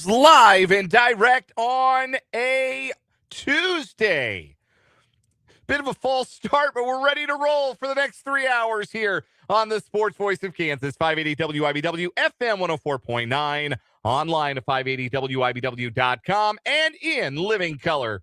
Live and direct on a Tuesday. Bit of a false start, but we're ready to roll for the next 3 hours here on the Sports Voice of Kansas, 580 WIBW, FM 104.9, online at 580WIBW.com, and in living color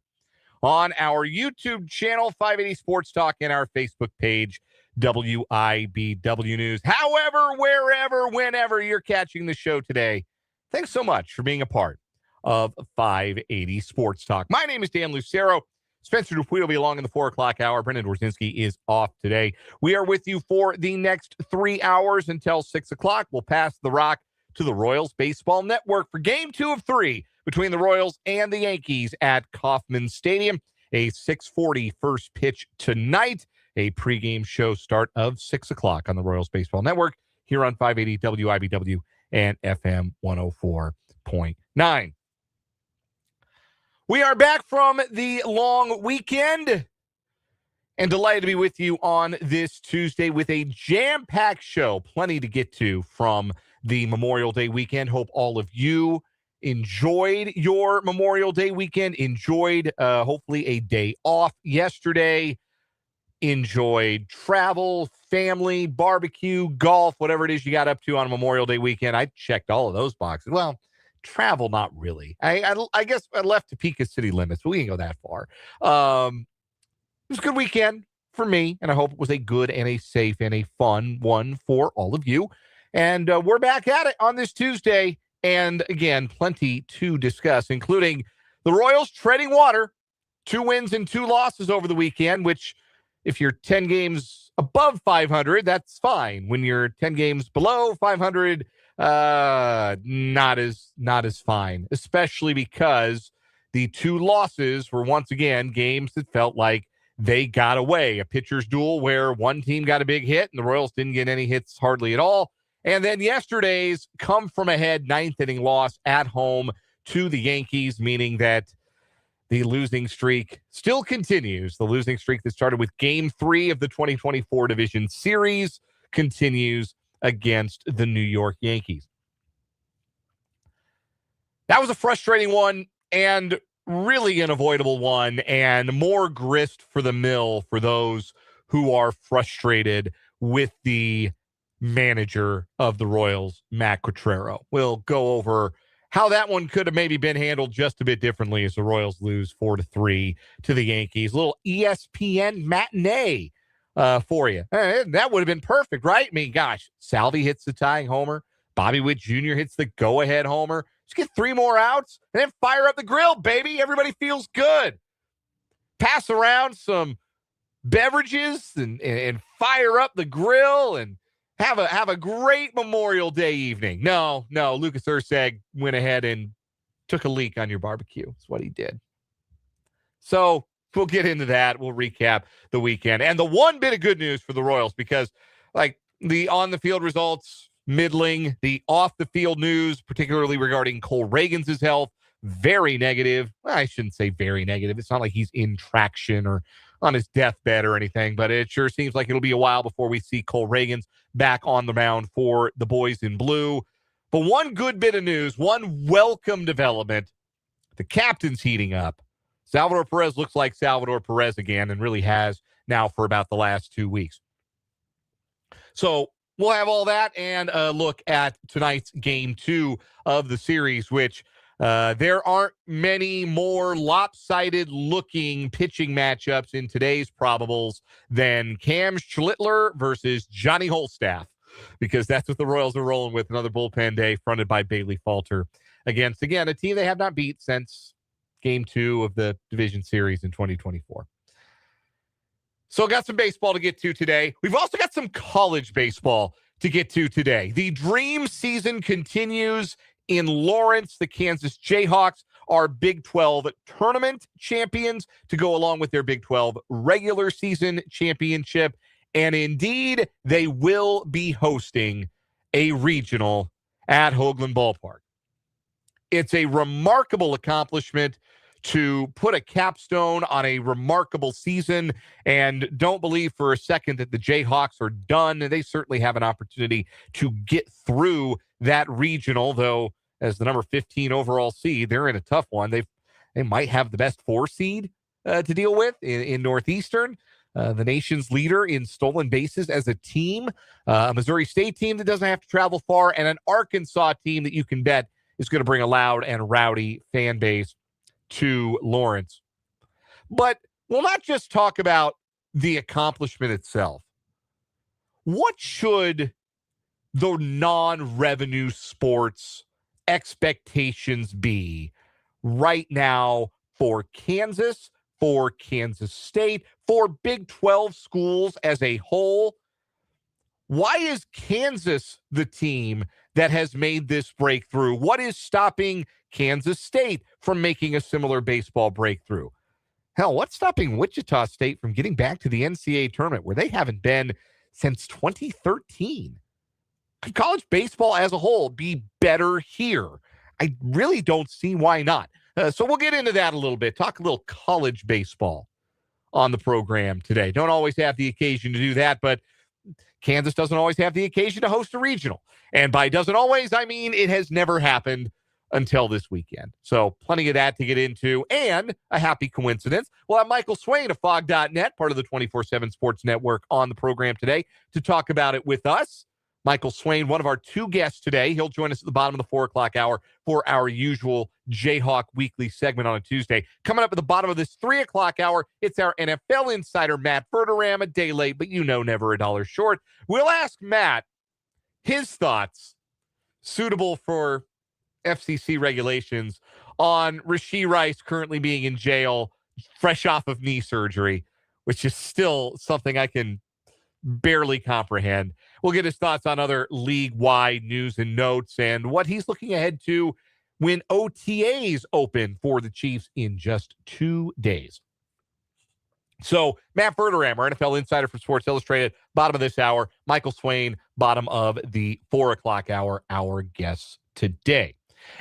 on our YouTube channel, 580 Sports Talk, and our Facebook page, WIBW News. However, wherever, whenever you're catching the show today, thanks so much for being a part of 580 Sports Talk. My name is Dan Lucero. Spencer Dupuy will be along in the 4 o'clock hour. Brendan Dorzinski is off today. We are with you for the next 3 hours until 6 o'clock. We'll pass the rock to the Royals Baseball Network for Game 2 of 3 between the Royals and the Yankees at Kauffman Stadium. A 6:40 first pitch tonight. A pregame show start of 6 o'clock on the Royals Baseball Network here on 580 WIBW and FM 104.9. We are back from the long weekend and delighted to be with you on this Tuesday with a jam-packed show. Plenty to get to from the Memorial Day weekend. Hope all of you enjoyed your Memorial Day weekend, enjoyed hopefully a day off yesterday, enjoyed travel, family, barbecue, golf, whatever it is you got up to on Memorial Day weekend. I checked all of those boxes. Well, travel, not really. I guess I left Topeka city limits, but we didn't go that far. It was a good weekend for me, and I hope it was a good and a safe and a fun one for all of you. And we're back at it on this Tuesday. And again, plenty to discuss, including the Royals treading water, 2 wins and 2 losses over the weekend, which if you're 10 games above 500, that's fine. When you're 10 games below 500, not as fine, especially because the 2 losses were once again games that felt like they got away. A pitcher's duel where one team got a big hit and the Royals didn't get any hits hardly at all. And then yesterday's come from ahead 9th inning loss at home to the Yankees, meaning that the losing streak still continues. The losing streak that started with Game 3 of the 2024 Division Series continues against the New York Yankees. That was a frustrating one and really an avoidable one, and more grist for the mill for those who are frustrated with the manager of the Royals, Matt Quatraro. We'll go over how that one could have maybe been handled just a bit differently as the Royals lose 4-3 to the Yankees. A little ESPN matinee for you. That would have been perfect, right? I mean, gosh, Salvi hits the tying homer. Bobby Witt Jr. hits the go-ahead homer. Just get 3 more outs and then fire up the grill, baby. Everybody feels good. Pass around some beverages and fire up the grill and have a great Memorial Day evening. No, Lucas Urseg went ahead and took a leak on your barbecue. That's what he did. So we'll get into that. We'll recap the weekend. And the one bit of good news for the Royals, because like the on-the-field results, middling. The off-the-field news, particularly regarding Cole Reagans' health, very negative. Well, I shouldn't say very negative. It's not like he's in traction or on his deathbed or anything, but it sure seems like it'll be a while before we see Cole Reagans back on the mound for the boys in blue. But one good bit of news, one welcome development, the captain's heating up. Salvador Perez looks like Salvador Perez again and really has now for about the last 2 weeks. So we'll have all that and look at tonight's Game 2 of the series, which there aren't many more lopsided-looking pitching matchups in today's probables than Cam Schlittler versus Johnny Holstaff, because that's what the Royals are rolling with, another bullpen day fronted by Bailey Falter against, again, a team they have not beat since Game 2 of the Division Series in 2024. So got some baseball to get to today. We've also got some college baseball to get to today. The dream season continues in Lawrence. The Kansas Jayhawks are Big 12 tournament champions to go along with their Big 12 regular season championship. And indeed, they will be hosting a regional at Hoagland Ballpark. It's a remarkable accomplishment to put a capstone on a remarkable season, and don't believe for a second that the Jayhawks are done. They certainly have an opportunity to get through that regional, though as the number 15 overall seed. They're in a tough one. They might have the best 4 seed to deal with in Northeastern. The nation's leader in stolen bases as a team, a Missouri State team that doesn't have to travel far, and an Arkansas team that you can bet is going to bring a loud and rowdy fan base to Lawrence. But we'll not just talk about the accomplishment itself. What should the non-revenue sports expectations be right now for Kansas, for Kansas State, for Big 12 schools as a whole? Why is Kansas the team that has made this breakthrough? What is stopping Kansas State from making a similar baseball breakthrough? Hell, what's stopping Wichita State from getting back to the NCAA tournament where they haven't been since 2013? Could college baseball as a whole be better here? I really don't see why not. So we'll get into that a little bit, talk a little college baseball on the program today. Don't always have the occasion to do that, but Kansas doesn't always have the occasion to host a regional. And by doesn't always, I mean it has never happened until this weekend. So plenty of that to get into, and a happy coincidence. We'll have Michael Swain of Fog.net, part of the 24/7 Sports Network, on the program today to talk about it with us. Michael Swain, one of our 2 guests today. He'll join us at the bottom of the 4 o'clock hour for our usual Jayhawk Weekly segment on a Tuesday. Coming up at the bottom of this 3 o'clock hour, it's our NFL insider, Matt Quatraro, a day late, but never a dollar short. We'll ask Matt his thoughts, suitable for FCC regulations, on Rashee Rice currently being in jail, fresh off of knee surgery, which is still something I can barely comprehend. We'll get his thoughts on other league-wide news and notes and what he's looking ahead to when OTAs open for the Chiefs in just 2 days. So, Matt Quatraro, our NFL insider from Sports Illustrated, bottom of this hour. Michael Swain, bottom of the 4 o'clock hour, our guests today.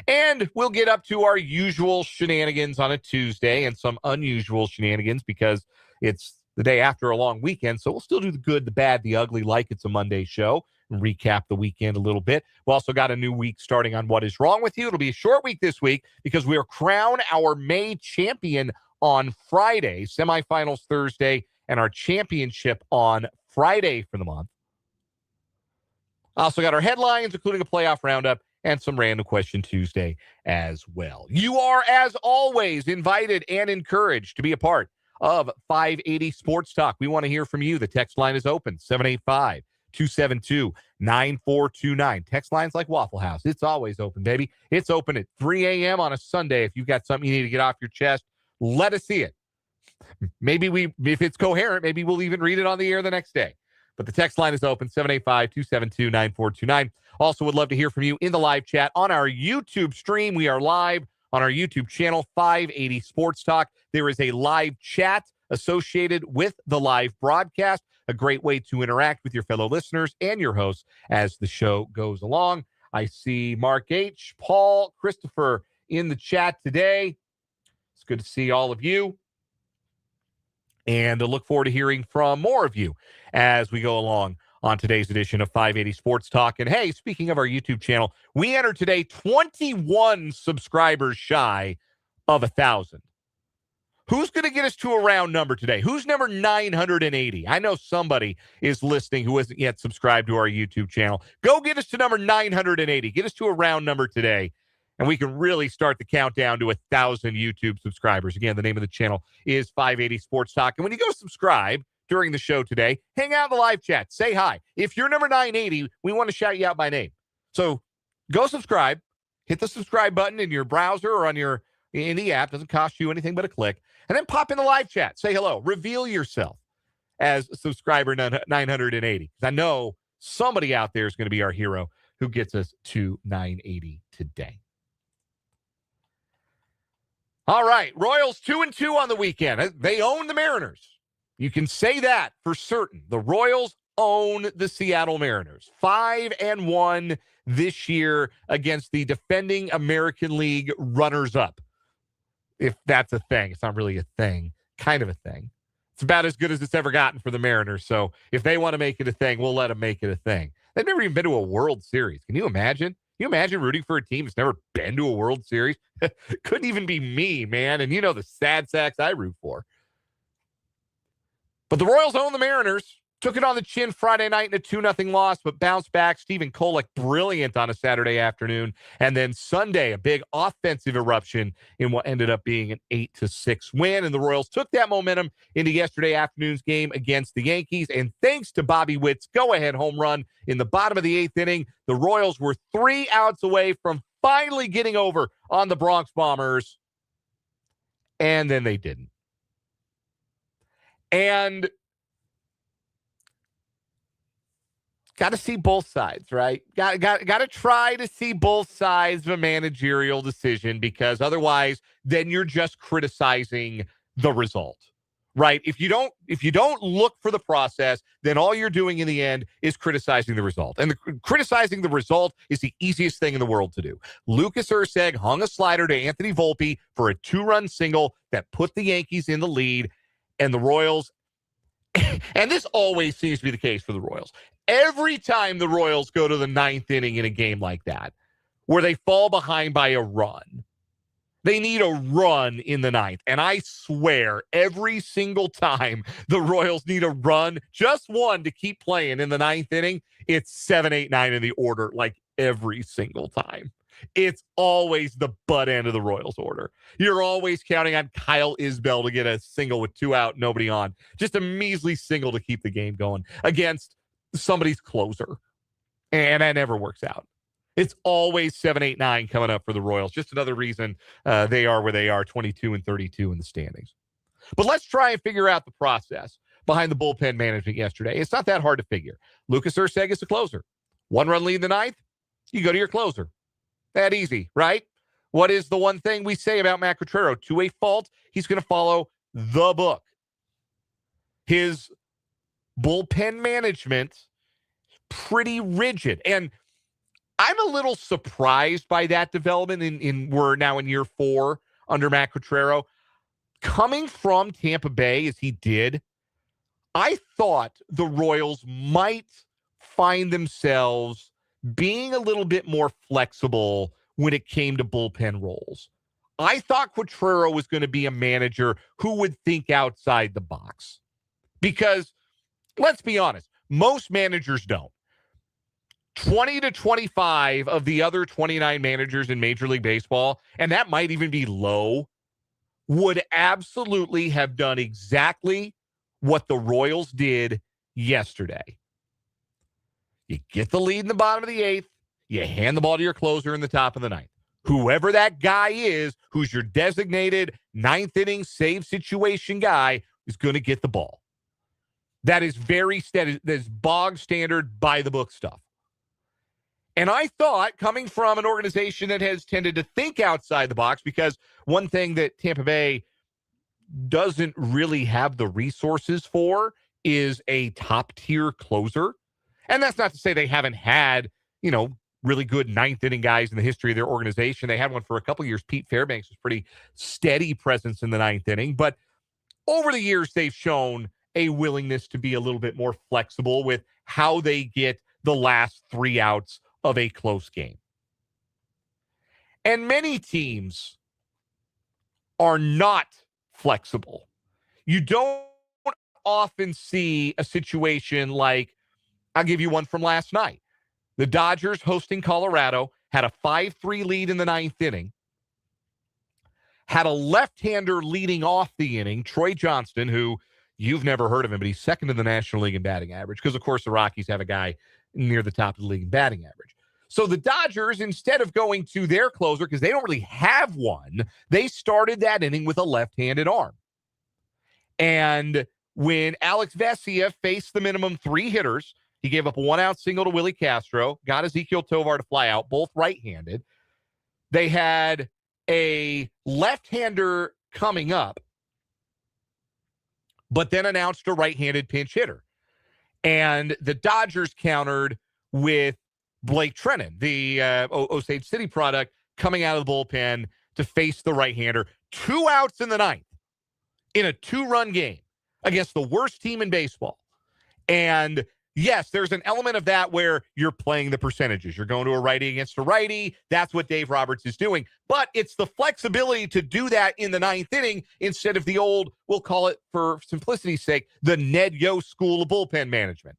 And we'll get up to our usual shenanigans on a Tuesday and some unusual shenanigans because it's the day after a long weekend. So we'll still do the good, the bad, the ugly, like it's a Monday show, and recap the weekend a little bit. We also got a new week starting on What Is Wrong With You. It'll be a short week this week because we'll crown our May champion on Friday, semifinals Thursday, and our championship on Friday for the month. Also got our headlines, including a playoff roundup and some random question Tuesday as well. You are, as always, invited and encouraged to be a part of 580 Sports Talk. We want to hear from you. The text line is open, 785-272-9429. Text lines like Waffle House. It's always open, baby. It's open at 3 a.m. on a Sunday. If you've got something you need to get off your chest, let us see it. Maybe if it's coherent, maybe we'll even read it on the air the next day. But the text line is open, 785-272-9429. Also would love to hear from you in the live chat on our YouTube stream. We are live on our YouTube channel, 580 Sports Talk. There is a live chat associated with the live broadcast, a great way to interact with your fellow listeners and your hosts as the show goes along. I see Mark H., Paul, Christopher in the chat today. It's good to see all of you. And I look forward to hearing from more of you as we go along on today's edition of 580 Sports Talk. And hey, speaking of our YouTube channel, we entered today 21 subscribers shy of 1,000. Who's going to get us to a round number today? Who's number 980? I know somebody is listening who hasn't yet subscribed to our YouTube channel. Go get us to number 980. Get us to a round number today, and we can really start the countdown to 1,000 YouTube subscribers. Again, the name of the channel is 580 Sports Talk. And when you go subscribe during the show today, hang out in the live chat. Say hi. If you're number 980, we want to shout you out by name. So go subscribe. Hit the subscribe button in your browser or in the app. Doesn't cost you anything but a click. And then pop in the live chat. Say hello. Reveal yourself as subscriber 980. Because I know somebody out there is going to be our hero who gets us to 980 today. All right. Royals 2-2 on the weekend. They own the Mariners. You can say that for certain. The Royals own the Seattle Mariners. 5-1 this year against the defending American League runners-up. If that's a thing. It's not really a thing. Kind of a thing. It's about as good as it's ever gotten for the Mariners. So if they want to make it a thing, we'll let them make it a thing. They've never even been to a World Series. Can you imagine? You imagine rooting for a team that's never been to a World Series? Couldn't even be me, man. And you know the sad sacks I root for. But the Royals own the Mariners. Took it on the chin Friday night in a 2-0 loss, but bounced back. Stephen Kolek, brilliant on a Saturday afternoon. And then Sunday, a big offensive eruption in what ended up being an 8-6 win. And the Royals took that momentum into yesterday afternoon's game against the Yankees. And thanks to Bobby Witt's go-ahead home run in the bottom of the 8th inning, the Royals were 3 outs away from finally getting over on the Bronx Bombers. And then they didn't. And got to see both sides, right? Got to try to see both sides of a managerial decision, because otherwise, then you're just criticizing the result, right? If you don't look for the process, then all you're doing in the end is criticizing the result. And criticizing the result is the easiest thing in the world to do. Lucas Erceg hung a slider to Anthony Volpe for a 2-run single that put the Yankees in the lead, and the Royals. And this always seems to be the case for the Royals. Every time the Royals go to the 9th inning in a game like that, where they fall behind by a run, they need a run in the 9th. And I swear, every single time the Royals need a run, just one to keep playing in the 9th inning, it's 7, 8, 9 in the order, like every single time. It's always the butt end of the Royals order. You're always counting on Kyle Isbell to get a single with 2 out, nobody on. Just a measly single to keep the game going against somebody's closer. And that never works out. It's always 7, 8, 9 coming up for the Royals. Just another reason they are where they are, 22-32 in the standings. But let's try and figure out the process behind the bullpen management yesterday. It's not that hard to figure. Lucas Erceg is the closer. 1-run lead in the 9th, you go to your closer. That easy, right? What is the one thing we say about Matt Quatraro? To a fault, he's going to follow the book. His bullpen management, pretty rigid. And I'm a little surprised by that development. We're now in year 4 under Matt Quatraro. Coming from Tampa Bay as he did, I thought the Royals might find themselves being a little bit more flexible when it came to bullpen roles. I thought Quatraro was going to be a manager who would think outside the box. Because, let's be honest, most managers don't. 20 to 25 of the other 29 managers in Major League Baseball, and that might even be low, would absolutely have done exactly what the Royals did yesterday. You get the lead in the bottom of the 8th. You hand the ball to your closer in the top of the 9th. Whoever that guy is, who's your designated 9th inning save situation guy, is going to get the ball. That is very steady. That is bog standard, by the book stuff. And I thought, coming from an organization that has tended to think outside the box, because one thing that Tampa Bay doesn't really have the resources for is a top-tier closer. And that's not to say they haven't had, really good 9th inning guys in the history of their organization. They had one for a couple of years. Pete Fairbanks was pretty steady presence in the 9th inning. But over the years, they've shown a willingness to be a little bit more flexible with how they get the last 3 outs of a close game. And many teams are not flexible. You don't often see a situation like, I'll give you one from last night. The Dodgers hosting Colorado had a 5-3 lead in the 9th inning. Had a left-hander leading off the inning, Troy Johnston, who you've never heard of him, but he's second in the National League in batting average because, of course, the Rockies have a guy near the top of the league in batting average. So the Dodgers, instead of going to their closer, because they don't really have one, they started that inning with a left-handed arm. And when Alex Vesia faced the minimum 3 hitters, he gave up a 1-out single to Willie Castro, got Ezekiel Tovar to fly out, both right-handed. They had a left-hander coming up, but then announced a right-handed pinch hitter. And the Dodgers countered with Blake Treinen, the Osage City product, coming out of the bullpen to face the right-hander. 2 outs in the 9th in a 2-run game against the worst team in baseball. And yes, there's an element of that where you're playing the percentages. You're going to a righty against a righty. That's what Dave Roberts is doing. But it's the flexibility to do that in the ninth inning instead of the old, we'll call it for simplicity's sake, the Ned Yost school of bullpen management,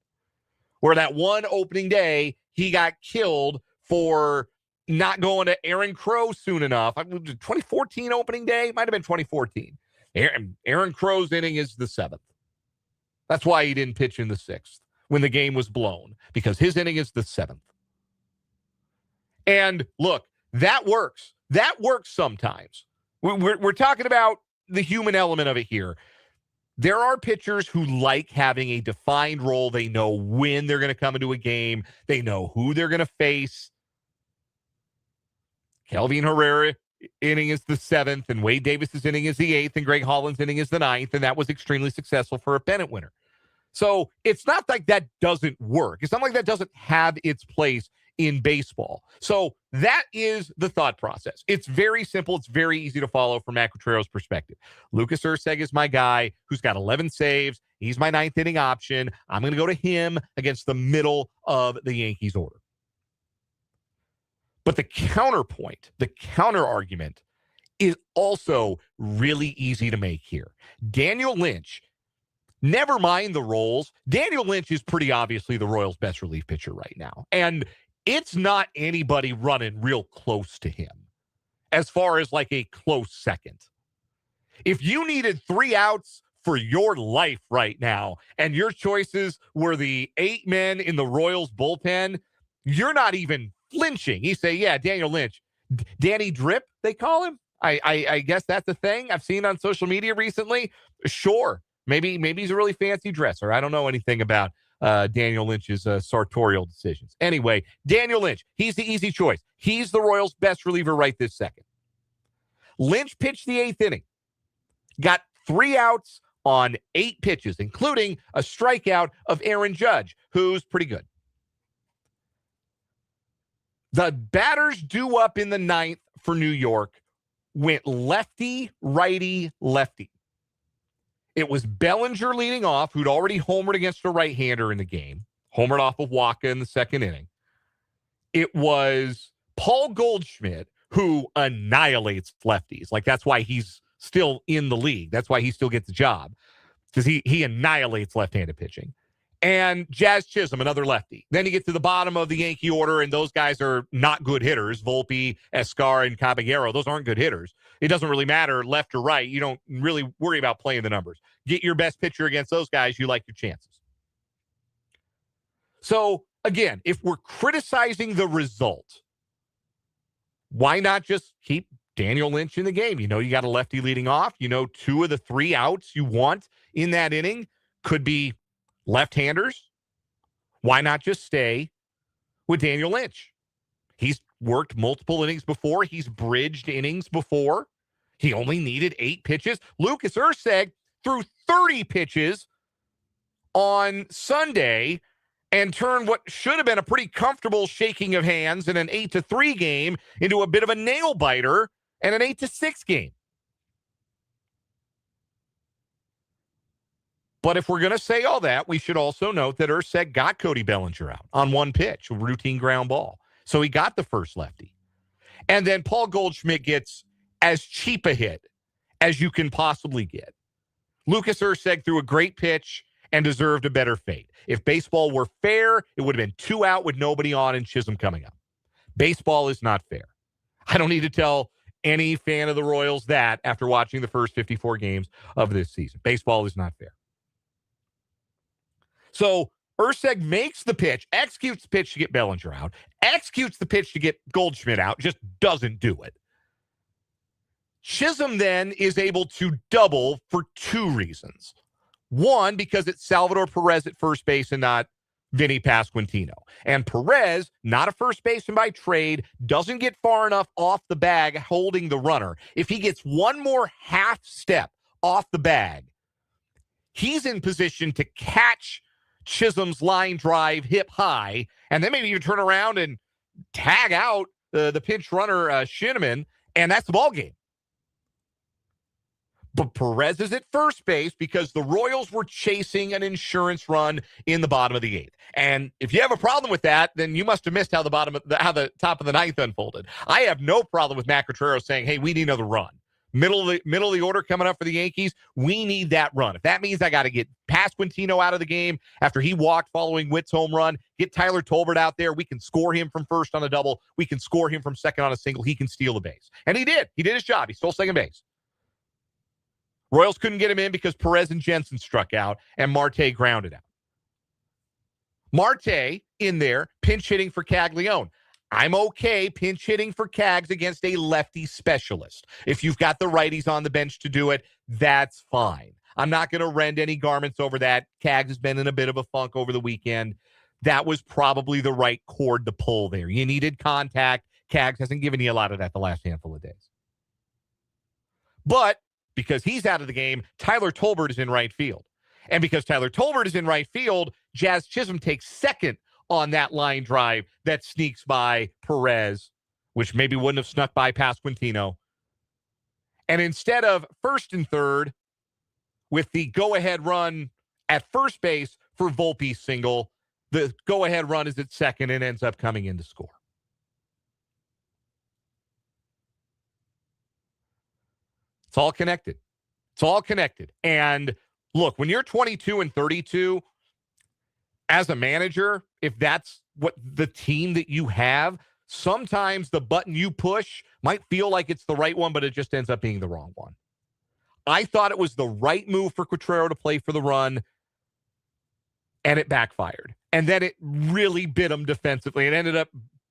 where that one opening day, he got killed for not going to Aaron Crow soon enough. 2014 opening day? Might have been 2014. Aaron Crow's inning is the seventh. That's why he didn't pitch in the sixth when the game was blown, because his inning is the seventh. And look, that works. That works sometimes. We're talking about the human element of it here. There are pitchers who like having a defined role. They know when they're going to come into a game. They know who they're going to face. Kelvin Herrera inning is the seventh, and Wade Davis's inning is the eighth, and Greg Holland's inning is the ninth, and that was extremely successful for a pennant winner. So it's not like that doesn't work. It's not like that doesn't have its place in baseball. So that is the thought process. It's very simple. It's very easy to follow from Matt Quatraro's perspective. Lucas Erceg is my guy who's got 11 saves. He's my ninth inning option. I'm going to go to him against the middle of the Yankees order. But the counterpoint, the counter argument is also really easy to make here. Daniel Lynch, never mind the roles. Daniel Lynch is pretty obviously the Royals' best relief pitcher right now. And it's not anybody running real close to him as far as like a close second. If you needed 3 outs for your life right now and your choices were the 8 men in the Royals bullpen, you're not even flinching. You say, yeah, Daniel Lynch. Danny Drip, they call him. I guess that's a thing I've seen on social media recently. Sure. Maybe he's a really fancy dresser. I don't know anything about Daniel Lynch's sartorial decisions. Anyway, Daniel Lynch, he's the easy choice. He's the Royals' best reliever right this second. Lynch pitched the 8th inning. Got 3 outs on 8 pitches, including a strikeout of Aaron Judge, who's pretty good. The batters due up in the 9th for New York went lefty, righty, lefty. It was Bellinger leading off, who'd already homered against a right-hander in the game. Homered off of Waka in the 2nd inning. It was Paul Goldschmidt, who annihilates lefties. Like, that's why he's still in the league. That's why he still gets the job, because he annihilates left-handed pitching. And Jazz Chisholm, another lefty. Then you get to the bottom of the Yankee order, and those guys are not good hitters. Volpe, Escar, and Caballero, those aren't good hitters. It doesn't really matter left or right. You don't really worry about playing the numbers. Get your best pitcher against those guys, you like your chances. So, again, if we're criticizing the result, why not just keep Daniel Lynch in the game? You know you got a lefty leading off. You know 2 of the 3 outs you want in that inning could be left-handers. Why not just stay with Daniel Lynch? He's worked multiple innings before. He's bridged innings before. He only needed 8 pitches. Lucas Erceg threw 30 pitches on Sunday and turned what should have been a pretty comfortable shaking of hands in an 8-3 game into a bit of a nail-biter and an 8-6 game. But if we're going to say all that, we should also note that Erceg got Cody Bellinger out on 1 pitch, a routine ground ball. So he got the first lefty. And then Paul Goldschmidt gets as cheap a hit as you can possibly get. Lucas Erceg threw a great pitch and deserved a better fate. If baseball were fair, it would have been 2 out with nobody on and Chisholm coming up. Baseball is not fair. I don't need to tell any fan of the Royals that after watching the first 54 games of this season. Baseball is not fair. So Erceg makes the pitch, executes the pitch to get Bellinger out, executes the pitch to get Goldschmidt out, just doesn't do it. Chisholm then is able to double for 2 reasons. One, because it's Salvador Perez at first base and not Vinny Pasquantino. And Perez, not a first baseman by trade, doesn't get far enough off the bag holding the runner. If he gets 1 more half step off the bag, he's in position to catch Chisholm's line drive hip high, and then maybe you turn around and tag out the pinch runner, Shinneman, and that's the ball game. But Perez is at first base because the Royals were chasing an insurance run in the bottom of the eighth. And if you have a problem with that, then you must have missed how the top of the ninth unfolded. I have no problem with Matt Quatraro saying, hey, we need another run. Middle of the order coming up for the Yankees, we need that run. If that means I got to get Pasquantino out of the game after he walked following Witt's home run, get Tyler Tolbert out there, we can score him from first on a double, we can score him from second on a single, he can steal the base. And he did. He did his job. He stole second base. Royals couldn't get him in because Perez and Jensen struck out and Marte grounded out. Marte in there, pinch hitting for Caglione. I'm okay pinch hitting for Cags against a lefty specialist. If you've got the righties on the bench to do it, that's fine. I'm not going to rend any garments over that. Cags has been in a bit of a funk over the weekend. That was probably the right cord to pull there. You needed contact. Cags hasn't given you a lot of that the last handful of days. But because he's out of the game, Tyler Tolbert is in right field. And because Tyler Tolbert is in right field, Jazz Chisholm takes second on that line drive that sneaks by Perez, which maybe wouldn't have snuck by Pasquantino. And instead of first and third, with the go-ahead run at first base for Volpe's single, the go-ahead run is at second and ends up coming in to score. It's all connected. It's all connected. And look, when you're 22 and 32, as a manager, if that's what the team that you have, sometimes the button you push might feel like it's the right one, but it just ends up being the wrong one. I thought it was the right move for Quatraro to play for the run, and it backfired. And then it really bit them defensively. It ended up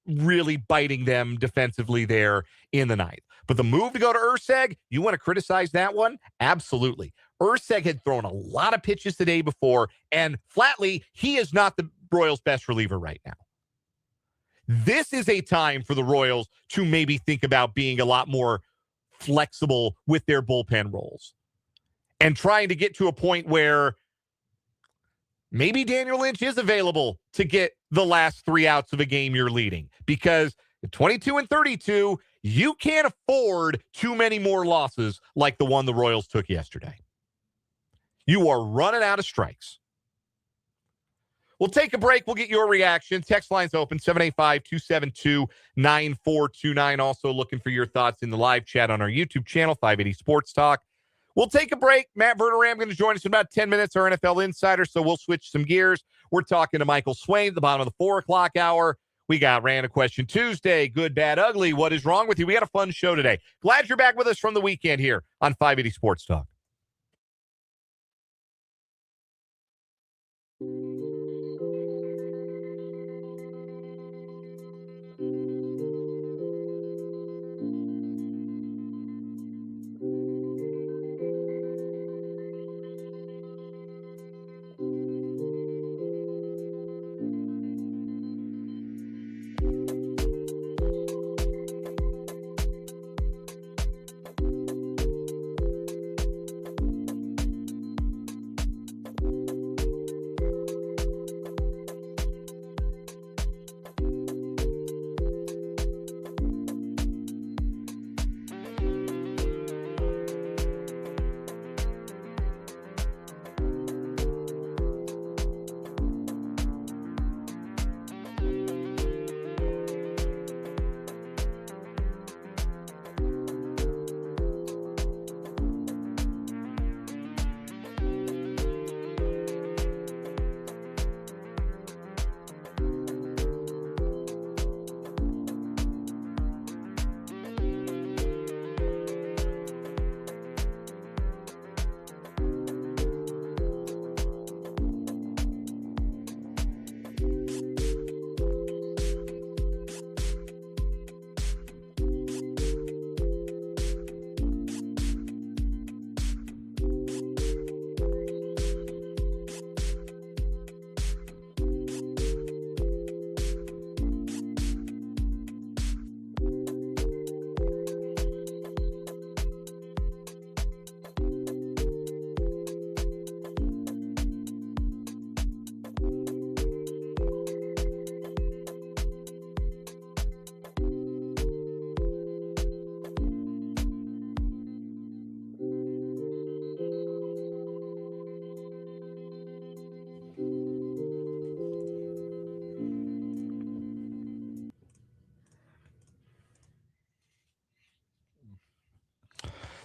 really biting them defensively there in the ninth. But the move to go to Urseg, you want to criticize that one? Absolutely. Urseg had thrown a lot of pitches the day before, and flatly, he is not the Royals' best reliever right now. This is a time for the Royals to maybe think about being a lot more flexible with their bullpen roles and trying to get to a point where maybe Daniel Lynch is available to get the last 3 outs of a game you're leading, because at 22 and 32, you can't afford too many more losses like the one the Royals took yesterday. You are running out of strikes. We'll take a break. We'll get your reaction. Text line's open, 785-272-9429. Also looking for your thoughts in the live chat on our YouTube channel, 580 Sports Talk. We'll take a break. Matt Verderam going to join us in about 10 minutes, our NFL insider, so we'll switch some gears. We're talking to Michael Swain at the bottom of the 4 o'clock hour. We got Random Question Tuesday, Good, Bad, Ugly. What is wrong with you? We had a fun show today. Glad you're back with us from the weekend here on 580 Sports Talk.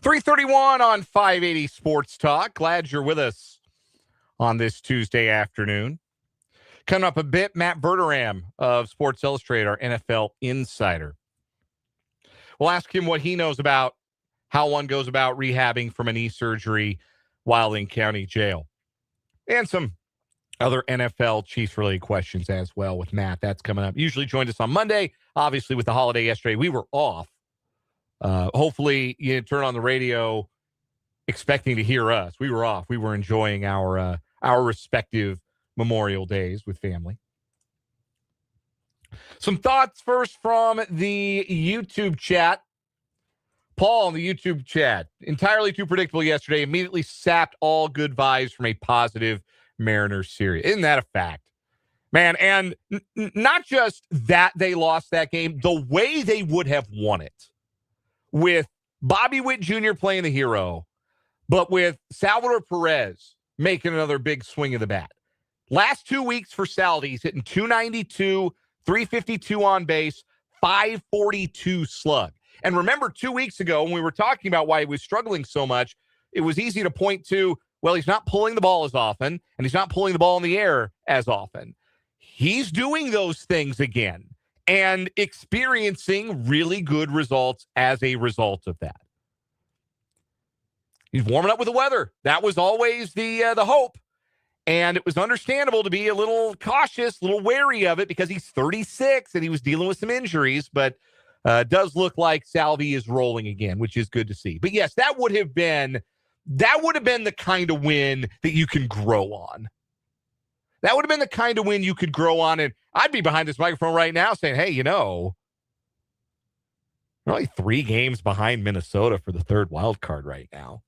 3:31 on 580 Sports Talk. Glad you're with us on this Tuesday afternoon. Coming up a bit, Matt Verderam of Sports Illustrated, our NFL insider. We'll ask him what he knows about how one goes about rehabbing from a knee surgery while in county jail. And some other NFL Chiefs-related questions as well with Matt. That's coming up. Usually joined us on Monday. Obviously, with the holiday yesterday, we were off. Hopefully, you turn on the radio expecting to hear us. We were off. We were enjoying our respective Memorial Days with family. Some thoughts first from the YouTube chat. Paul in the YouTube chat. Entirely too predictable yesterday. Immediately sapped all good vibes from a positive Mariners series. Isn't that a fact? Man, and not just that they lost that game, the way they would have won it. With Bobby Witt Jr. playing the hero, but with Salvador Perez making another big swing of the bat. Last 2 weeks for Saldi, he's hitting 292, 352 on base, 542 slug. And remember 2 weeks ago when we were talking about why he was struggling so much, it was easy to point to, well, he's not pulling the ball as often, and he's not pulling the ball in the air as often. He's doing those things again and experiencing really good results as a result of that. He's warming up with the weather. That was always the hope. And it was understandable to be a little cautious, a little wary of it because he's 36 and he was dealing with some injuries. But does look like Salvi is rolling again, which is good to see. But yes, that would have been the kind of win that you can grow on. That would have been the kind of win you could grow on. And I'd be behind this microphone right now saying, hey, we're only 3 games behind Minnesota for the third wild card right now.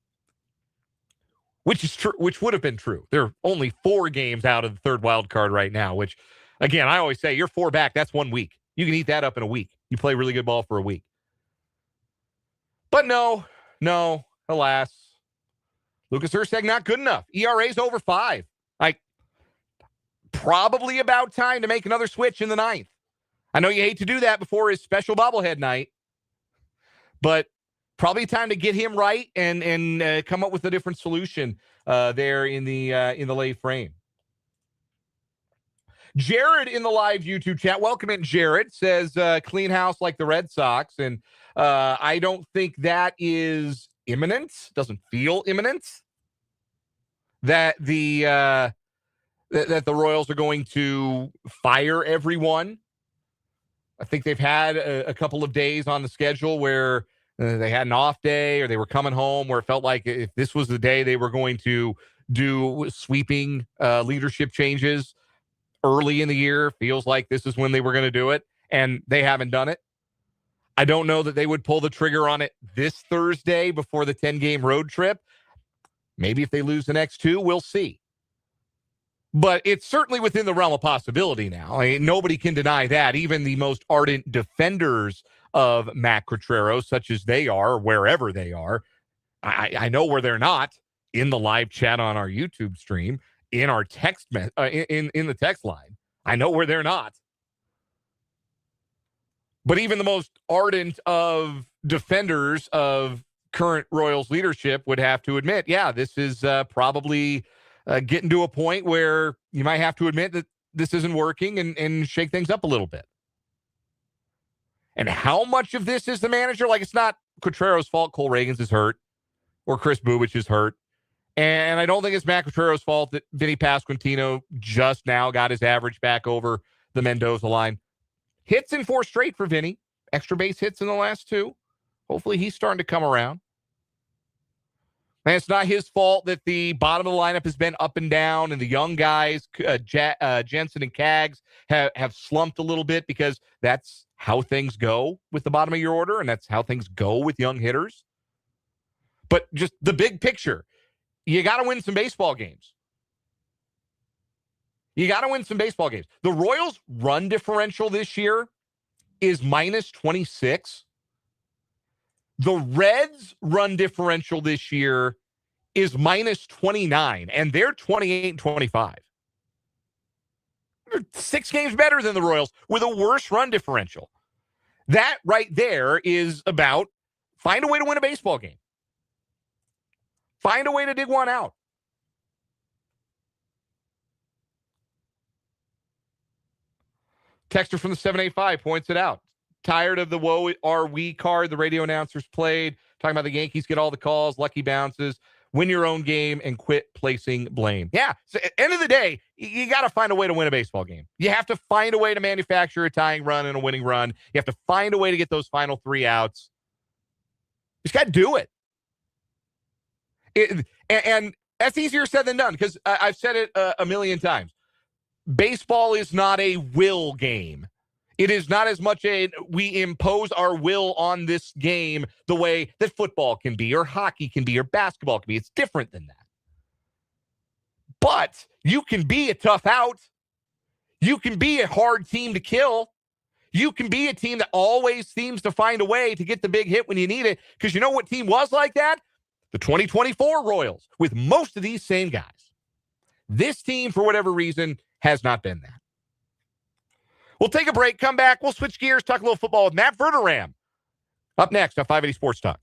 Which is true, which would have been true. They're only 4 games out of the third wild card right now, which, again, I always say you're 4 back. That's 1 week. You can eat that up in a week. You play really good ball for a week. But no, alas. Lucas Erceg not good enough. ERA's over 5. Probably about time to make another switch in the 9th. I know you hate to do that before his special bobblehead night, but probably time to get him right and come up with a different solution there in the late frame. Jared in the live YouTube chat, welcome in, Jared, says clean house like the Red Sox, and I don't think that is imminent. Doesn't feel imminent that the Royals are going to fire everyone. I think they've had a couple of days on the schedule where they had an off day or they were coming home where it felt like if this was the day they were going to do sweeping leadership changes early in the year, feels like this is when they were going to do it, and they haven't done it. I don't know that they would pull the trigger on it this Thursday before the 10-game road trip. Maybe if they lose the next 2, we'll see. But it's certainly within the realm of possibility now. I mean, nobody can deny that. Even the most ardent defenders of Matt Quatraro, such as they are, wherever they are, I know where they're not, in the live chat on our YouTube stream, in our text in the text line. I know where they're not. But even the most ardent of defenders of current Royals leadership would have to admit, yeah, this is probably getting to a point where you might have to admit that this isn't working and shake things up a little bit. And how much of this is the manager? Like, it's not Quatraro's fault Cole Reagans is hurt or Chris Bubich is hurt. And I don't think it's Matt Quatraro's fault that Vinny Pasquantino just now got his average back over the Mendoza line. Hits in 4 straight for Vinny. Extra base hits in the last 2. Hopefully he's starting to come around. And it's not his fault that the bottom of the lineup has been up and down and the young guys, Jensen and Kaggs, have slumped a little bit because that's how things go with the bottom of your order, and that's how things go with young hitters. But just the big picture, you got to win some baseball games. The Royals' run differential this year is minus 26. The Reds' run differential this year is minus 29, and they're 28-25. They're 6 games better than the Royals with a worse run differential. That right there is about find a way to win a baseball game. Find a way to dig one out. Texter from the 785 points it out. Tired of the woe are we card the radio announcers played, talking about the Yankees get all the calls, lucky bounces, win your own game, and quit placing blame. Yeah, so at the end of the day, you got to find a way to win a baseball game. You have to find a way to manufacture a tying run and a winning run. You have to find a way to get those final 3 outs. You just got to do it. And that's easier said than done, because I've said it a million times. Baseball is not a will game. It is not as much we impose our will on this game the way that football can be, or hockey can be, or basketball can be. It's different than that. But you can be a tough out. You can be a hard team to kill. You can be a team that always seems to find a way to get the big hit when you need it. Because you know what team was like that? The 2024 Royals, with most of these same guys. This team, for whatever reason, has not been that. We'll take a break, come back, we'll switch gears, talk a little football with Matt Quatraro. Up next on 580 Sports Talk.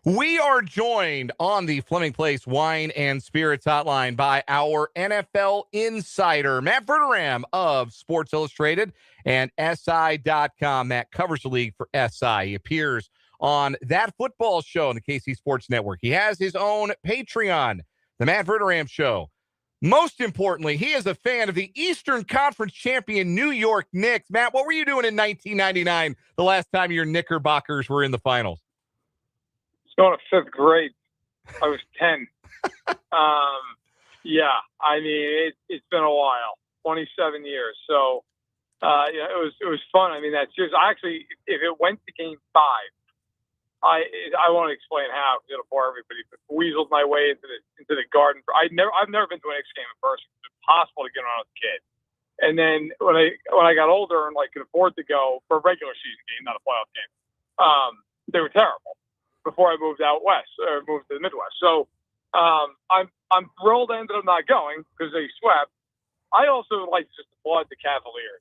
We are joined on the Fleming Place Wine and Spirits Hotline by our NFL insider, Matt Quatraro of Sports Illustrated and SI.com. Matt covers the league for SI. He appears on That Football Show on the KC Sports Network. He has his own Patreon, The Matt Quatraro Show. Most importantly, he is a fan of the Eastern Conference champion New York Knicks. Matt, what were you doing in 1999, the last time your Knickerbockers were in the finals? Going to 5th grade. I was 10. Yeah, I mean, it's been a while, 27 years. So, yeah, it was fun. I mean, that series, actually, if it went to game 5, I won't explain how, because it'll bore everybody, but weaseled my way into the Garden. I've never been to a Knicks game in person. It's impossible to get on as a kid. And then when I got older and could afford to go for a regular season game, not a playoff game, they were terrible before I moved out west or moved to the Midwest. So I'm thrilled I ended up not going because they swept. I also like to just applaud the Cavaliers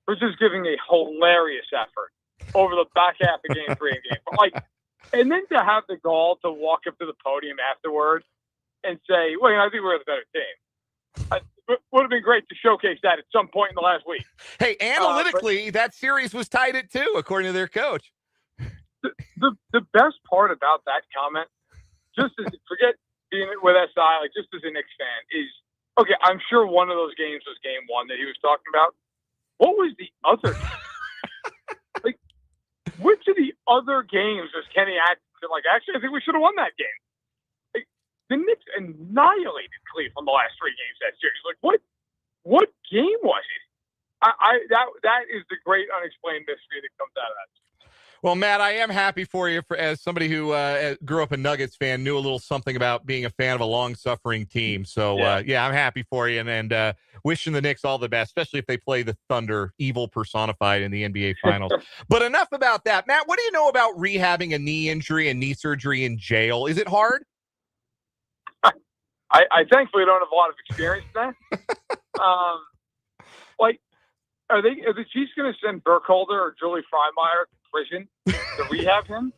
for just giving a hilarious effort over the back half of game 3 and game 4. And then to have the gall to walk up to the podium afterward and say, well, I think we're the better team. It would have been great to showcase that at some point in the last week. Hey, analytically, that series was tied at 2, according to their coach. The best part about that comment, just as forget being with SI, just as a Knicks fan, is okay. I'm sure one of those games was game 1 that he was talking about. What was the other? Which of the other games was Kenny Atkinson actually, I think we should have won that game. The Knicks annihilated Cleveland the last 3 games of that series. What game was it? that is the great unexplained mystery that comes out of that. Well, Matt, I am happy for you as somebody who grew up a Nuggets fan, knew a little something about being a fan of a long-suffering team. So, yeah, I'm happy for you and wishing the Knicks all the best, especially if they play the Thunder, evil personified in the NBA Finals. But enough about that. Matt, what do you know about rehabbing a knee injury and knee surgery in jail? Is it hard? I thankfully don't have a lot of experience in that. Like, are the Chiefs going to send Burkholder or Julie Freimeyer to prison to rehab him?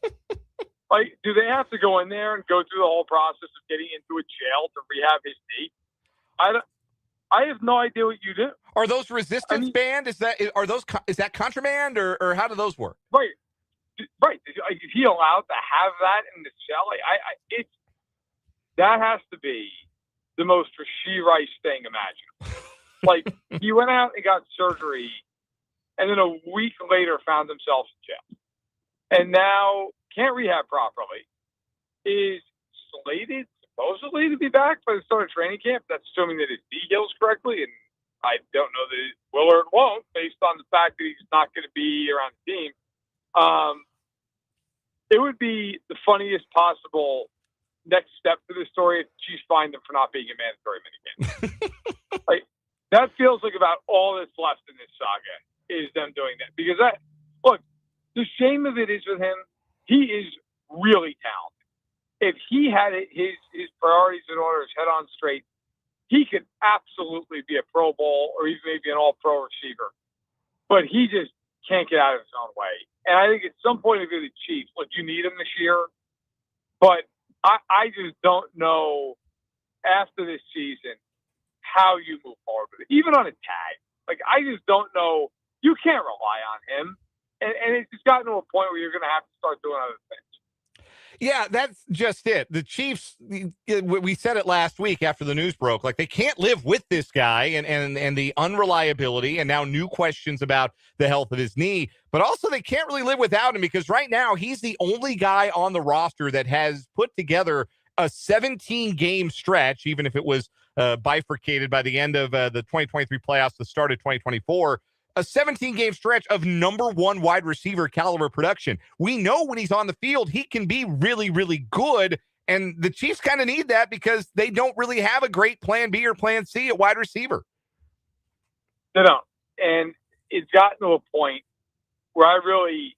Like, do they have to go in there and go through the whole process of getting into a jail to rehab his knee? I have no idea what you do. Are those resistance band? Is that contraband or how do those work? Right. Is he allowed to have that in the cell? That has to be the most Rashee Rice thing imaginable. Like, he went out and got surgery, and then a week later found himself in jail. And now can't rehab properly. Is slated, supposedly, to be back by the start of training camp. That's assuming that his knee heals correctly, and I don't know that it will or it won't, based on the fact that he's not going to be around the team. It would be the funniest possible next step for this story if the Chiefs find them for not being a mandatory minicamp. Like, that feels like about all that's left in this saga is them doing that. Because look, the shame of it is with him, he is really talented. If he had his priorities in order, his head on straight, he could absolutely be a Pro Bowl or even maybe an All-Pro receiver. But he just can't get out of his own way. And I think at some point, if you're the Chiefs, look, you need him this year. But I just don't know after this season how you move forward with it. Even on a tag. Like, I just don't know. You can't rely on him. And it's just gotten to a point where you're going to have to start doing other things. Yeah, that's just it. The Chiefs, we said it last week after the news broke, like they can't live with this guy and the unreliability and now new questions about the health of his knee, but also they can't really live without him because right now he's the only guy on the roster that has put together a 17-game stretch, even if it was bifurcated by the end of the 2023 playoffs, the start of 2024, a 17-game stretch of number one wide receiver caliber production. We know when he's on the field, he can be really, really good. And the Chiefs kind of need that because they don't really have a great plan B or plan C at wide receiver. They don't. And it's gotten to a point where I really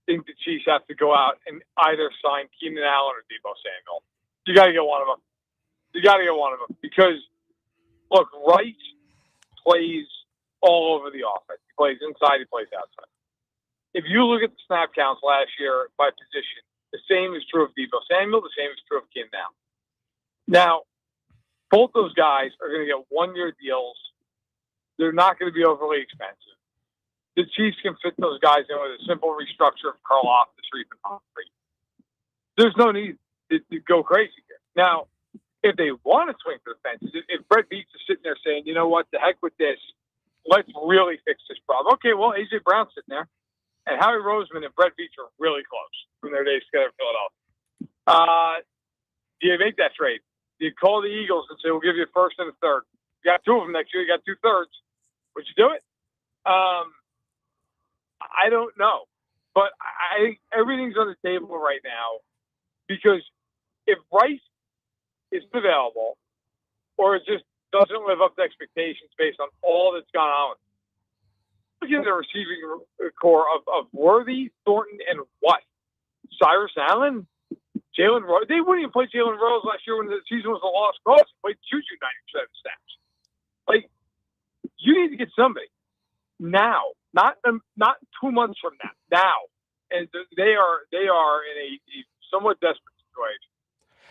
think the Chiefs have to go out and either sign Keenan Allen or Deebo Samuel. You got to get one of them. Because, look, Rice plays all over the offense. He plays inside, he plays outside. If you look at the snap counts last year by position, the same is true of Deebo Samuel, the same is true of Keenan Allen. Now, both those guys are going to get one-year deals. They're not going to be overly expensive. The Chiefs can fit those guys in with a simple restructure of Karlaftis or even Humphrey. There's no need to go crazy here. Now, if they want to swing for the fences, if Brett Veach is sitting there saying, you know what, the heck with this, let's really fix this problem. Okay, well, A.J. Brown's sitting there, and Howie Roseman and Brett Veach are really close from their days together in Philadelphia. Do you make that trade? Do you call the Eagles and say, we'll give you a first and a third? You got two of them next year. You got 2/3. Would you do it? I don't know. But I think everything's on the table right now because if Rice isn't available or it just doesn't live up to expectations based on all that's gone on. Look at the receiving core of Worthy, Thornton, and what? Cyrus Allen? Jalen Rose? They wouldn't even play Jalen Rose last year when the season was a lost cause. They played Juju 90% of the snaps. Like, you need to get somebody now, not 2 months from now. And they are in a somewhat desperate situation.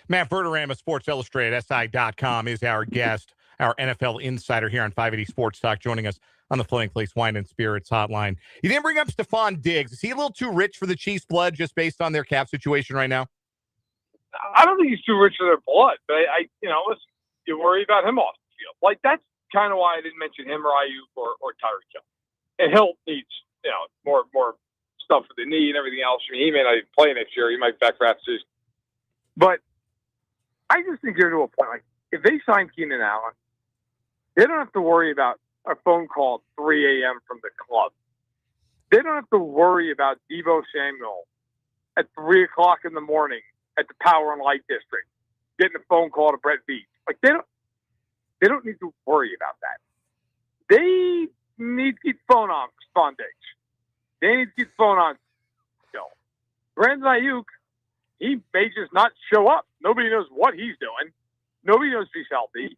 Matt Verderame of Sports Illustrated, SI.com, is our guest, our NFL insider here on 580 Sports Talk, joining us on the Floating Place Wine and Spirits hotline. You didn't bring up Stephon Diggs. Is he a little too rich for the Chiefs' blood just based on their cap situation right now? I don't think he's too rich for their blood, but listen, you worry about him off the field. Like, that's kind of why I didn't mention him or Ayuk or Tyreek Hill. And Hill needs, more stuff for the knee and everything else. I mean, he may not even play next year. He might back for half the season. But I just think they're to a point, like, if they sign Keenan Allen, they don't have to worry about a phone call at 3 a.m. from the club. They don't have to worry about Deebo Samuel at 3 o'clock in the morning at the Power and Light District getting a phone call to Brett Beach. Like they don't need to worry about that. They need to keep phone on Spondex. They need to keep phone on still. Brandon Ayuk, he may just not show up. Nobody knows what he's doing. Nobody knows if he's healthy.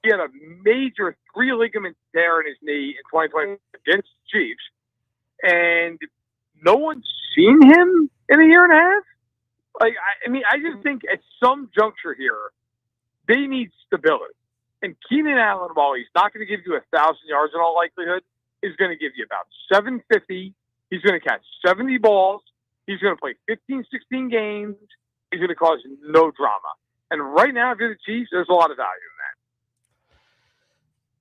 He had a major 3 ligament tear in his knee in 2020 against the Chiefs, and no one's seen him in a year and a half. Like, I just think at some juncture here, they need stability. And Keenan Allen, while he's not going to give you 1,000 yards in all likelihood, is going to give you about 750. He's going to catch 70 balls. He's going to play 15, 16 games. He's going to cause no drama. And right now, if you're the Chiefs, there's a lot of value in that.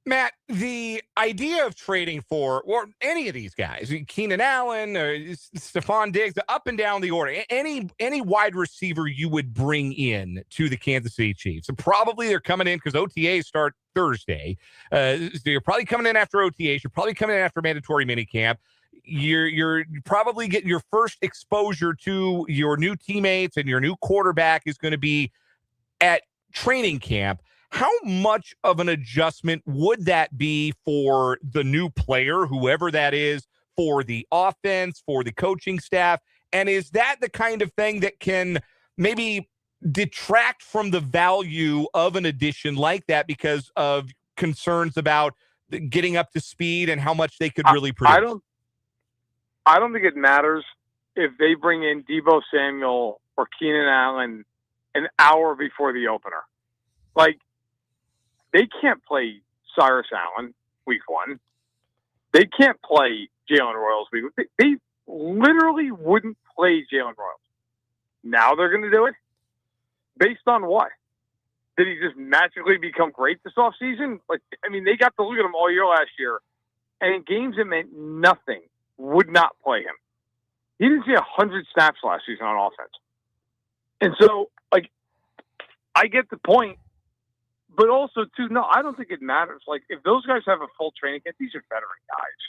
Matt, the idea of trading for or any of these guys, Keenan Allen, Stephon Diggs, up and down the order, any wide receiver you would bring in to the Kansas City Chiefs, and probably they're coming in because OTAs start Thursday. So you're probably coming in after OTAs. You're probably coming in after mandatory minicamp. You're probably getting your first exposure to your new teammates, and your new quarterback is going to be at training camp. How much of an adjustment would that be for the new player, whoever that is, for the offense, for the coaching staff? And is that the kind of thing that can maybe detract from the value of an addition like that because of concerns about getting up to speed and how much they could really produce? I don't think it matters if they bring in Deebo Samuel or Keenan Allen an hour before the opener. Like, they can't play Cyrus Allen week 1. They can't play Jalen Royals week 1. They literally wouldn't play Jalen Royals. Now they're going to do it? Based on what? Did he just magically become great this offseason? Like, I mean, they got to look at him all year last year, and in games that meant nothing, would not play him. He didn't see 100 snaps last season on offense. And so, like, I get the point. But also, too, no, I don't think it matters. Like, if those guys have a full training camp, these are veteran guys.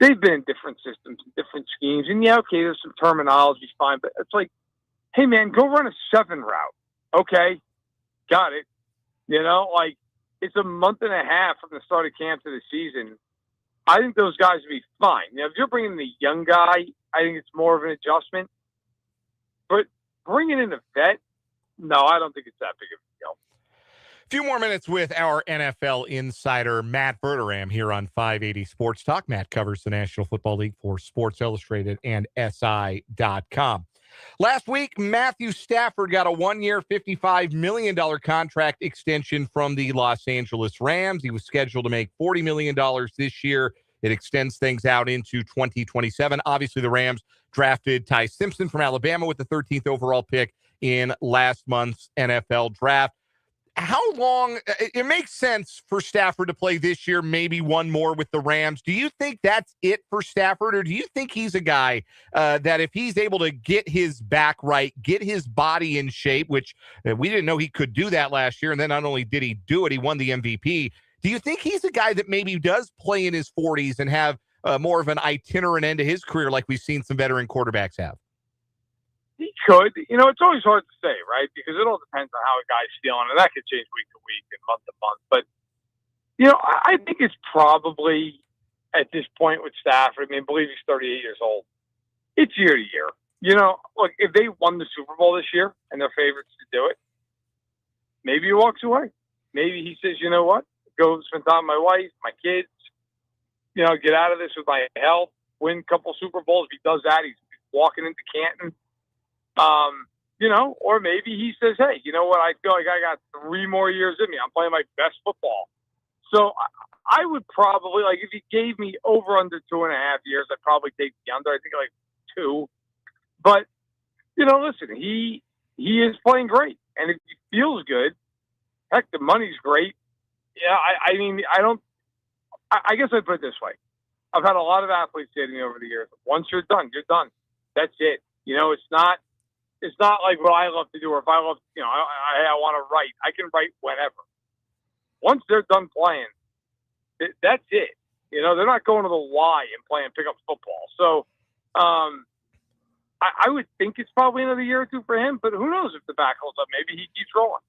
They've been in different systems, different schemes. And, yeah, okay, there's some terminology, fine. But it's like, hey, man, go run a 7 route. Okay, got it. You know, like, it's a month and a half from the start of camp to the season. I think those guys would be fine. Now, if you're bringing the young guy, I think it's more of an adjustment. But bringing in a vet, no, I don't think it's that big of a deal. Few more minutes with our NFL insider, Matt Verderam, here on 580 Sports Talk. Matt covers the National Football League for Sports Illustrated and SI.com. Last week, Matthew Stafford got a 1-year, $55 million contract extension from the Los Angeles Rams. He was scheduled to make $40 million this year. It extends things out into 2027. Obviously, the Rams drafted Ty Simpson from Alabama with the 13th overall pick in last month's NFL draft. How long it makes sense for Stafford to play this year, maybe one more with the Rams. Do you think that's it for Stafford, or do you think he's a guy that if he's able to get his back right, get his body in shape, which we didn't know he could do that last year, and then not only did he do it, he won the MVP. Do you think he's a guy that maybe does play in his 40s and have more of an itinerant end to his career like we've seen some veteran quarterbacks have? He could. You know, it's always hard to say, right? Because it all depends on how a guy's feeling, and that could change week to week and month to month. But, you know, I think it's probably at this point with Stafford, I mean, I believe he's 38 years old. It's year to year. You know, look, if they won the Super Bowl this year and they're favorites to do it, maybe he walks away. Maybe he says, you know what? Go spend time with my wife, my kids, you know, get out of this with my health, win a couple Super Bowls. If he does that, he's walking into Canton. You know, or maybe he says, hey, you know what? I feel like I got 3 more years in me. I'm playing my best football. So I would probably, like, if he gave me over under 2.5 years, I'd probably take the under. I think like 2. But, you know, listen, he is playing great. And if he feels good, heck, the money's great. Yeah, I mean, I guess I'd put it this way. I've had a lot of athletes say to me over the years, once you're done, you're done. That's it. You know, it's not like what I love to do, or if I love, you know, I want to write. I can write whenever. Once they're done playing, That's it. They're not going to the Y and playing pickup football. So I would think it's probably another year or two for him, but who knows if the back holds up. Maybe he keeps rolling.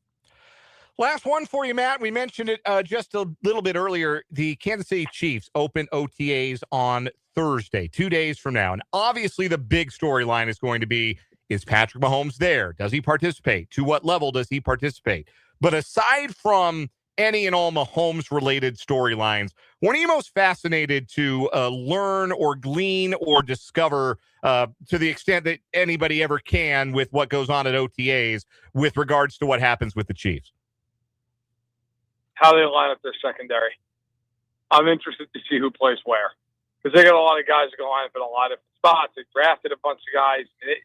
Last one for you, Matt. We mentioned it just a little bit earlier. The Kansas City Chiefs open OTAs on Thursday, 2 days from now. And obviously the big storyline is going to be, is Patrick Mahomes there? Does he participate? To what level does he participate? But aside from any and all Mahomes-related storylines, when are you most fascinated to learn or glean or discover to the extent that anybody ever can with what goes on at OTAs with regards to what happens with the Chiefs? How they line up their secondary. I'm interested to see who plays where, because they got a lot of guys that can line up in a lot of spots. They drafted a bunch of guys. They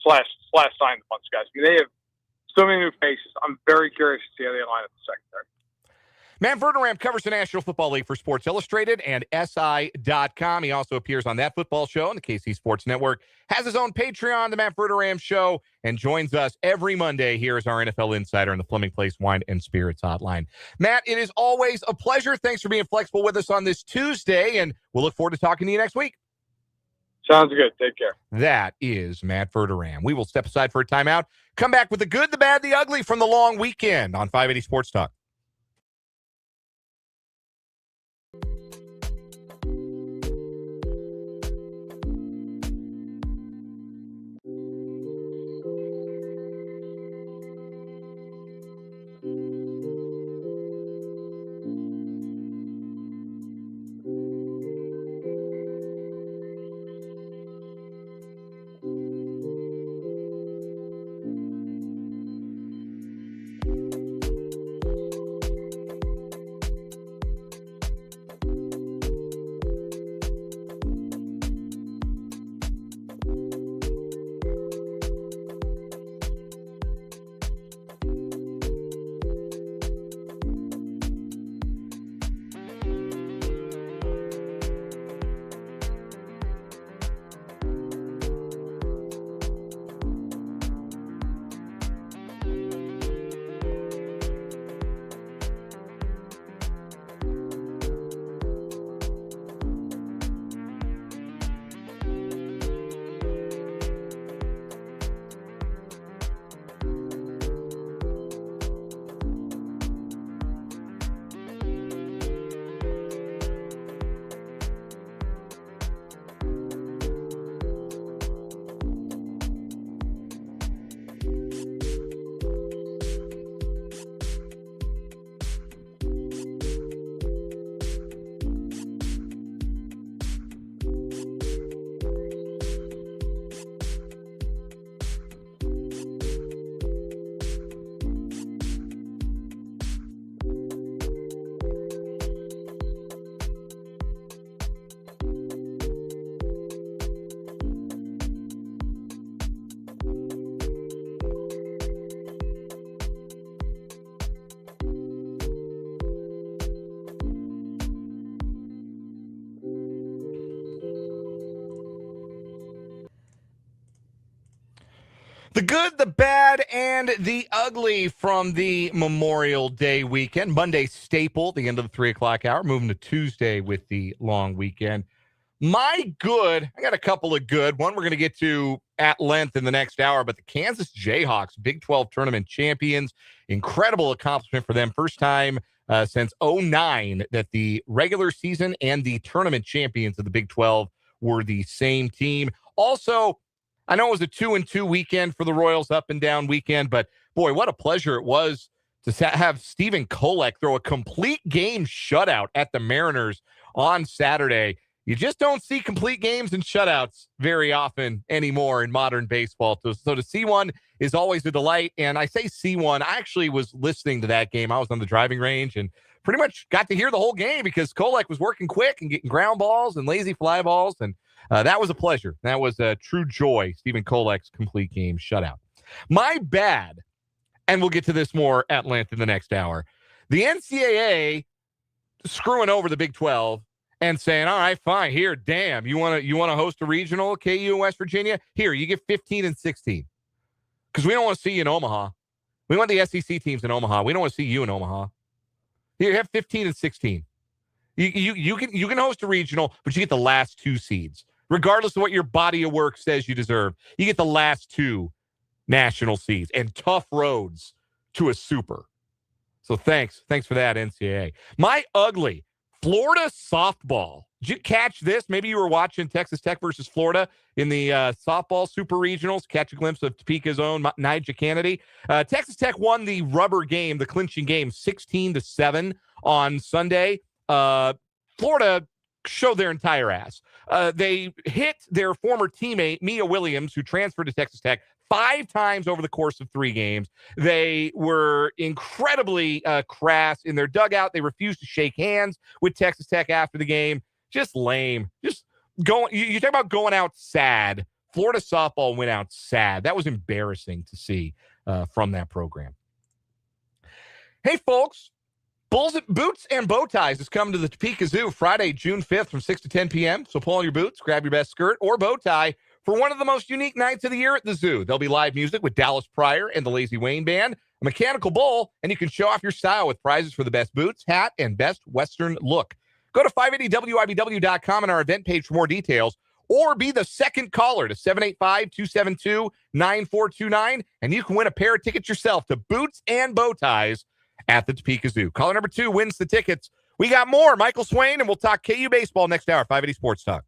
slash signed a bunch of guys. They have so many new faces. I'm very curious to see how they line up the secondary. Matt Quatraro covers the National Football League for Sports Illustrated and SI.com. He also appears on That Football Show on the KC Sports Network, has his own Patreon, the Matt Quatraro Show, and joins us every Monday here as our NFL insider in the Fleming Place Wine and Spirits Hotline. Matt, it is always a pleasure. Thanks for being flexible with us on this Tuesday, and we'll look forward to talking to you next week. Sounds good. Take care. That is Matt Quatraro. We will step aside for a timeout, come back with the good, the bad, the ugly from the long weekend on 580 Sports Talk. The good, the bad, and the ugly from the Memorial Day weekend. Monday staple, the end of the 3 o'clock hour, moving to Tuesday with the long weekend. My good, I got a couple of good. One we're going to get to at length in the next hour, but the Kansas Jayhawks, Big 12 tournament champions, incredible accomplishment for them. First time since 2009 that the regular season and the tournament champions of the Big 12 were the same team. Also, I know it was a 2-2 weekend for the Royals, up and down weekend, but boy, what a pleasure it was to have Stephen Kolek throw a complete game shutout at the Mariners on Saturday. You just don't see complete games and shutouts very often anymore in modern baseball. So to see one is always a delight. And I say see one, I actually was listening to that game. I was on the driving range and pretty much got to hear the whole game because Kolek was working quick and getting ground balls and lazy fly balls. And that was a pleasure. That was a true joy, Stephen Kolek's complete game shutout. My bad, and we'll get to this more at length in the next hour, the NCAA screwing over the Big 12 and saying, all right, fine, here, damn, you want to host a regional, KU in West Virginia? Here, you get 15 and 16. Because we don't want to see you in Omaha. We want the SEC teams in Omaha. We don't want to see you in Omaha. Here, you have 15 and 16. You can host a regional, but you get the last 2 seeds. Regardless of what your body of work says you deserve, you get the last 2 national seeds and tough roads to a super. So thanks for that, NCAA. My ugly, Florida softball. Did you catch this? Maybe you were watching Texas Tech versus Florida in the softball super regionals. Catch a glimpse of Topeka's own Nigel Kennedy. Texas Tech won the rubber game, the clinching game, 16-7 on Sunday. Florida showed their entire ass. They hit their former teammate, Mia Williams, who transferred to Texas Tech, 5 times over the course of 3 games. They were incredibly crass in their dugout. They refused to shake hands with Texas Tech after the game. Just lame. Just going. You talk about going out sad. Florida softball went out sad. That was embarrassing to see from that program. Hey, folks. Boots and Bow Ties is coming to the Topeka Zoo Friday, June 5th from 6 to 10 p.m. So pull on your boots, grab your best skirt or bow tie for one of the most unique nights of the year at the zoo. There'll be live music with Dallas Pryor and the Lazy Wayne Band, a mechanical bull, and you can show off your style with prizes for the best boots, hat, and best Western look. Go to 580wibw.com and our event page for more details, or be the second caller to 785-272-9429, and you can win a pair of tickets yourself to Boots and Bow Ties at the Topeka Zoo. Caller number 2 wins the tickets. We got more. Michael Swain, and we'll talk KU baseball next hour. 580 Sports Talk.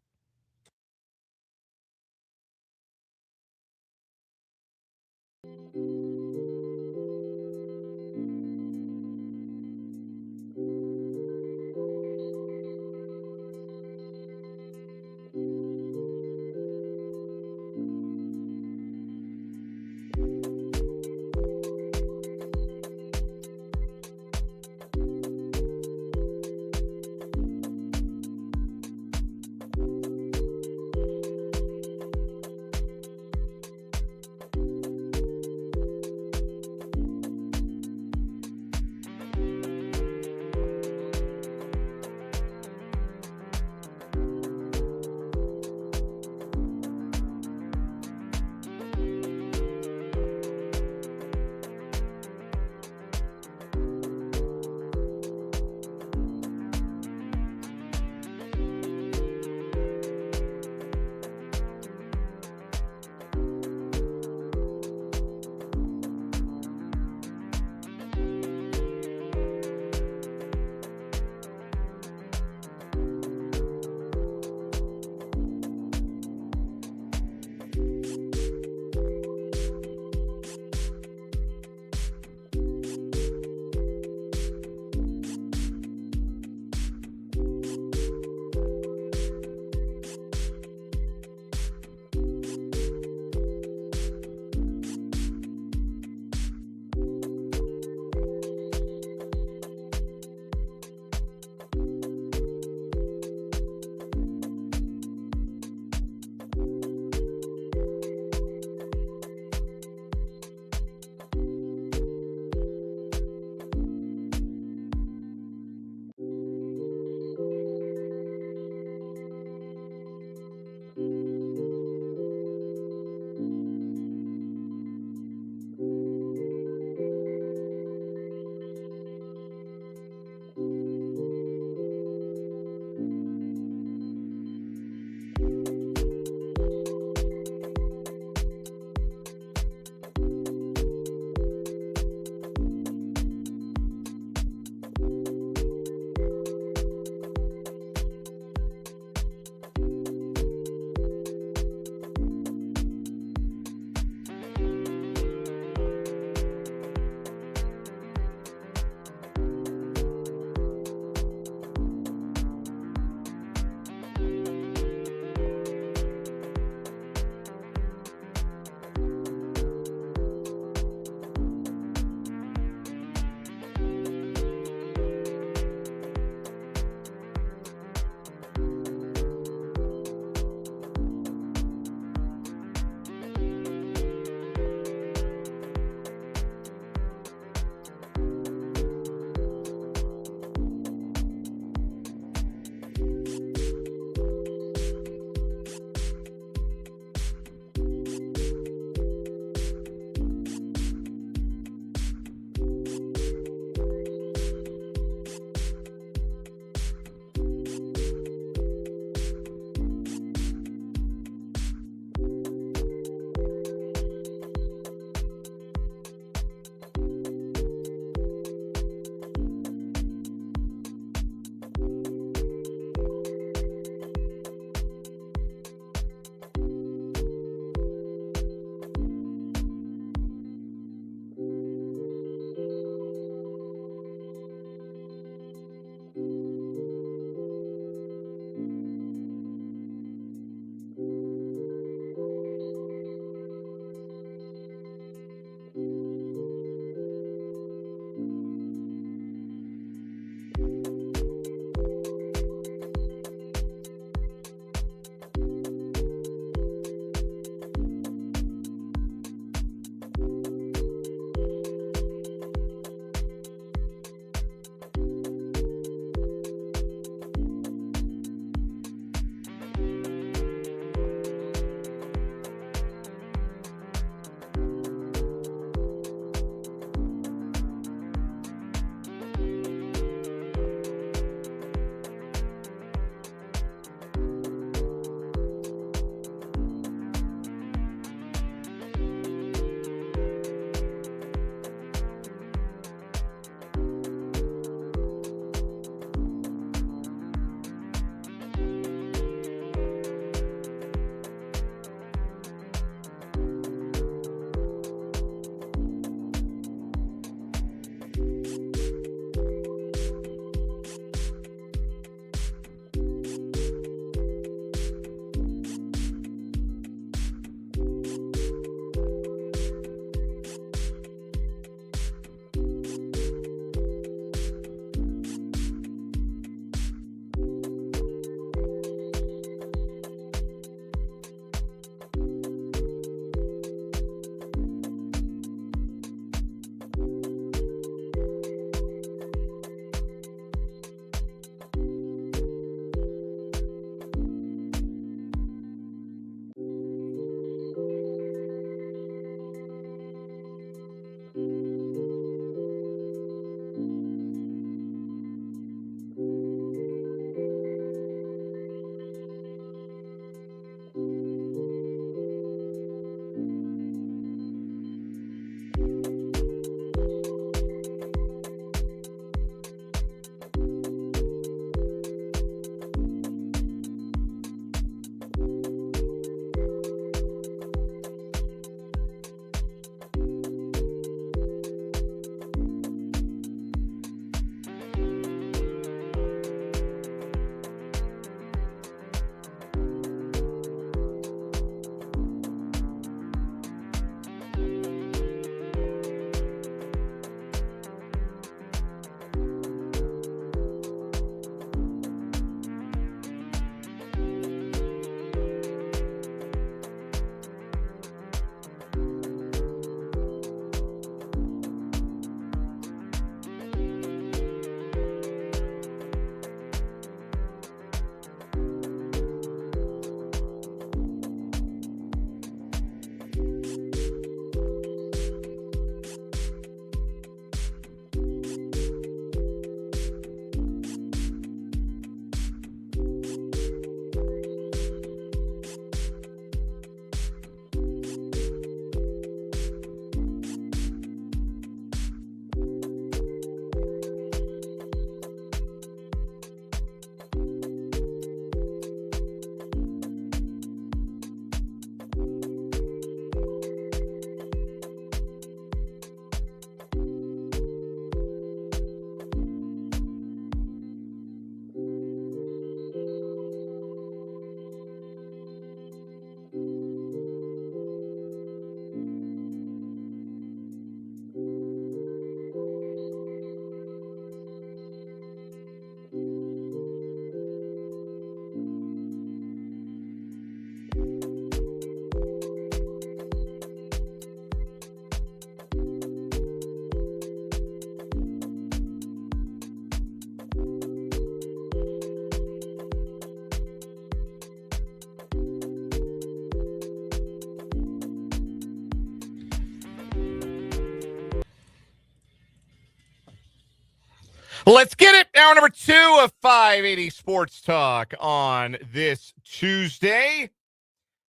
Let's get it. Hour number 2 of 580 Sports Talk on this Tuesday.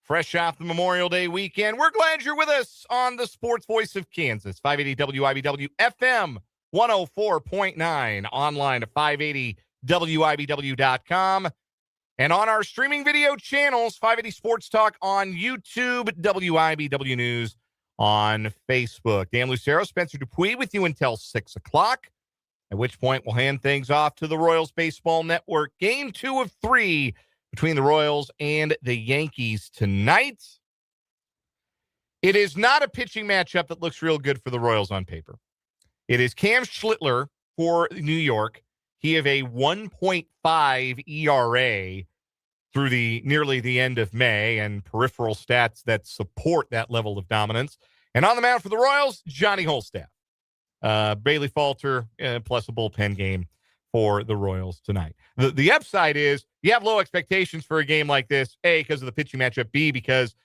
Fresh off the Memorial Day weekend. We're glad you're with us on the Sports Voice of Kansas. 580 WIBW FM 104.9. Online at 580WIBW.com. And on our streaming video channels, 580 Sports Talk on YouTube, WIBW News on Facebook. Dan Lucero, Spencer Dupuis with you until 6 o'clock, at which point we'll hand things off to the Royals Baseball Network. Game 2 of 3 between the Royals and the Yankees tonight. It is not a pitching matchup that looks real good for the Royals on paper. It is Cam Schlittler for New York. He have a 1.5 ERA through nearly the end of May, and peripheral stats that support that level of dominance. And on the mound for the Royals, Johnny Holstaff. Bailey Falter, plus a bullpen game for the Royals tonight. The upside is you have low expectations for a game like this, A, because of the pitching matchup, B, because,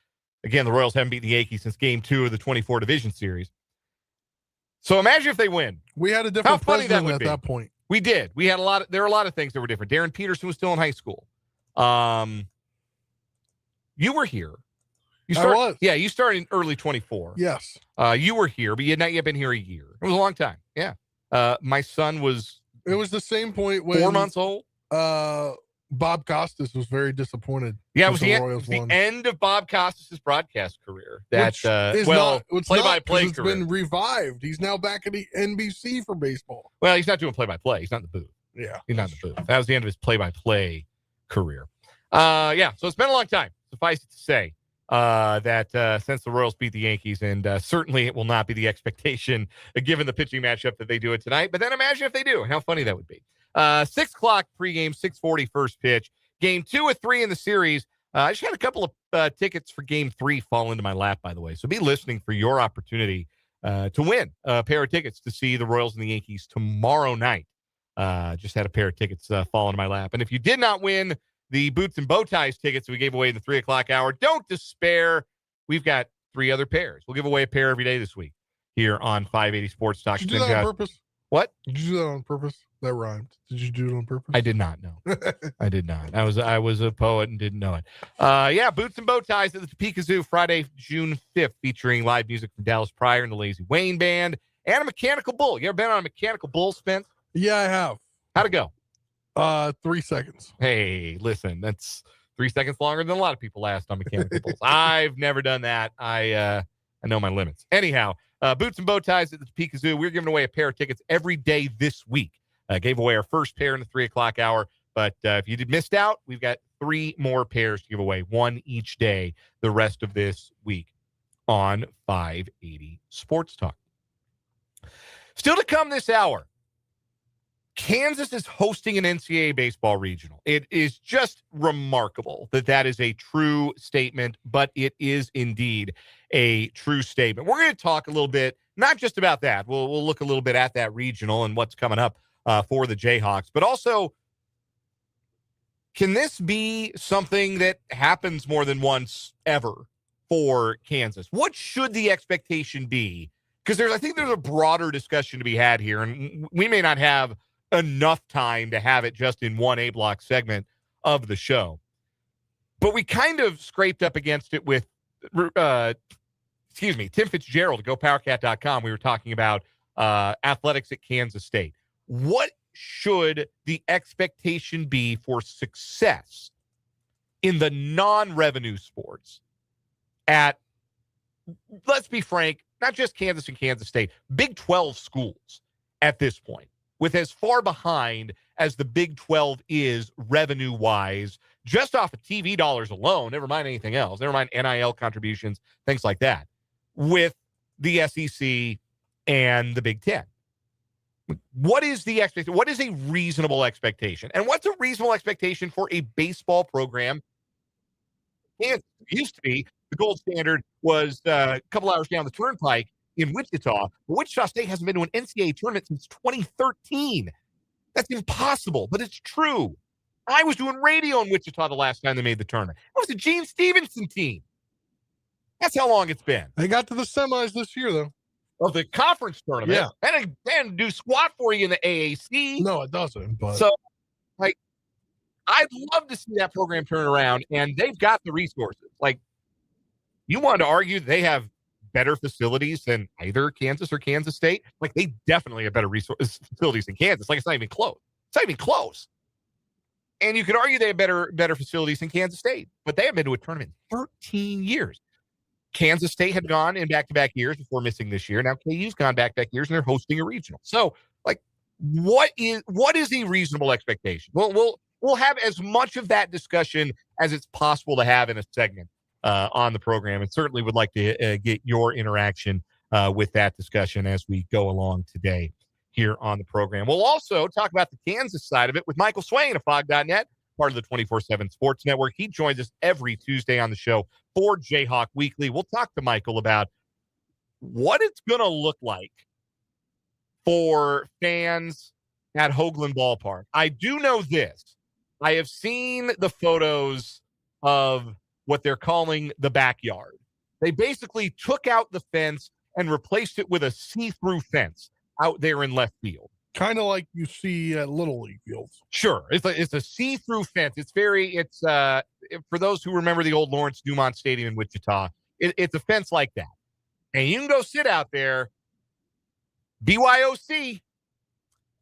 again, the Royals haven't beaten the Yankees since Game 2 of the 24 Division Series. So imagine if they win. We had a different president at that point. We did. There were a lot of things that were different. Darren Peterson was still in high school. You were here. I was. Yeah, you started in early 24. Yes. You were here, but you had not yet been here a year. It was a long time. Yeah. My son was... It was the same point when... 4 months old? Bob Costas was very disappointed. Yeah, it was the end of Bob Costas' broadcast career. That, play-by-play it's career. Been revived. He's now back at the NBC for baseball. Well, he's not doing play-by-play. He's not in the booth. Yeah. He's not in the booth. That was the end of his play-by-play career. So it's been a long time. Suffice it to say that since the Royals beat the Yankees, and certainly it will not be the expectation given the pitching matchup that they do it tonight. But then imagine if they do. How funny that would be. 6 o'clock pregame, 6:40 first pitch. Game 2 of 3 in the series. I just had a couple of tickets for Game 3 fall into my lap, by the way. So be listening for your opportunity to win a pair of tickets to see the Royals and the Yankees tomorrow night. Just had a pair of tickets fall into my lap. And if you did not win the boots and bow ties tickets we gave away in the 3 o'clock hour, don't despair. We've got 3 other pairs. We'll give away a pair every day this week here on 580 Sports Talk. Did you do that on purpose? What? Did you do that on purpose? That rhymed. Did you do it on purpose? I did not know. I did not. I was a poet and didn't know it. Boots and bow ties at the Topeka Zoo Friday, June 5th, featuring live music from Dallas Pryor and the Lazy Wayne Band and a mechanical bull. You ever been on a mechanical bull, Spence? Yeah, I have. How'd it go? 3 seconds. Hey, listen, that's 3 seconds longer than a lot of people last on mechanical bulls. I've never done that. I know my limits. Anyhow, boots and bow ties at the Topeka Zoo. We're giving away a pair of tickets every day this week. Gave away our first pair in the 3 o'clock hour. But if you missed out, we've got 3 more pairs to give away, 1 each day the rest of this week on 580 Sports Talk. Still to come this hour, Kansas is hosting an NCAA baseball regional. It is just remarkable that is a true statement, but it is indeed a true statement. We're going to talk a little bit, not just about that. We'll look a little bit at that regional and what's coming up for the Jayhawks, but also, can this be something that happens more than once ever for Kansas? What should the expectation be? Because I think there's a broader discussion to be had here, and we may not have enough time to have it just in one A-block segment of the show. But we kind of scraped up against it with, Tim Fitzgerald at GoPowerCat.com. We were talking about athletics at Kansas State. What should the expectation be for success in the non-revenue sports at, let's be frank, not just Kansas and Kansas State, Big 12 schools at this point, with as far behind as the Big 12 is revenue-wise, just off of TV dollars alone, never mind anything else, never mind NIL contributions, things like that, with the SEC and the Big 10. What is the expectation? What is a reasonable expectation? And what's a reasonable expectation for a baseball program? Kansas used to be the gold standard was a couple hours down the turnpike in Wichita. But Wichita State hasn't been to an NCAA tournament since 2013. That's impossible, but it's true. I was doing radio in Wichita the last time they made the tournament. It was the Gene Stevenson team. That's how long it's been. They got to the semis this year, though. of the conference tournament. Yeah. And it can do squat for you in the AAC. No, it doesn't. But So, like, I'd love to see that program turn around, and they've got the resources. Like, you wanted to argue they have better facilities than either Kansas or Kansas State. Like, they definitely have better facilities than Kansas. Like, it's not even close. It's not even close. And you could argue they have better facilities than Kansas State, but they have been to a tournament in 13 years. Kansas State had gone in back-to-back years before missing this year. Now KU's gone back-to-back years, and they're hosting a regional. So, like, what is a reasonable expectation? We'll have as much of that discussion as it's possible to have in a segment on the program, and certainly would like to get your interaction with that discussion as we go along today here on the program. We'll also talk about the Kansas side of it with Michael Swain of Fog.net, part of the 24/7 Sports Network. He joins us every Tuesday on the show for Jayhawk Weekly. We'll talk to Michael about what it's going to look like for fans at Hoagland Ballpark. I do know this. I have seen the photos of what they're calling the backyard. They basically took out the fence and replaced it with a see-through fence out there in left field. kind of like you see at Little League fields. Sure. It's a see-through fence. It's for those who remember the old Lawrence Dumont Stadium in Wichita, it's a fence like that. And you can go sit out there, BYOC,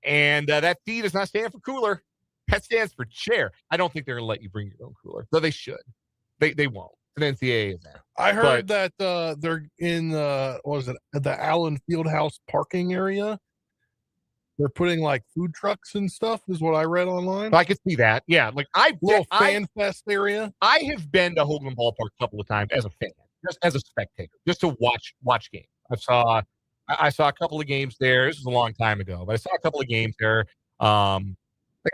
and that D does not stand for cooler. That stands for chair. I don't think they're going to let you bring your own cooler, though they should. They won't. It's an NCAA event. I heard that they're in the Allen Fieldhouse parking area. They're putting like food trucks and stuff, is what I read online. I could see that. Yeah, like little fan fest area. I have been to Hoagland Ballpark a couple of times as a fan, just as a spectator, just to watch games. I saw a couple of games there. This was a long time ago, but I saw a couple of games there. They got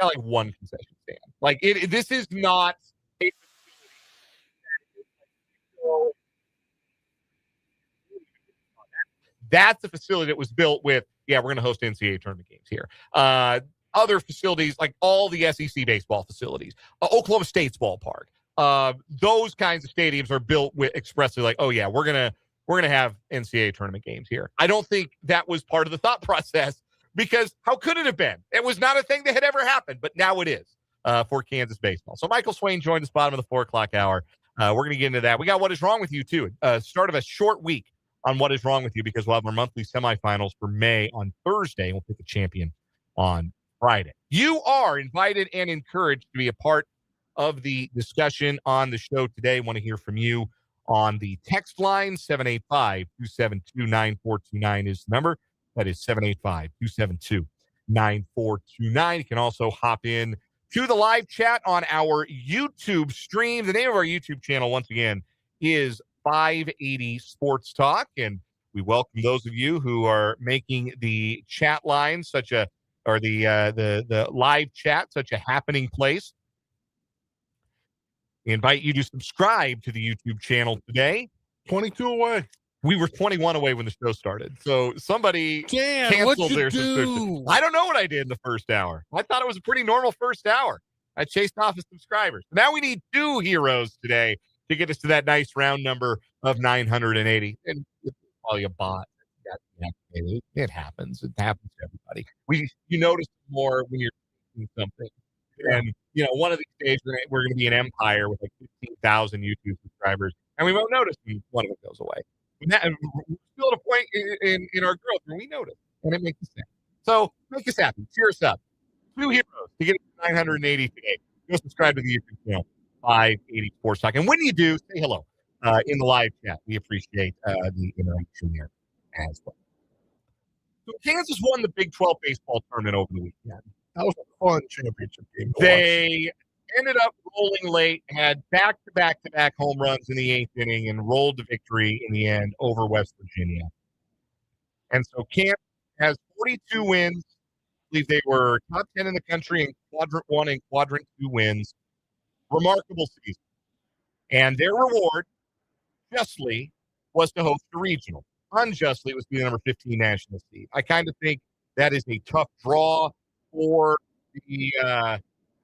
like one concession stand. Like this is not a that's a facility that was built with, we're going to host NCAA tournament games here. Other facilities, like all the SEC baseball facilities, Oklahoma State's ballpark, those kinds of stadiums are built with expressly like, oh yeah, we're gonna have NCAA tournament games here. I don't think that was part of the thought process, because how could it have been? It was not a thing that had ever happened, but now it is for Kansas baseball. So Michael Swain joined us bottom of the 4 o'clock hour. We're going to get into that. We got What Is Wrong With You too. Start of a short week on What Is Wrong With You, because we'll have our monthly semifinals for May on Thursday. We'll pick a champion on Friday. You are invited and encouraged to be a part of the discussion on the show today. Want to hear from you on the text line. 785-272-9429 is the number. That is 785-272-9429. You can also hop in to the live chat on our YouTube stream. The name of our YouTube channel, once again, is 580 Sports Talk, and we welcome those of you who are making the chat line the live chat such a happening place. We invite you to subscribe to the YouTube channel today. 22 away. We were 21 away when the show started, so somebody canceled their subscription. I don't know what I did in the first hour. I thought it was a pretty normal first hour. I chased off the subscribers. Now we need 2 heroes today to get us to that nice round number of 980. And it's probably a bot. It happens. It happens to everybody. You notice more when you're doing something. And, one of these days we're going to be an empire with like 15,000 YouTube subscribers, and we won't notice when one of them goes away. We're still at a point in our growth where we notice, and it makes us happy. So make us happy. Cheer us up. 2 heroes to get to 980 today. Go subscribe to the YouTube channel, 580 Sports Talk. And when you do, say hello in the live chat. We appreciate the interaction there as well. So Kansas won the Big 12 baseball tournament over the weekend. That was a fun championship game. They ended up rolling late, had back-to-back home runs in the 8th inning, and rolled to victory in the end over West Virginia. And so Kansas has 42 wins. I believe they were top 10 in the country in Quadrant 1 and Quadrant 2 wins. Remarkable season. And their reward, justly, was to host a regional. Unjustly, it was to be the number 15 national seed. I kind of think that is a tough draw for the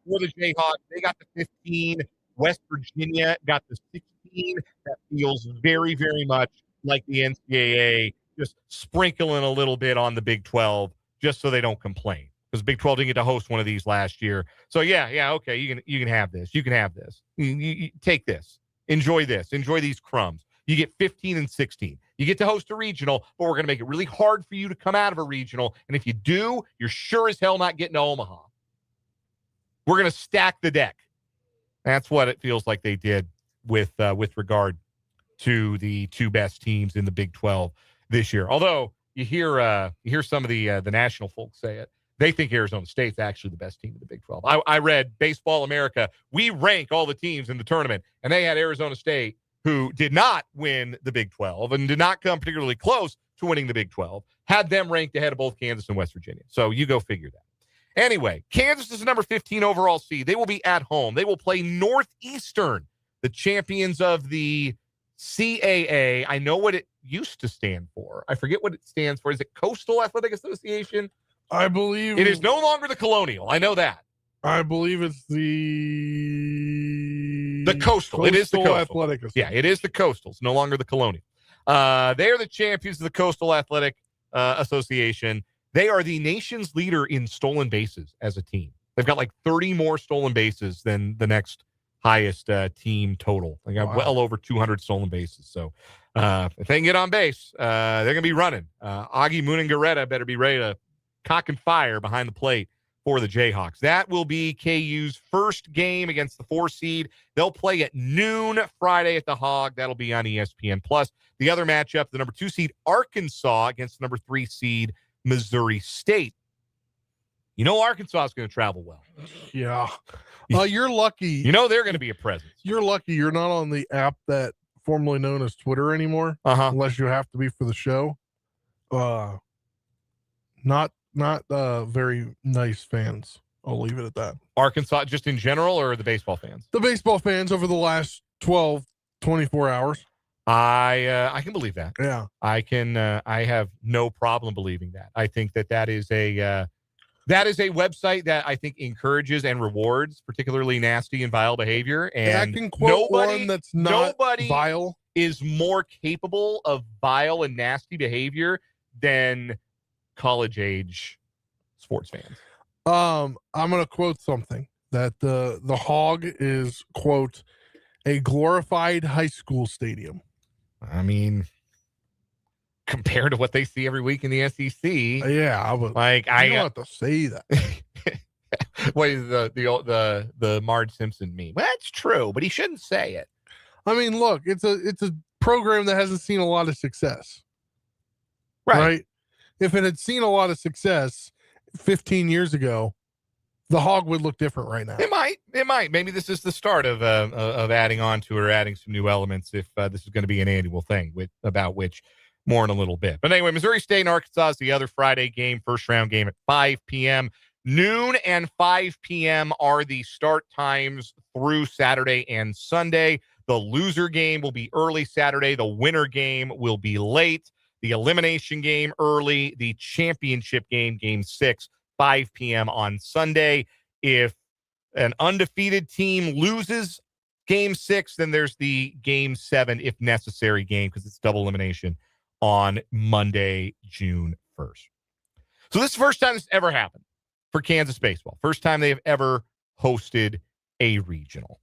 Jayhawks. They got the 15. West Virginia got the 16. That feels very, very much like the NCAA just sprinkling a little bit on the Big 12 just so they don't complain. Because Big 12 didn't get to host one of these last year. So okay, you can have this. You can have this. You take this. Enjoy this. Enjoy these crumbs. You get 15 and 16. You get to host a regional, but we're going to make it really hard for you to come out of a regional. And if you do, you're sure as hell not getting to Omaha. We're going to stack the deck. That's what it feels like they did with regard to the two best teams in the Big 12 this year. Although you hear some of the national folks say it. They think Arizona State's actually the best team in the Big 12. I read Baseball America. We rank all the teams in the tournament, and they had Arizona State, who did not win the Big 12 and did not come particularly close to winning the Big 12, had them ranked ahead of both Kansas and West Virginia. So you go figure that. Anyway, Kansas is the number 15 overall seed. They will be at home. They will play Northeastern, the champions of the CAA. I know what it used to stand for. I forget what it stands for. Is it Coastal Athletic Association? I believe it is no longer the Colonial. I know that. I believe it's the Coastal. It is the Coastal. Athletic Association. Yeah, it is the Coastals, no longer the Colonial. They are the champions of the Coastal Athletic Association. They are the nation's leader in stolen bases as a team. They've got like 30 more stolen bases than the next highest team total. They got well over 200 stolen bases. So if they can get on base, they're going to be running. Augie Munengaretta better be ready to cock and fire behind the plate for the Jayhawks. That will be KU's first game against the 4 seed. They'll play at noon Friday at the Hog. That'll be on ESPN+. The other matchup, the number 2 seed Arkansas against the number 3 seed Missouri State. You know Arkansas is going to travel well. Yeah. You're lucky. You know they're going to be a presence. You're lucky you're not on the app that formerly known as Twitter anymore, unless you have to be for the show. Not very nice fans. I'll leave it at that. Arkansas just in general, or the baseball fans? The baseball fans over the last 12, 24 hours. I can believe that. Yeah. I have no problem believing that. I think that is a website that I think encourages and rewards particularly nasty and vile behavior. And I can quote one that's not vile. Is more capable of vile and nasty behavior than college age sports fans. I'm going to quote something that the Hog is, quote, a glorified high school stadium. I mean, compared to what they see every week in the SEC. Yeah, but like I don't have to say that. Wait, the Marge Simpson meme. Well, that's true, but he shouldn't say it. I mean, look, it's a program that hasn't seen a lot of success. Right? If it had seen a lot of success 15 years ago, the Hog would look different right now. It might. Maybe this is the start of adding on to or adding some new elements if this is going to be an annual thing, about which more in a little bit. But anyway, Missouri State and Arkansas is the other Friday game, first round game at 5 p.m. Noon and 5 p.m. are the start times through Saturday and Sunday. The loser game will be early Saturday. The winner game will be late. The elimination game early. The championship game, game 6, 5 p.m. on Sunday. If an undefeated team loses game 6, then there's the game 7, if necessary, game, because it's double elimination on Monday, June 1st. So this is the first time this ever happened for Kansas baseball. First time they have ever hosted a regional.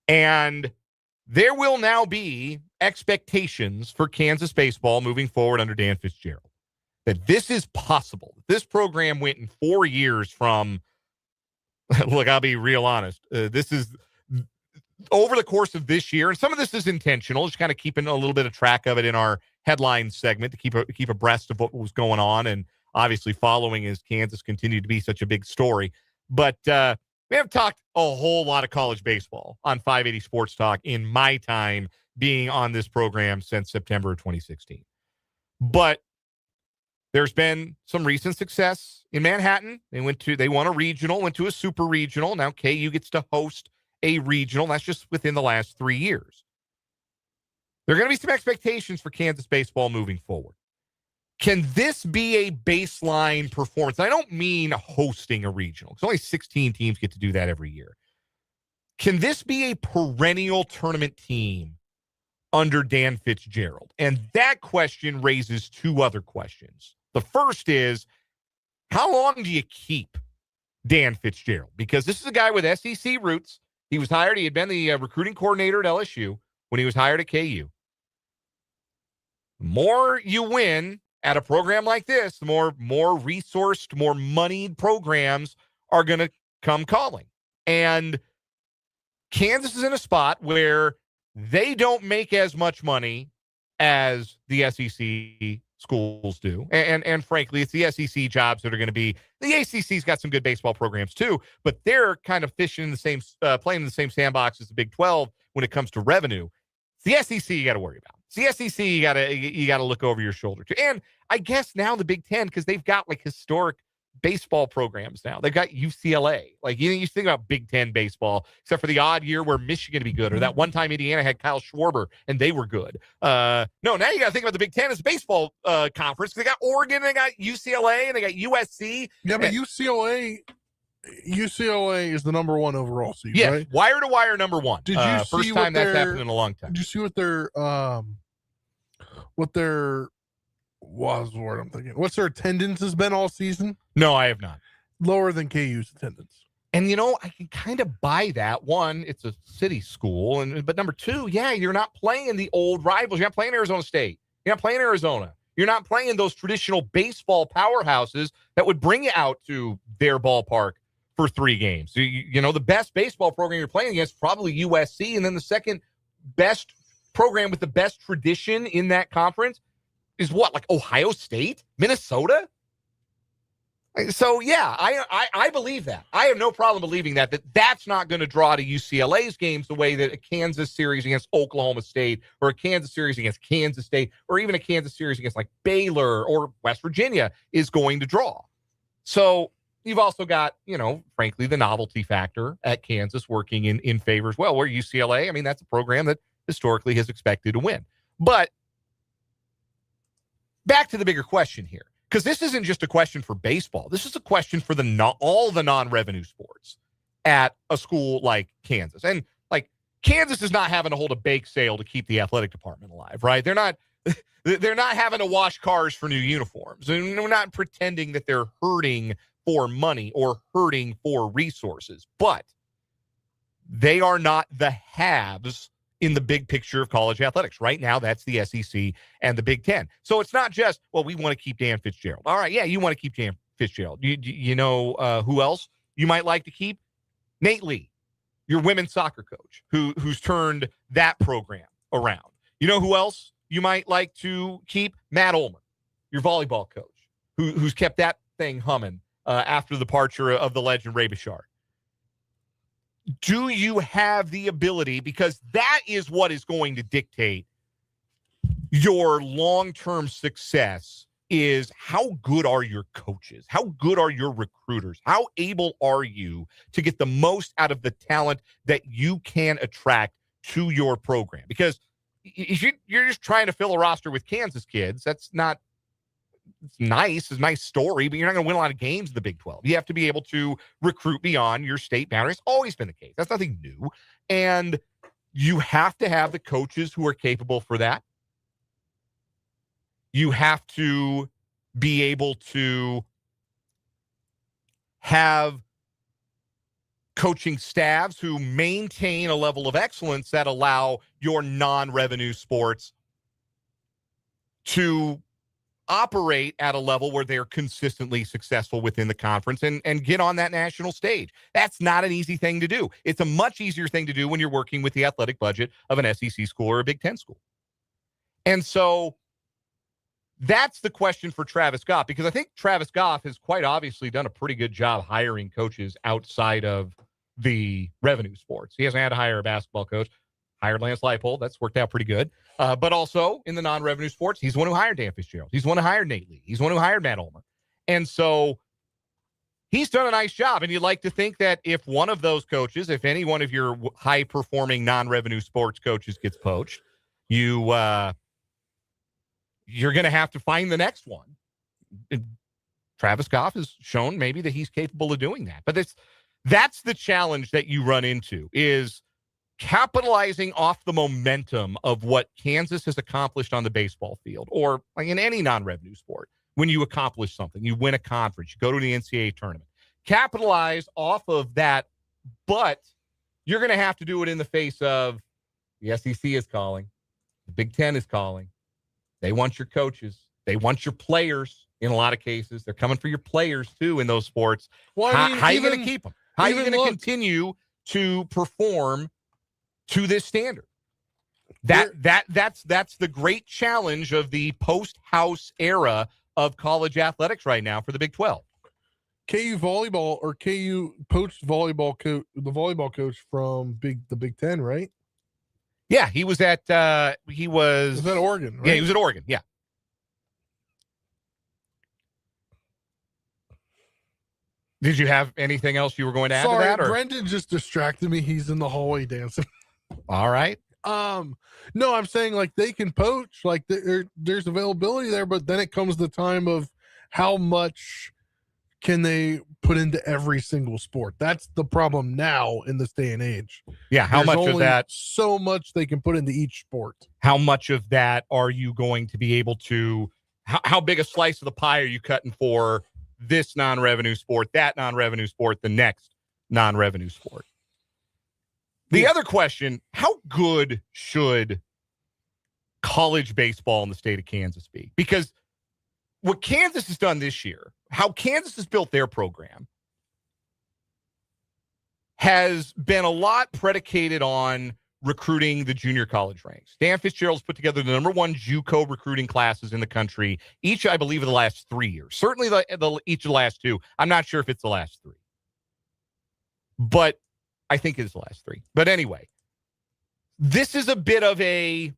And there will now be expectations for Kansas baseball moving forward under Dan Fitzgerald. That this is possible. This program went in 4 years from, look, I'll be real honest. This is over the course of this year, and some of this is intentional, just kind of keeping a little bit of track of it in our headline segment to keep abreast of what was going on, and obviously following as Kansas continued to be such a big story. But we haven't talked a whole lot of college baseball on 580 Sports Talk in my time being on this program since September of 2016. But there's been some recent success in Manhattan. They won a regional, went to a super regional. Now KU gets to host a regional. That's just within the last 3 years. There are going to be some expectations for Kansas baseball moving forward. Can this be a baseline performance? I don't mean hosting a regional, because only 16 teams get to do that every year. Can this be a perennial tournament team under Dan Fitzgerald? And that question raises two other questions. The first is, how long do you keep Dan Fitzgerald? Because this is a guy with SEC roots. He was hired. He had been the recruiting coordinator at LSU when he was hired at KU. The more you win at a program like this, the more resourced, more moneyed programs are going to come calling. And Kansas is in a spot where they don't make as much money as the SEC schools do. And frankly, it's the SEC jobs that are going to be, the ACC's got some good baseball programs too, but they're kind of fishing in the same, playing in the same sandbox as the Big 12 when it comes to revenue. It's the SEC you got to worry about. It's the SEC you got to look over your shoulder to. And I guess now the Big 10, because they've got like historic baseball programs now. They've got UCLA. Like, you think about Big 10 baseball, except for the odd year where Michigan would be good, or that one time Indiana had Kyle Schwarber and they were good. No, now you got to think about the Big 10 as a baseball conference. They got Oregon, they got UCLA, and they got USC. Yeah, but UCLA is the number one overall seed, yes, right? Wire to wire number one. Did you see first time that's happened in a long time? Did you see what's the word I'm thinking? What's their attendance has been all season? No, I have not. Lower than KU's attendance. And, I can kind of buy that. One, it's a city school. But number two, yeah, you're not playing the old rivals. You're not playing Arizona State. You're not playing Arizona. You're not playing those traditional baseball powerhouses that would bring you out to their ballpark for 3 games. The best baseball program you're playing against, probably USC. And then the second best program with the best tradition in that conference is what, like Ohio State, Minnesota? So, yeah, I believe that. I have no problem believing that's not going to draw to UCLA's games the way that a Kansas series against Oklahoma State, or a Kansas series against Kansas State, or even a Kansas series against like Baylor or West Virginia is going to draw. So you've also got, frankly, the novelty factor at Kansas working in favor as well, where UCLA, that's a program that historically has expected to win. But back to the bigger question here, because this isn't just a question for baseball. This is a question for all the non-revenue sports at a school like Kansas. And like, Kansas is not having to hold a bake sale to keep the athletic department alive, right? They're not having to wash cars for new uniforms. And we're not pretending that they're hurting for money or hurting for resources. But they are not the haves in the big picture of college athletics. Right now, that's the SEC and the Big 10. So it's not just, well, we want to keep Dan Fitzgerald. All right, yeah, you want to keep Dan Fitzgerald. You know who else you might like to keep? Nate Lee, your women's soccer coach, who's turned that program around. You know who else you might like to keep? Matt Ullman, your volleyball coach, who's kept that thing humming after the departure of the legend Ray Bouchard. Do you have the ability? Because that is what is going to dictate your long-term success, is how good are your coaches? How good are your recruiters? How able are you to get the most out of the talent that you can attract to your program? Because if you're just trying to fill a roster with Kansas kids, that's not, it's nice. It's a nice story, but you're not going to win a lot of games in the Big 12. You have to be able to recruit beyond your state boundaries. It's always been the case. That's nothing new. And you have to have the coaches who are capable for that. You have to be able to have coaching staffs who maintain a level of excellence that allow your non-revenue sports to operate at a level where they're consistently successful within the conference and get on that national stage. That's not an easy thing to do. It's a much easier thing to do when you're working with the athletic budget of an SEC school or a Big 10 school. And so that's the question for Travis Goff, because I think Travis Goff has quite obviously done a pretty good job hiring coaches outside of the revenue sports. He hasn't had to hire a basketball coach. Hired Lance Leipold. That's worked out pretty good. But also in the non-revenue sports, he's the one who hired Dan Fitzgerald. He's the one who hired Nate Lee. He's the one who hired Matt Ullman. And so he's done a nice job. And you'd like to think that if one of those coaches, if any one of your high-performing non-revenue sports coaches gets poached, you're going to have to find the next one. And Travis Goff has shown maybe that he's capable of doing that. But that's the challenge that you run into, is capitalizing off the momentum of what Kansas has accomplished on the baseball field, or like in any non-revenue sport, when you accomplish something, you win a conference, you go to the NCAA tournament, capitalize off of that, but you're going to have to do it in the face of the SEC is calling, the Big Ten is calling. They want your coaches. They want your players in a lot of cases. They're coming for your players, too, in those sports. Well, how are you going to keep them? How are you going to continue to perform to this standard? That's the great challenge of the post-House era of college athletics right now for the Big 12. KU volleyball, or KU poached the volleyball coach from the Big Ten, right? Yeah, he was at Was at Oregon, right? Yeah, he was at Oregon, yeah. Did you have anything else you were going to add to that? Or? Brendan just distracted me. He's in the hallway dancing. All right. No, I'm saying like they can poach, like there's availability there, but then it comes the time of how much can they put into every single sport. That's the problem now in this day and age. Yeah, how There's much of that? So much they can put into each sport. How much of that are you going to be able to? How big a slice of the pie are you cutting for this non-revenue sport, that non-revenue sport, the next non-revenue sport? The other question, how good should college baseball in the state of Kansas be? Because what Kansas has done this year, how Kansas has built their program, has been a lot predicated on recruiting the junior college ranks. Dan Fitzgerald's put together the number one JUCO recruiting classes in the country, each, I believe, of the last 3 years. Certainly each of the last two. I'm not sure if it's the last three. But I think it's the last three. But anyway, this is a bit of a,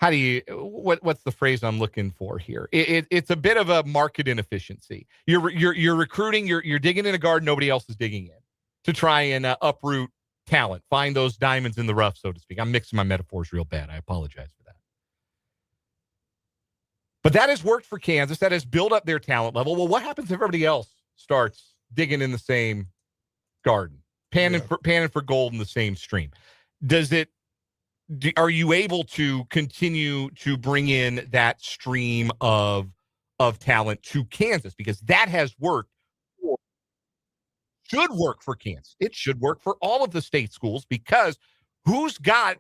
what's the phrase I'm looking for here? It's a bit of a market inefficiency. You're recruiting, you're digging in a garden nobody else is digging in to try and uproot talent, find those diamonds in the rough, so to speak. I'm mixing my metaphors real bad. I apologize for that. But that has worked for Kansas. That has built up their talent level. Well, what happens if everybody else starts digging in the same garden, panning for gold in the same stream? Are you able to continue to bring in that stream of talent to Kansas? Because that has worked. Should work for Kansas. It should work for all of the state schools, because who's got,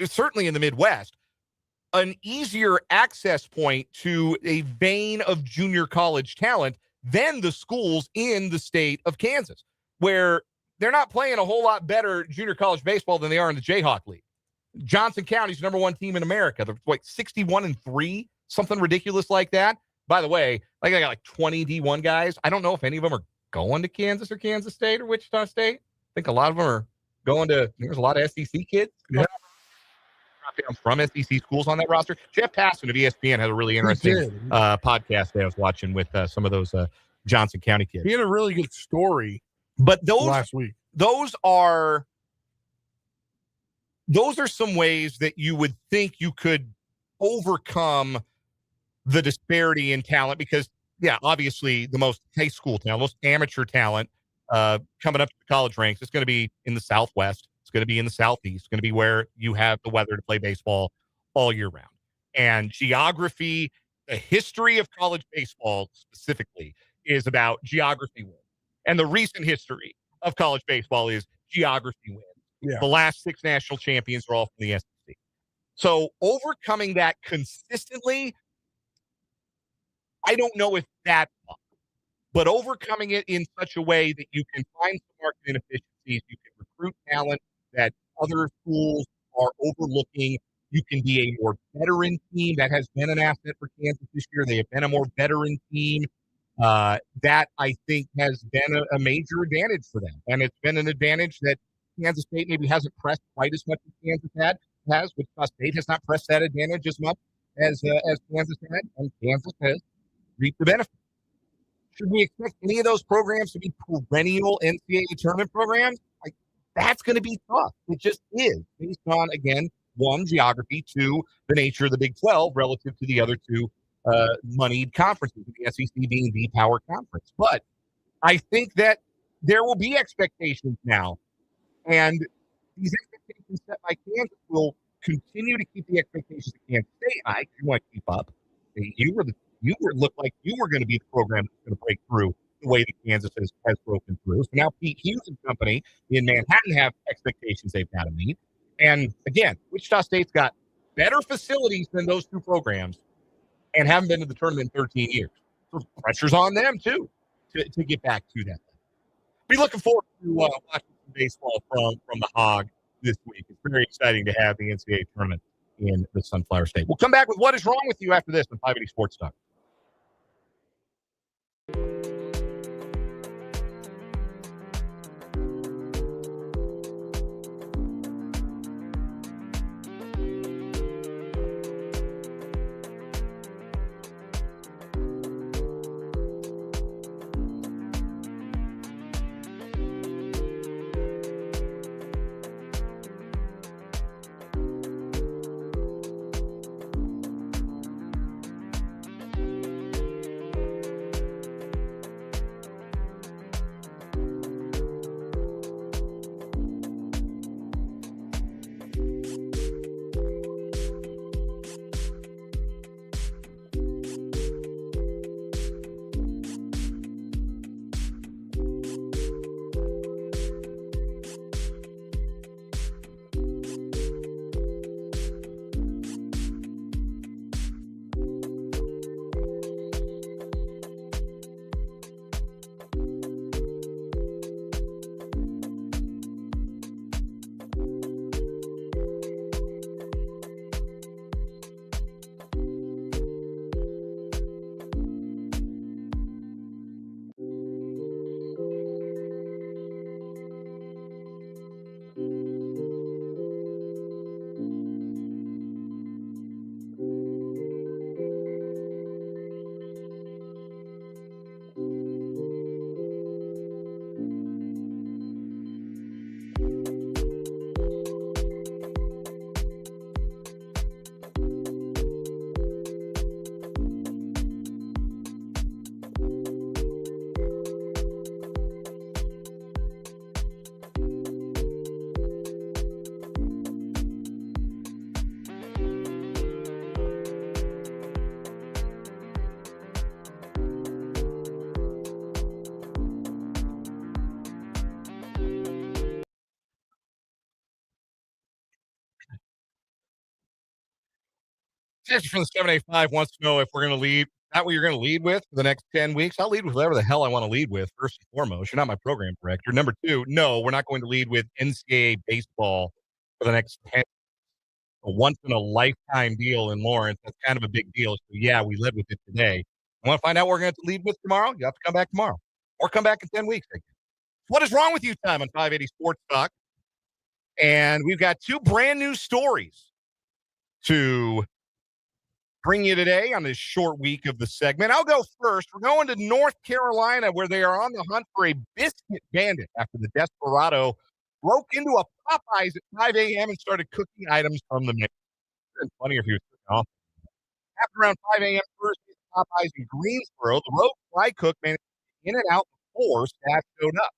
certainly in the Midwest, an easier access point to a vein of junior college talent than the schools in the state of Kansas, where they're not playing a whole lot better junior college baseball than they are in the Jayhawk League. Johnson County's number one team in America. They're like 61-3, something ridiculous like that. By the way, like I got like 20 D1 guys. I don't know if any of them are going to Kansas or Kansas State or Wichita State. I think a lot of them are going to, there's a lot of SEC kids. Yeah. From SEC schools on that roster. Jeff Passan of ESPN had a really interesting podcast that I was watching with some of those Johnson County kids. He had a really good story. But those last week, those are some ways that you would think you could overcome the disparity in talent, because obviously the most high school talent, most amateur talent coming up to the college ranks is going to be in the Southwest. It's going to be in the Southeast. It's going to be where you have the weather to play baseball all year round. And geography, the history of college baseball specifically, is about geography wins. And the recent history of college baseball is geography wins. Yeah. The last 6 national champions are all from the SEC. So overcoming that consistently, I don't know if that's possible. But overcoming it in such a way that you can find some market inefficiencies, you can recruit talent that other schools are overlooking. You can be a more veteran team. That has been an asset for Kansas this year. They have been a more veteran team. That, I think, has been a major advantage for them. And it's been an advantage that Kansas State maybe hasn't pressed quite as much as Kansas has. Wichita State has not pressed that advantage as much as Kansas had. And Kansas has reaped the benefit. Should we expect any of those programs to be perennial NCAA tournament programs? Like, that's going to be tough. It just is, based on, again, 1, geography, 2, the nature of the Big 12 relative to the other 2 moneyed conferences, the SEC being the power conference. But I think that there will be expectations now. And these expectations set by Kansas will continue to keep the expectations of Kansas State high. You want to keep up. Looked like you were going to be the program that's going to break through the way that Kansas has broken through. So now Pete Hughes and company in Manhattan have expectations they've got to meet. And again, Wichita State's got better facilities than those two programs and haven't been to the tournament in 13 years. So pressure's on them, too, to get back to that. Be looking forward to watching some baseball from the Hog this week. It's very exciting to have the NCAA tournament in the Sunflower State. We'll come back with What Is Wrong With You after this on 580 Sports Talk. From the 785 wants to know if we're going to lead. Not what you're going to lead with for the next 10 weeks. I'll lead with whatever the hell I want to lead with, first and foremost. You're not my program director. Number two, no, we're not going to lead with NCAA baseball for the next 10. A once-in-a-lifetime deal in Lawrence. That's kind of a big deal. So, yeah, we led with it today. You want to find out what we're going to lead with tomorrow? You have to come back tomorrow. Or come back in 10 weeks. What is wrong with you time on 580 Sports Talk? And we've got two brand new stories to bring you today on this short week of the segment. I'll go first. We're going to North Carolina, where they are on the hunt for a biscuit bandit after the desperado broke into a Popeyes at 5 a.m. and started cooking items from the menu. It's funny if he was cooking off. After around 5 a.m. Thursday at Popeyes in Greensboro, the rogue fry cook managed to get in and out before staff showed up.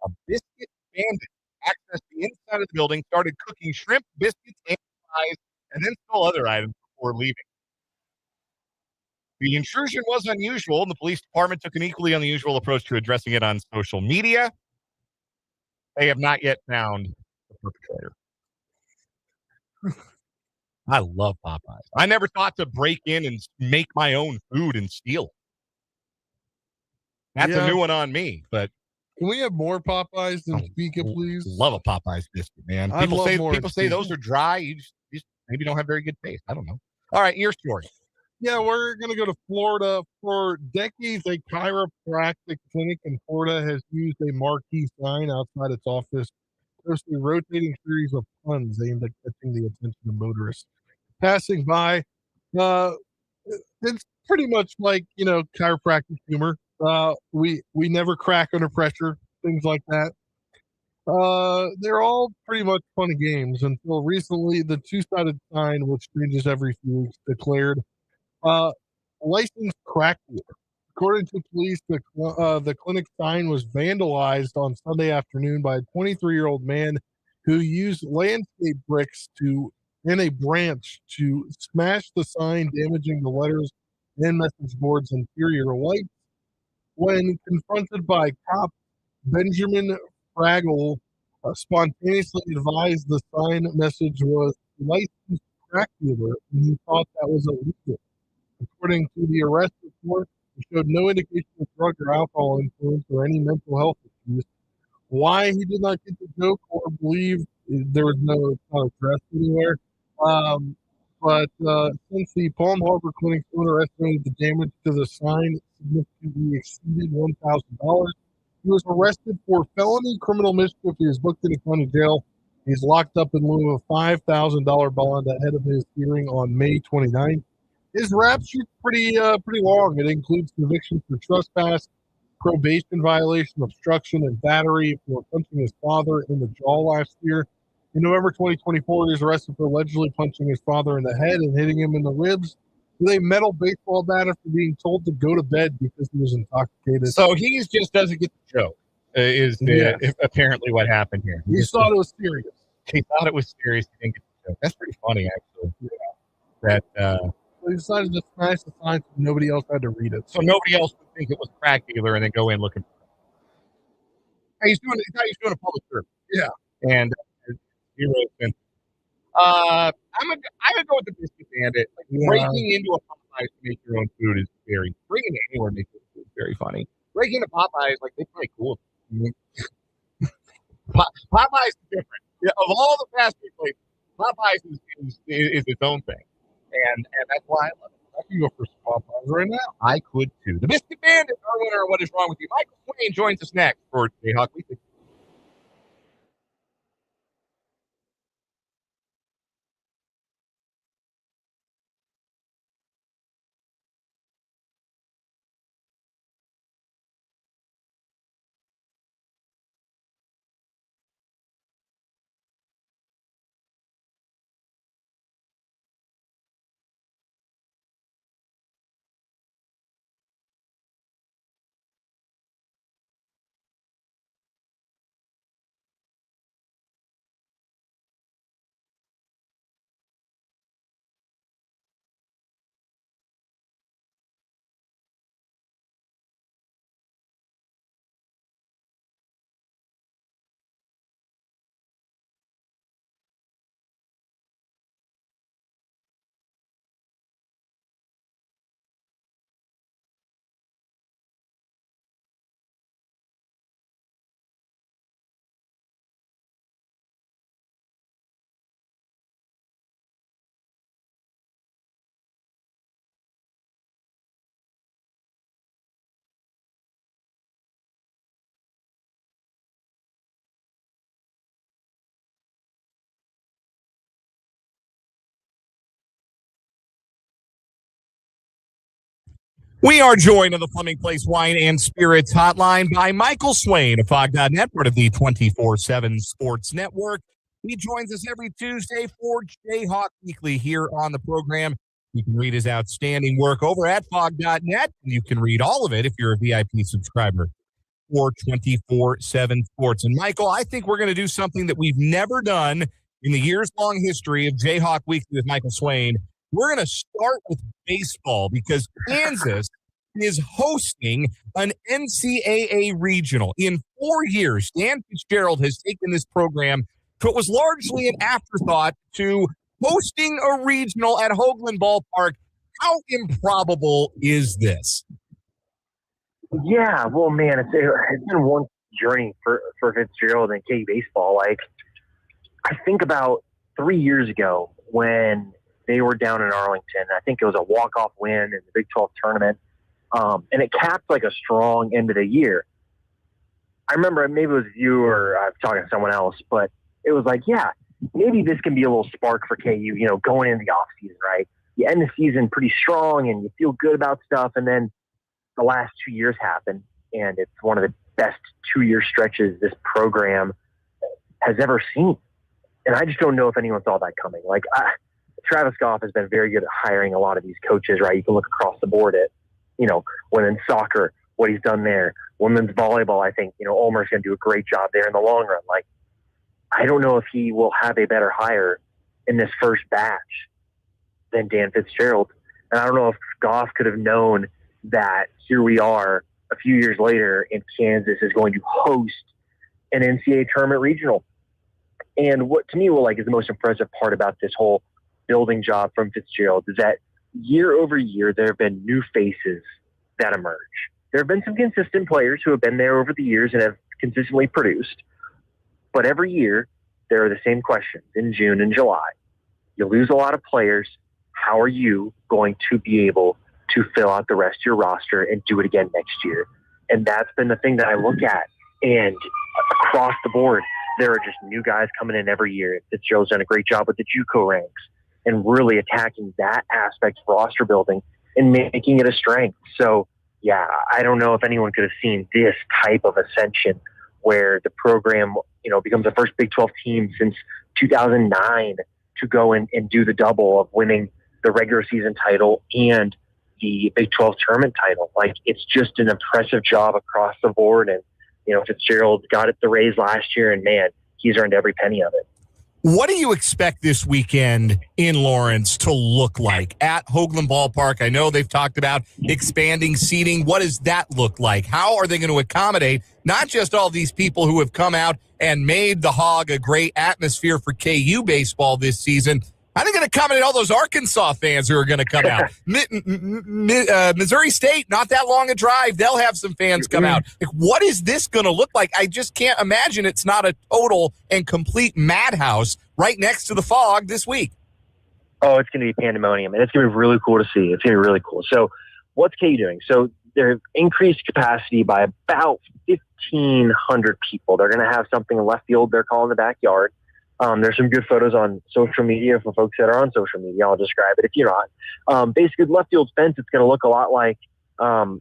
A biscuit bandit accessed the inside of the building, started cooking shrimp, biscuits, and fries, and then stole other items before leaving. The intrusion was unusual, and the police department took an equally unusual approach to addressing it on social media. They have not yet found the perpetrator. I love Popeyes. I never thought to break in and make my own food and steal it. That's a new one on me, but can we have more Popeyes than Speak-It, please? Love a Popeyes biscuit, man. People say those are dry. You just maybe don't have very good taste. I don't know. All right, your story. Yeah, we're going to go to Florida. For decades, a chiropractic clinic in Florida has used a marquee sign outside its office, posting a rotating series of puns aimed at catching the attention of motorists passing by. It's pretty much like, chiropractic humor. We never crack under pressure, things like that. They're all pretty much fun and games until recently the two-sided sign, which changes every few weeks, declared licensed crack dealer. According to police, the clinic sign was vandalized on Sunday afternoon by a 23-year-old man who used landscape bricks in a branch to smash the sign, damaging the letters and message board's interior lights. When confronted by cop Benjamin Fraggle, spontaneously advised the sign message was licensed crack dealer, and he thought that was illegal. According to the arrest report, it showed no indication of drug or alcohol influence or any mental health issues. Why he did not get the joke or believe there was it's not addressed anywhere. But since the Palm Harbor Clinic owner estimated the damage to the sign significantly exceeded $1,000, he was arrested for felony criminal mischief. He was booked into county jail. He's locked up in lieu of a $5,000 bond ahead of his hearing on May 29th. His rap sheet's pretty long. It includes conviction for trespass, probation violation, obstruction, and battery for punching his father in the jaw last year. In November 2024, he was arrested for allegedly punching his father in the head and hitting him in the ribs with a metal baseball bat after being told to go to bed because he was intoxicated. So he just doesn't get the joke, apparently what happened here. He thought it was serious. He thought it was serious. He didn't get the joke. That's pretty funny, actually. Yeah. That he decided to smash the sign so nobody else had to read it. So nobody else would think it was a crack dealer and then go in looking for it. Hey, he's doing a public service. Yeah. And he wrote in. I'm gonna go with the biscuit bandit. Like, breaking into a Popeyes to make your own food is bringing it anywhere to make your food is very funny. Breaking into Popeyes, like, they play cool. Popeyes is different. Yeah, of all the fast food places, Popeyes is its own thing. And that's why I love it. I can go for some Popeyes right now. I could too. The Biscuit Bandit, our winner. What is wrong with you? Michael Swain joins us next for Jayhawk Weekly. We are joined on the Fleming Place Wine and Spirits Hotline by Michael Swain of Fog.net, part of the 24/7 Sports Network. He joins us every Tuesday for Jayhawk Weekly here on the program. You can read his outstanding work over at Fog.net, and you can read all of it if you're a VIP subscriber for 24/7 Sports. And Michael, I think we're going to do something that we've never done in the years-long history of Jayhawk Weekly with Michael Swain. We're going to start with baseball because Kansas is hosting an NCAA regional. In 4 years, Dan Fitzgerald has taken this program to what was largely an afterthought to hosting a regional at Hoagland Ballpark. How improbable is this? Yeah, well, man, it's been one journey for Fitzgerald and KU baseball. Like, I think about 3 years ago when they were down in Arlington. I think it was a walk-off win in the Big 12 tournament. And it capped like a strong end of the year. I remember maybe it was you or I was talking to someone else, but it was like, yeah, maybe this can be a little spark for KU, going into the offseason, right? You end the season pretty strong and you feel good about stuff. And then the last 2 years happen, and it's one of the best 2-year stretches this program has ever seen. And I just don't know if anyone saw that coming. Like, Travis Goff has been very good at hiring a lot of these coaches, right? You can look across the board at, women's soccer, what he's done there. Women's volleyball, I think, Ulmer's going to do a great job there in the long run. Like, I don't know if he will have a better hire in this first batch than Dan Fitzgerald. And I don't know if Goff could have known that here we are a few years later and Kansas is going to host an NCAA tournament regional. And what to me is the most impressive part about this whole building job from Fitzgerald is that year over year, there have been new faces that emerge. There have been some consistent players who have been there over the years and have consistently produced. But every year, there are the same questions in June and July. You lose a lot of players. How are you going to be able to fill out the rest of your roster and do it again next year? And that's been the thing that I look at. And across the board, there are just new guys coming in every year. Fitzgerald's done a great job with the JUCO ranks and really attacking that aspect of roster building and making it a strength. So, yeah, I don't know if anyone could have seen this type of ascension where the program, becomes the first Big 12 team since 2009 to go and do the double of winning the regular season title and the Big 12 tournament title. Like, it's just an impressive job across the board. And, Fitzgerald got it the Rays last year, and man, he's earned every penny of it. What do you expect this weekend in Lawrence to look like at Hoagland Ballpark? I know they've talked about expanding seating. What does that look like? How are they going to accommodate not just all these people who have come out and made the Hog a great atmosphere for KU baseball this season? How are they going to accommodate all those Arkansas fans who are going to come out? Missouri State, not that long a drive. They'll have some fans come out. Like, what is this going to look like? I just can't imagine it's not a total and complete madhouse right next to the Fog this week. Oh, it's going to be pandemonium, and it's going to be really cool to see. It's going to be really cool. So what's KU doing? So they've increased capacity by about 1,500 people. They're going to have something in left field they're calling the backyard. There's some good photos on social media for folks that are on social media. I'll describe it if you're not. Basically, left field fence, it's going to look a lot like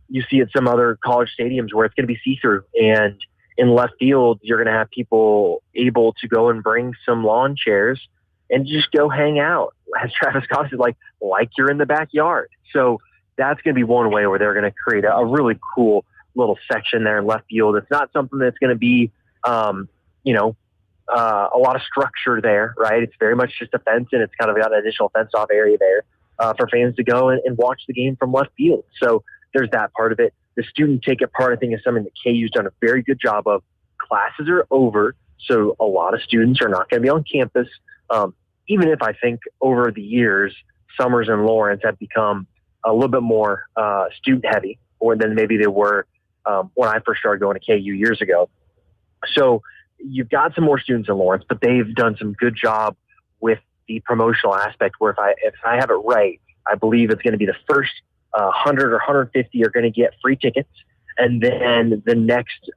you see at some other college stadiums where it's going to be see-through. And in left field, you're going to have people able to go and bring some lawn chairs and just go hang out. As Travis Scott said, like you're in the backyard. So that's going to be one way where they're going to create a really cool little section there in left field. It's not something that's going to be, a lot of structure there, right? It's very much just a fence, and it's kind of got an additional fence-off area there for fans to go and watch the game from left field. So there's that part of it. The student ticket part, I think, is something that KU's done a very good job of. Classes are over, so a lot of students are not going to be on campus. Even if I think over the years, summers in Lawrence have become a little bit more student-heavy than maybe they were when I first started going to KU years ago. So you've got some more students in Lawrence, but they've done some good job with the promotional aspect where if I have it right, I believe it's going to be the first 100 or 150 are going to get free tickets. And then the next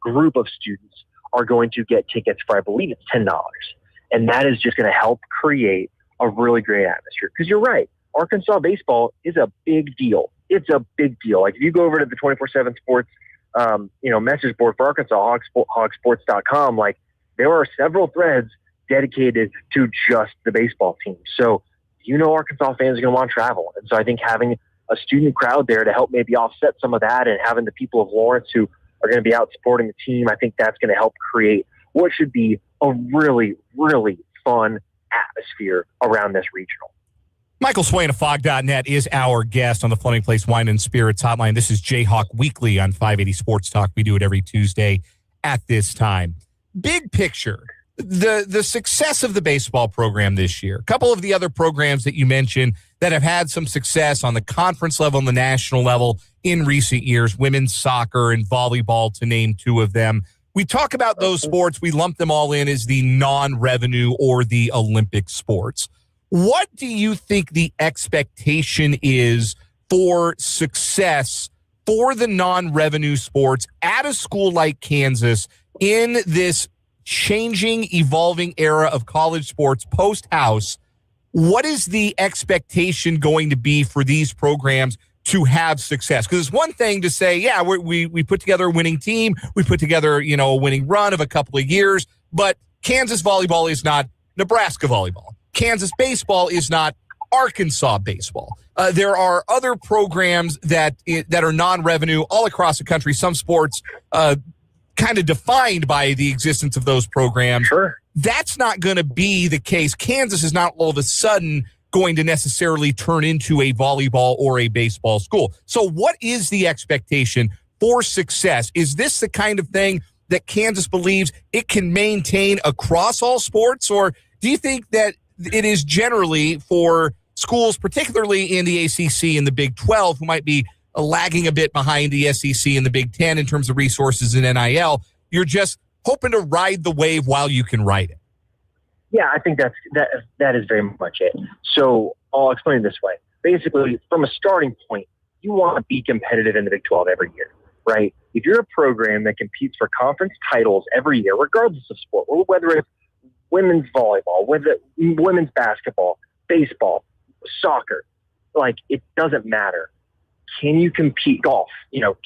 group of students are going to get tickets for, I believe it's $10. And that is just going to help create a really great atmosphere. Because you're right, Arkansas baseball is a big deal. It's a big deal. Like if you go over to the 24/7 Sports message board for Arkansas, hogsports.com, like there are several threads dedicated to just the baseball team. So, Arkansas fans are going to want to travel. And so I think having a student crowd there to help maybe offset some of that and having the people of Lawrence who are going to be out supporting the team, I think that's going to help create what should be a really, really fun atmosphere around this regional. Michael Swain of Fog.net is our guest on the Fleming Place Wine and Spirits Hotline. This is Jayhawk Weekly on 580 Sports Talk. We do it every Tuesday at this time. Big picture, the success of the baseball program this year. A couple of the other programs that you mentioned that have had some success on the conference level and the national level in recent years, women's soccer and volleyball, to name two of them. We talk about those sports. We lump them all in as the non-revenue or the Olympic sports. What do you think the expectation is for success for the non-revenue sports at a school like Kansas in this changing, evolving era of college sports post-House? What is the expectation going to be for these programs to have success? Because it's one thing to say, yeah, we put together a winning team, we put together, a winning run of a couple of years, but Kansas volleyball is not Nebraska volleyball. Kansas baseball is not Arkansas baseball. There are other programs that are non-revenue all across the country. Some sports kind of defined by the existence of those programs. Sure. That's not going to be the case. Kansas is not all of a sudden going to necessarily turn into a volleyball or a baseball school. So what is the expectation for success? Is this the kind of thing that Kansas believes it can maintain across all sports? Or do you think that it is generally for schools, particularly in the ACC and the Big 12, who might be lagging a bit behind the SEC and the Big 10 in terms of resources in NIL, you're just hoping to ride the wave while you can ride it? Yeah, I think that is very much it. So I'll explain it this way. Basically, from a starting point, you want to be competitive in the Big 12 every year, right? If you're a program that competes for conference titles every year, regardless of sport, whether it's women's volleyball, whether women's basketball, baseball, soccer, like it doesn't matter. Can you compete? Golf,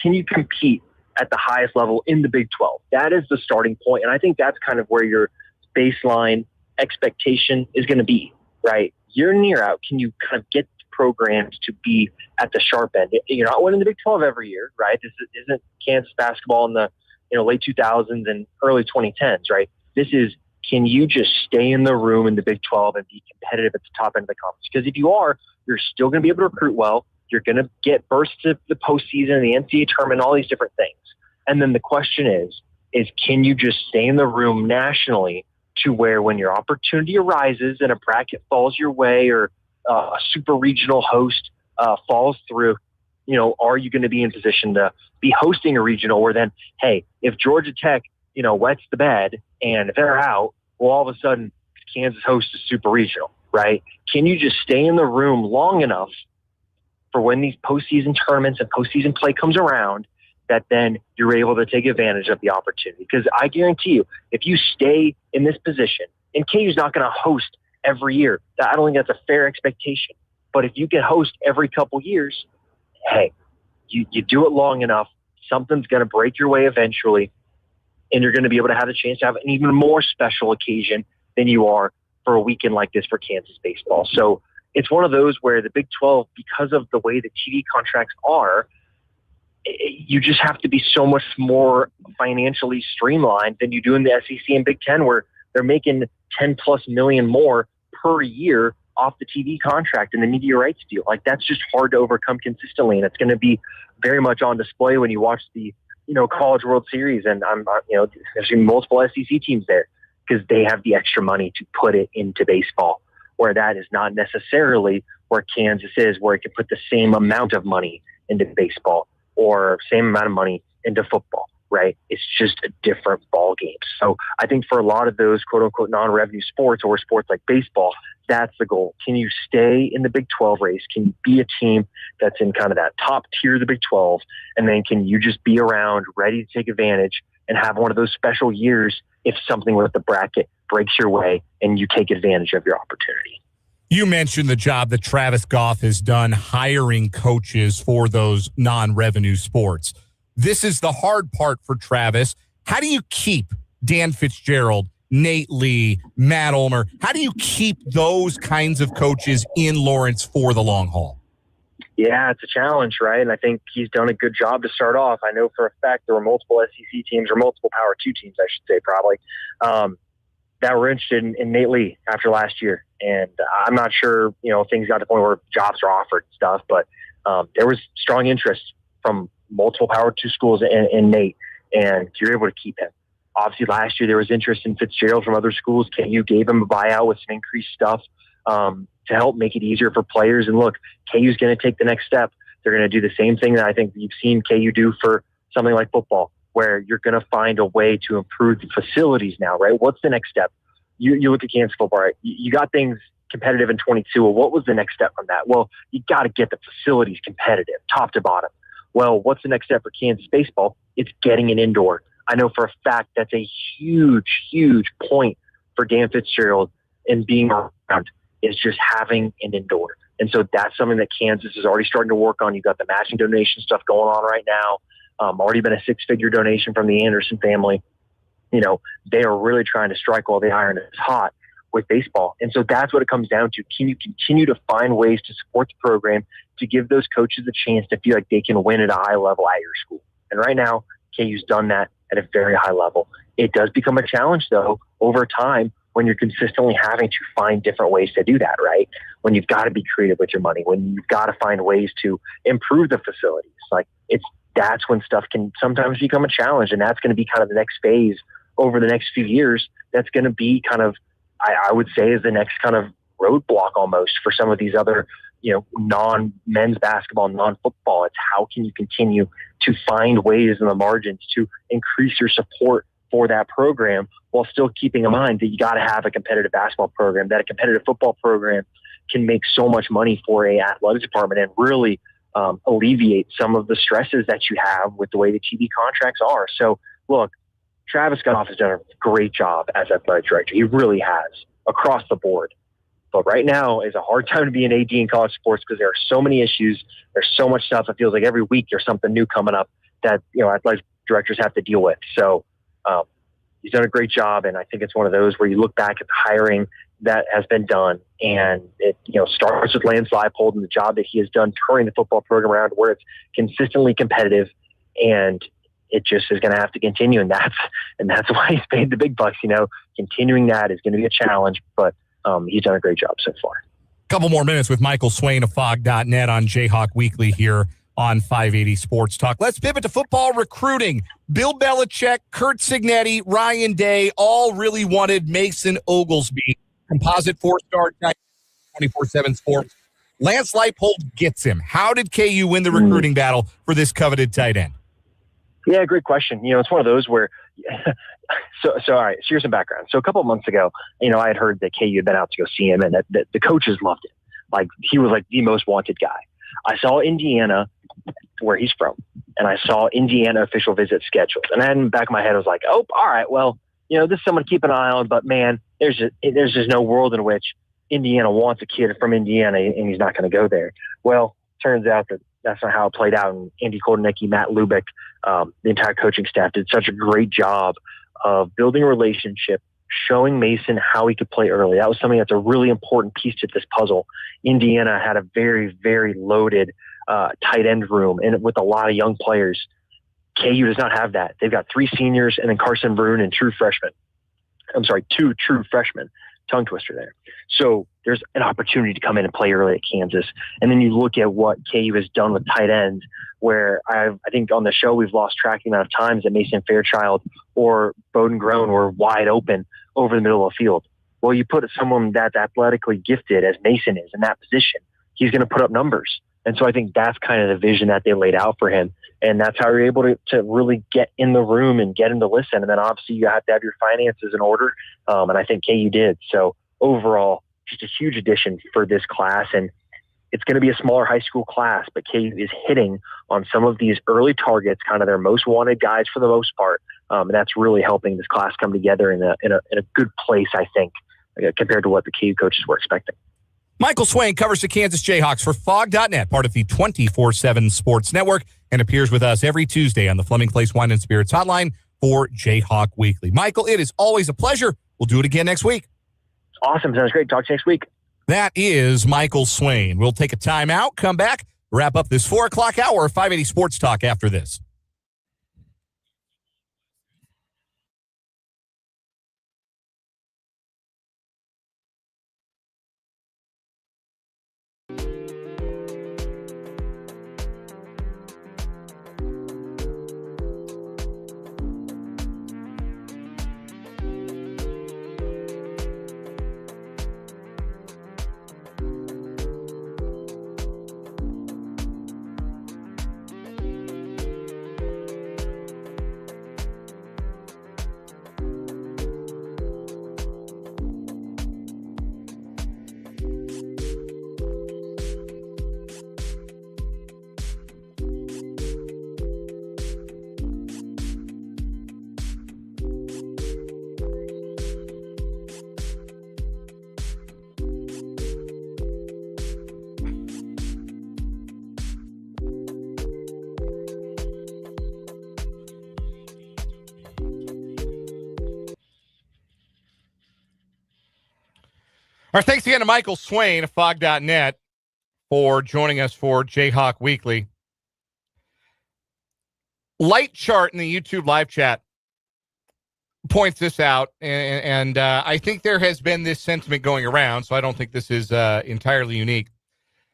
can you compete at the highest level in the Big 12? That is the starting point. And I think that's kind of where your baseline expectation is going to be, right? Year in, year out, can you kind of get programs to be at the sharp end? You're not winning the Big 12 every year, right? This isn't Kansas basketball in the late 2000s and early 2010s, right? This is, can you just stay in the room in the Big 12 and be competitive at the top end of the conference? Because if you are, you're still going to be able to recruit well. You're going to get bursts of the postseason, the NCAA tournament, all these different things. And then the question is can you just stay in the room nationally to where when your opportunity arises and a bracket falls your way or a super regional host falls through, are you going to be in position to be hosting a regional where then, hey, if Georgia Tech, wets the bed and if they're out, well, all of a sudden Kansas hosts a super regional, right? Can you just stay in the room long enough for when these postseason tournaments and postseason play comes around that then you're able to take advantage of the opportunity? Because I guarantee you, if you stay in this position, and KU's not going to host every year, I don't think that's a fair expectation. But if you can host every couple years, hey, you do it long enough, something's going to break your way eventually, and you're going to be able to have the chance to have an even more special occasion than you are for a weekend like this for Kansas baseball. So it's one of those where the Big 12, because of the way the TV contracts are, you just have to be so much more financially streamlined than you do in the SEC and Big 10, where they're making $10+ million more per year off the TV contract and the media rights deal. Like, that's just hard to overcome consistently, and it's going to be very much on display when you watch the College World Series. And there's multiple SEC teams there because they have the extra money to put it into baseball, where that is not necessarily where Kansas is, where it can put the same amount of money into baseball or same amount of money into football, right? It's just a different ball game. So I think for a lot of those quote unquote non-revenue sports or sports like baseball, that's the goal. Can you stay in the Big 12 race? Can you be a team that's in kind of that top tier of the Big 12? And then can you just be around ready to take advantage and have one of those special years if something with the bracket breaks your way and you take advantage of your opportunity? You mentioned the job that Travis Goff has done hiring coaches for those non-revenue sports. This is the hard part for Travis. How do you keep Dan Fitzgerald, Nate Lee, Matt Ulmer? How do you keep those kinds of coaches in Lawrence for the long haul? Yeah, it's a challenge, right? And I think he's done a good job to start off. I know for a fact there were multiple SEC teams, or multiple Power 2 teams, I should say, probably, that were interested in Nate Lee after last year. And I'm not sure, things got to the point where jobs are offered and stuff, but there was strong interest from multiple Power 2 schools in Nate, and you're able to keep him. Obviously, last year there was interest in Fitzgerald from other schools. KU gave him a buyout with some increased stuff to help make it easier for players. And look, KU's going to take the next step. They're going to do the same thing that I think you've seen KU do for something like football, where you're going to find a way to improve the facilities now, right? What's the next step? You look at Kansas football, right? You got things competitive in 22. Well, what was the next step from that? Well, you got to get the facilities competitive, top to bottom. Well, what's the next step for Kansas baseball? It's getting an indoor. I know for a fact that's a huge, huge point for Dan Fitzgerald in being around, is just having an indoor. And so that's something that Kansas is already starting to work on. You've got the matching donation stuff going on right now. Already been a 6-figure donation from the Anderson family. They are really trying to strike while the iron is hot with baseball. And so that's what it comes down to. Can you continue to find ways to support the program to give those coaches a chance to feel like they can win at a high level at your school? And right now, KU's done that at a very high level. It does become a challenge, though, over time when you're consistently having to find different ways to do that, right? When you've got to be creative with your money, when you've got to find ways to improve the facilities. Like, that's when stuff can sometimes become a challenge, and that's going to be kind of the next phase over the next few years. That's going to be kind of, I would say, is the next kind of roadblock almost for some of these other, non-men's basketball, non-football. It's how can you continue to find ways in the margins to increase your support for that program while still keeping in mind that you got to have a competitive basketball program, that a competitive football program can make so much money for a athletics department and really alleviate some of the stresses that you have with the way the TV contracts are. So look, Travis Goff has done a great job as athletic director. He really has across the board. But right now is a hard time to be an AD in college sports because there are so many issues. There's so much stuff. It feels like every week there's something new coming up that, athletic directors have to deal with. So he's done a great job. And I think it's one of those where you look back at the hiring that has been done, and it, starts with Lance Leipold and the job that he has done turning the football program around where it's consistently competitive, and it just is going to have to continue. And that's why he's paid the big bucks. Continuing that is going to be a challenge, but he's done a great job so far. Couple more minutes with Michael Swain of Fog.net on Jayhawk Weekly here on 580 Sports Talk. Let's pivot to football recruiting. Bill Belichick, Kurt Signetti, Ryan Day all really wanted Mason Oglesby, composite four-star guy, 24/7 Sports. Lance Leipold gets him. How did KU win the recruiting battle for this coveted tight end? Yeah, great question. It's one of those where so all right, so here's some background. So a couple of months ago, I had heard that KU had been out to go see him and that the coaches loved him. Like, he was like the most wanted guy. I saw Indiana, where he's from, and I saw Indiana official visit scheduled. And then in the back of my head, I was like, oh, all right, well, this is someone to keep an eye on, but man, there's just no world in which Indiana wants a kid from Indiana and he's not going to go there. Well, turns out that that's not how it played out. And Andy Koldenicki, Matt Lubick, the entire coaching staff did such a great job of building a relationship, showing Mason how he could play early. That was something that's a really important piece to this puzzle. Indiana had a very, very loaded tight end room, and with a lot of young players. KU does not have that. They've got 3 seniors and then Carson Brune and 2 true freshmen. Tongue twister there. So there's an opportunity to come in and play early at Kansas. And then you look at what KU has done with tight ends, where I think on the show we've lost track of the amount of times that Mason Fairchild or Bowden Grown were wide open over the middle of the field. Well, you put someone that's athletically gifted as Mason is in that position, he's going to put up numbers. And so I think that's kind of the vision that they laid out for him. And that's how you're able to really get in the room and get him to listen. And then obviously you have to have your finances in order. And I think KU did. So overall, just a huge addition for this class. And it's going to be a smaller high school class, but KU is hitting on some of these early targets, kind of their most wanted guys for the most part. And that's really helping this class come together in a good place, I think, compared to what the KU coaches were expecting. Michael Swain covers the Kansas Jayhawks for Fog.net, part of the 24/7 Sports Network, and appears with us every Tuesday on the Fleming Place Wine and Spirits Hotline for Jayhawk Weekly. Michael, it is always a pleasure. We'll do it again next week. Awesome. Sounds great. Talk to you next week. That is Michael Swain. We'll take a timeout, come back, wrap up this 4 o'clock hour of 580 Sports Talk after this. All right, thanks again to Michael Swain of Fog.net for joining us for Jayhawk Weekly. Light chart in the YouTube live chat points this out, and I think there has been this sentiment going around, so I don't think this is entirely unique.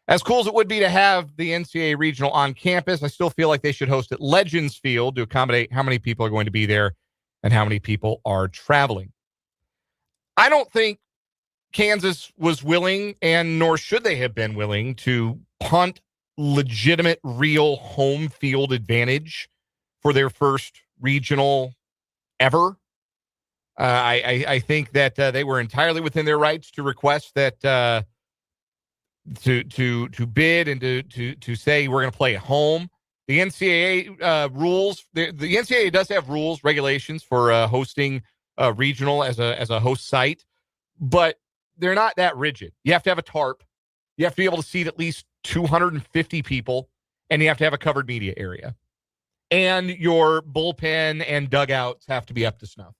As cool as it would be to have the NCAA regional on campus, I still feel like they should host at Legends Field to accommodate how many people are going to be there and how many people are traveling. I don't think Kansas was willing, and nor should they have been willing, to punt legitimate, real home field advantage for their first regional ever. I think that they were entirely within their rights to request that to bid and to say we're going to play at home. The NCAA rules. The NCAA does have rules, regulations for hosting regional as a host site, but they're not that rigid. You have to have a tarp. You have to be able to seat at least 250 people, and you have to have a covered media area. And your bullpen and dugouts have to be up to snuff.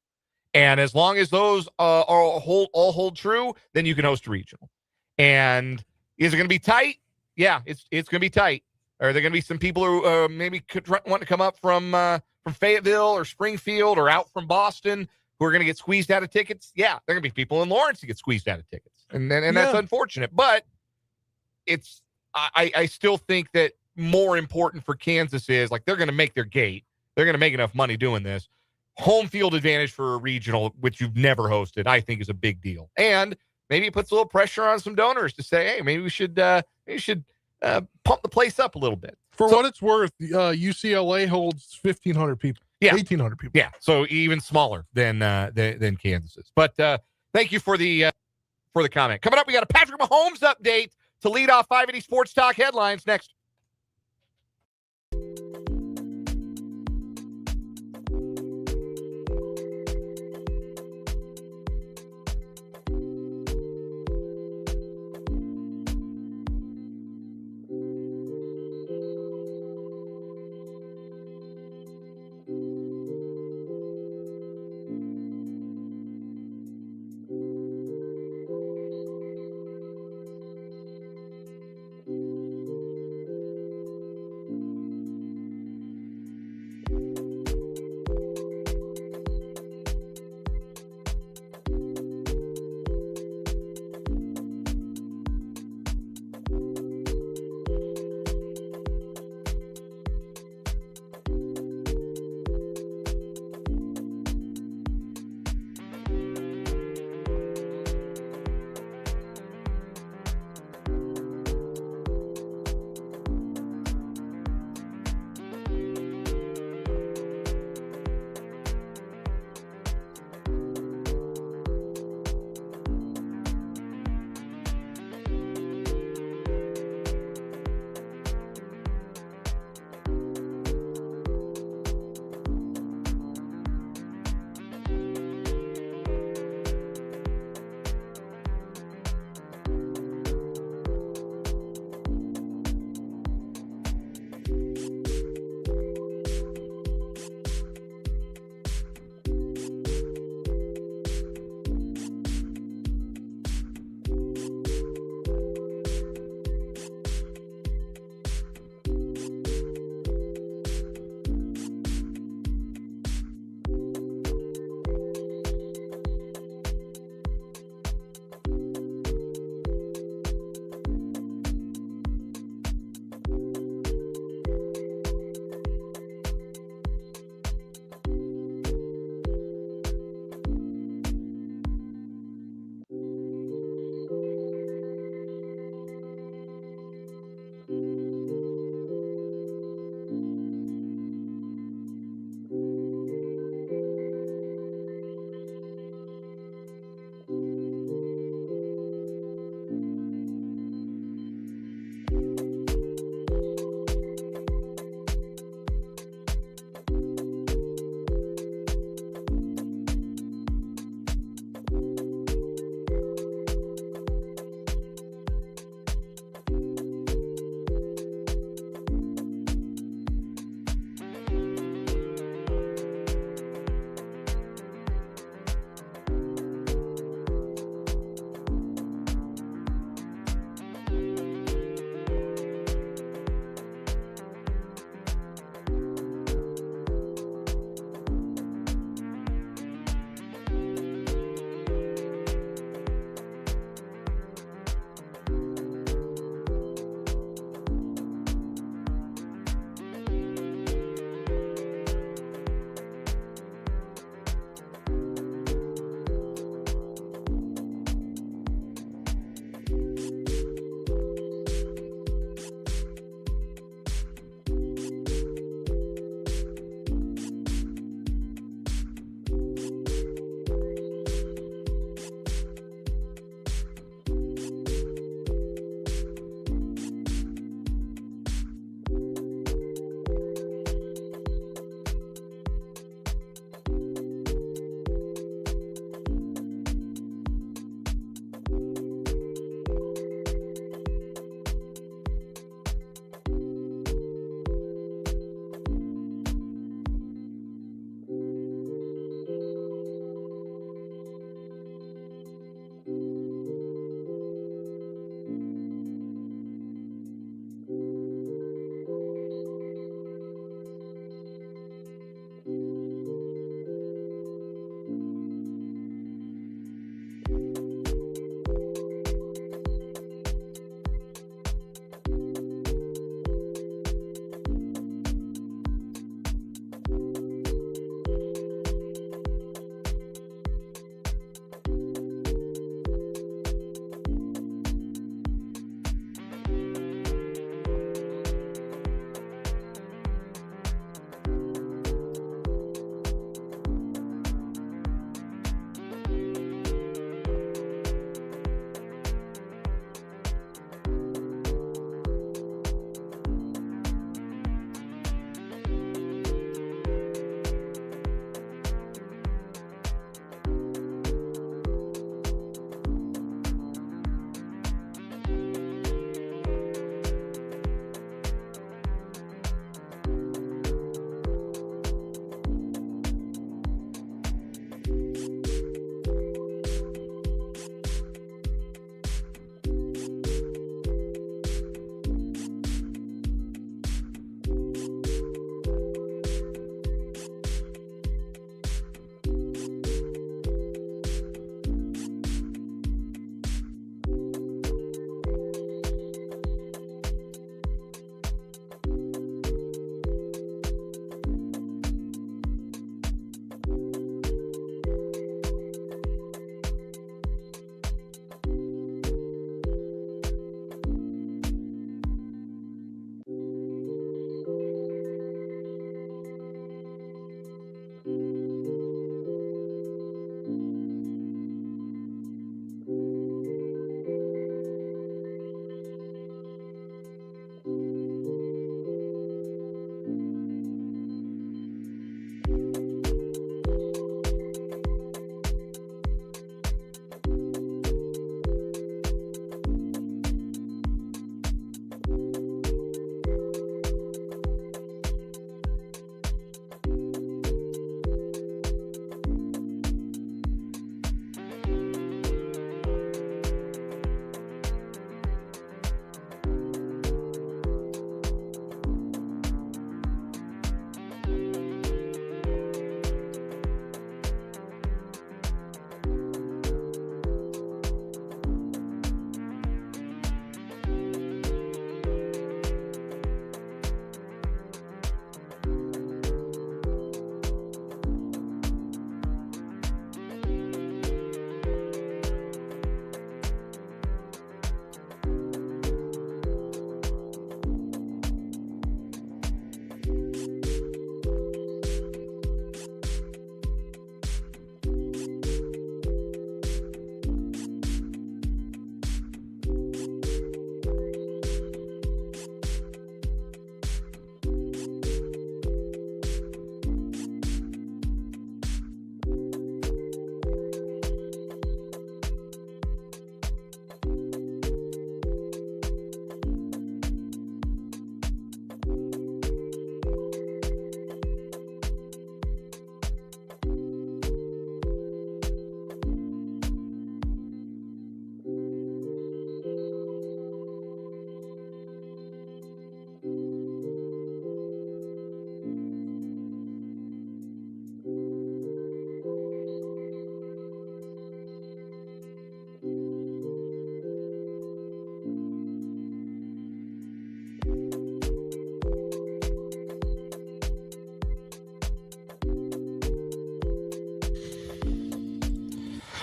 And as long as those all hold true, then you can host a regional. And is it going to be tight? Yeah, it's going to be tight. Are there going to be some people who maybe could want to come up from Fayetteville or Springfield or out from Boston who are going to get squeezed out of tickets? Yeah, there are going to be people in Lawrence who get squeezed out of tickets. And that's unfortunate. But I still think that more important for Kansas is, like, they're going to make their gate. They're going to make enough money doing this. Home field advantage for a regional, which you've never hosted, I think is a big deal. And maybe it puts a little pressure on some donors to say, hey, maybe we should pump the place up a little bit. For what it's worth, UCLA holds 1,500 people. Yeah. 1,800 people. Yeah, so even smaller than Kansas is. But thank you for the comment. Coming up, we got a Patrick Mahomes update to lead off 580 Sports Talk headlines next.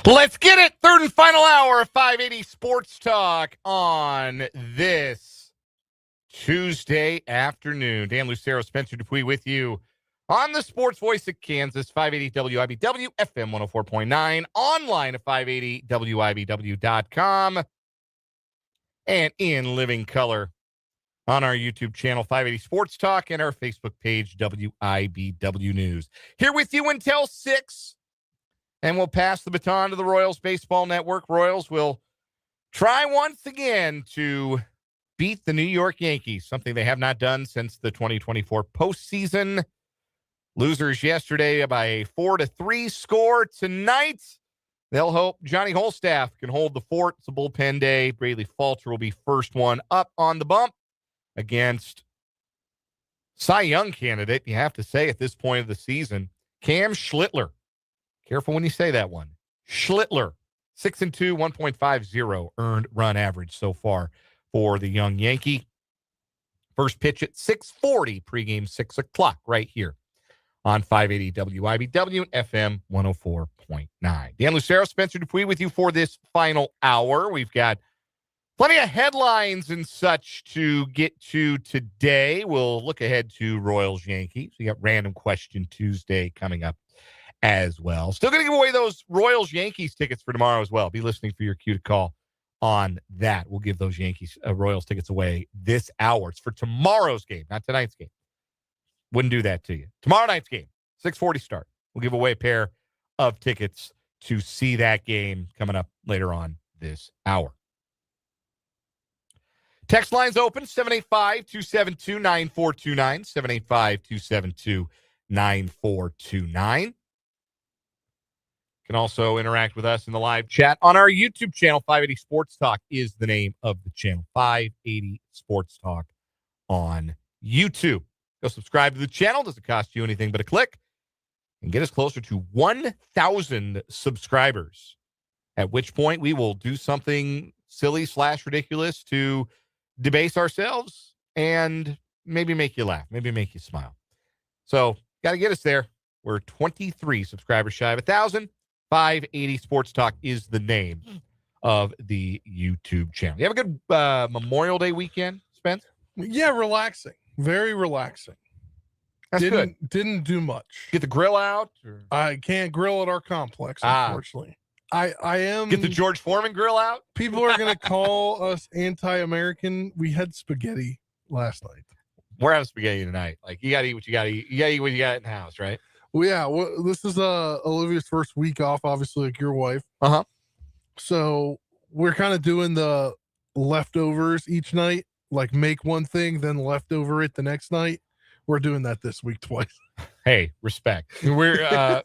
Let's get it. Third and final hour of 580 Sports Talk on this Tuesday afternoon. Dan Lucero, Spencer Dupuis with you on the Sports Voice of Kansas, 580 WIBW, FM 104.9, online at 580WIBW.com, and in living color on our YouTube channel, 580 Sports Talk, and our Facebook page, WIBW News. Here with you until 6, and we'll pass the baton to the Royals Baseball Network. Royals will try once again to beat the New York Yankees, something they have not done since the 2024 postseason. Losers yesterday by a 4-3 score. Tonight, they'll hope Johnny Holstaff can hold the fort. It's a bullpen day. Braley Falter will be first one up on the bump against Cy Young candidate, you have to say at this point of the season, Cam Schlittler. Careful when you say that one. Schlittler, 6-2, 1.50 earned run average so far for the young Yankee. First pitch at 6:40, pregame 6 o'clock right here on 580 WIBW FM 104.9. Dan Lucero, Spencer Dupuis with you for this final hour. We've got plenty of headlines and such to get to today. We'll look ahead to Royals Yankees. We got Random Question Tuesday coming up as well. Still going to give away those Royals Yankees tickets for tomorrow as well. Be listening for your cue to call on that. We'll give those Yankees Royals tickets away this hour. It's for tomorrow's game, not tonight's game. Wouldn't do that to you. Tomorrow night's game, 6:40 start. We'll give away a pair of tickets to see that game coming up later on this hour. Text lines open, 785-272-9429, 785-272-9429. Can also interact with us in the live chat on our YouTube channel. 580 Sports Talk is the name of the channel. 580 Sports Talk on YouTube. Go subscribe to the channel. Doesn't cost you anything but a click. And get us closer to 1,000 subscribers. At which point we will do something silly / ridiculous to debase ourselves and maybe make you laugh, maybe make you smile. So got to get us there. We're 23 subscribers shy of 1,000. 580 Sports Talk is the name of the YouTube channel. You have a good Memorial Day weekend, Spence? Yeah, relaxing. Very relaxing. That's good. Didn't do much. Get the grill out? Or? I can't grill at our complex, unfortunately. I am. Get the George Foreman grill out? People are going to call us anti-American. We had spaghetti last night. We're having spaghetti tonight. Like, you got to eat what you got to eat. You got to eat what you got in the house, right? Well, yeah. Well, this is Olivia's first week off, obviously, like your wife. Uh-huh. So we're kind of doing the leftovers each night. Like, make one thing, then leftover it the next night. We're doing that this week twice. Hey, respect. We're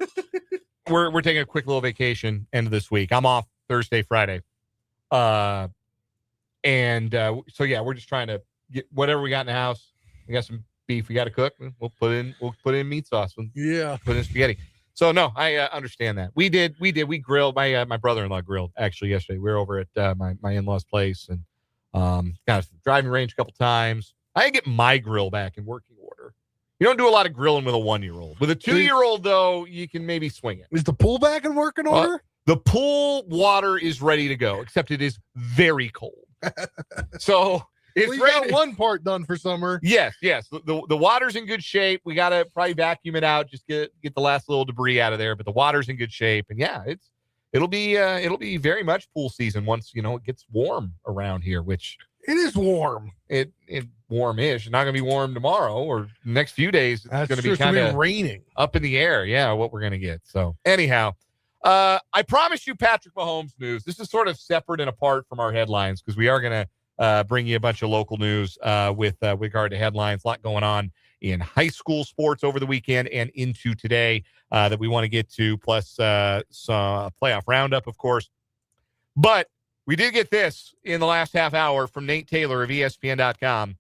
taking a quick little vacation end of this week. I'm off Thursday, Friday. So yeah, we're just trying to get whatever we got in the house. We got some beef we got to cook. We'll put in meat sauce. Yeah. Put in spaghetti. So no, I understand that. We grilled. My brother-in-law grilled actually yesterday. We were over at my in-laws' place and got to the driving range a couple times. I get my grill back in working order. You don't do a lot of grilling with a 1-year-old. With a 2-year-old, though, you can maybe swing it. Is the pool back in working order? The pool water is ready to go, except it is very cold. So it's we got one part done for summer. Yes. The water's in good shape. We got to probably vacuum it out, just get the last little debris out of there. But the water's in good shape, and yeah, it'll be very much pool season once it gets warm around here, which. It is warm. It warm-ish. It's not going to be warm tomorrow or the next few days. It's going to be kind of raining up in the air. Yeah, what we're going to get. So anyhow, I promise you Patrick Mahomes news. This is sort of separate and apart from our headlines because we are going to bring you a bunch of local news with regard to headlines. A lot going on in high school sports over the weekend and into today that we want to get to, plus some playoff roundup, of course. But we did get this in the last half hour from Nate Taylor of ESPN.com.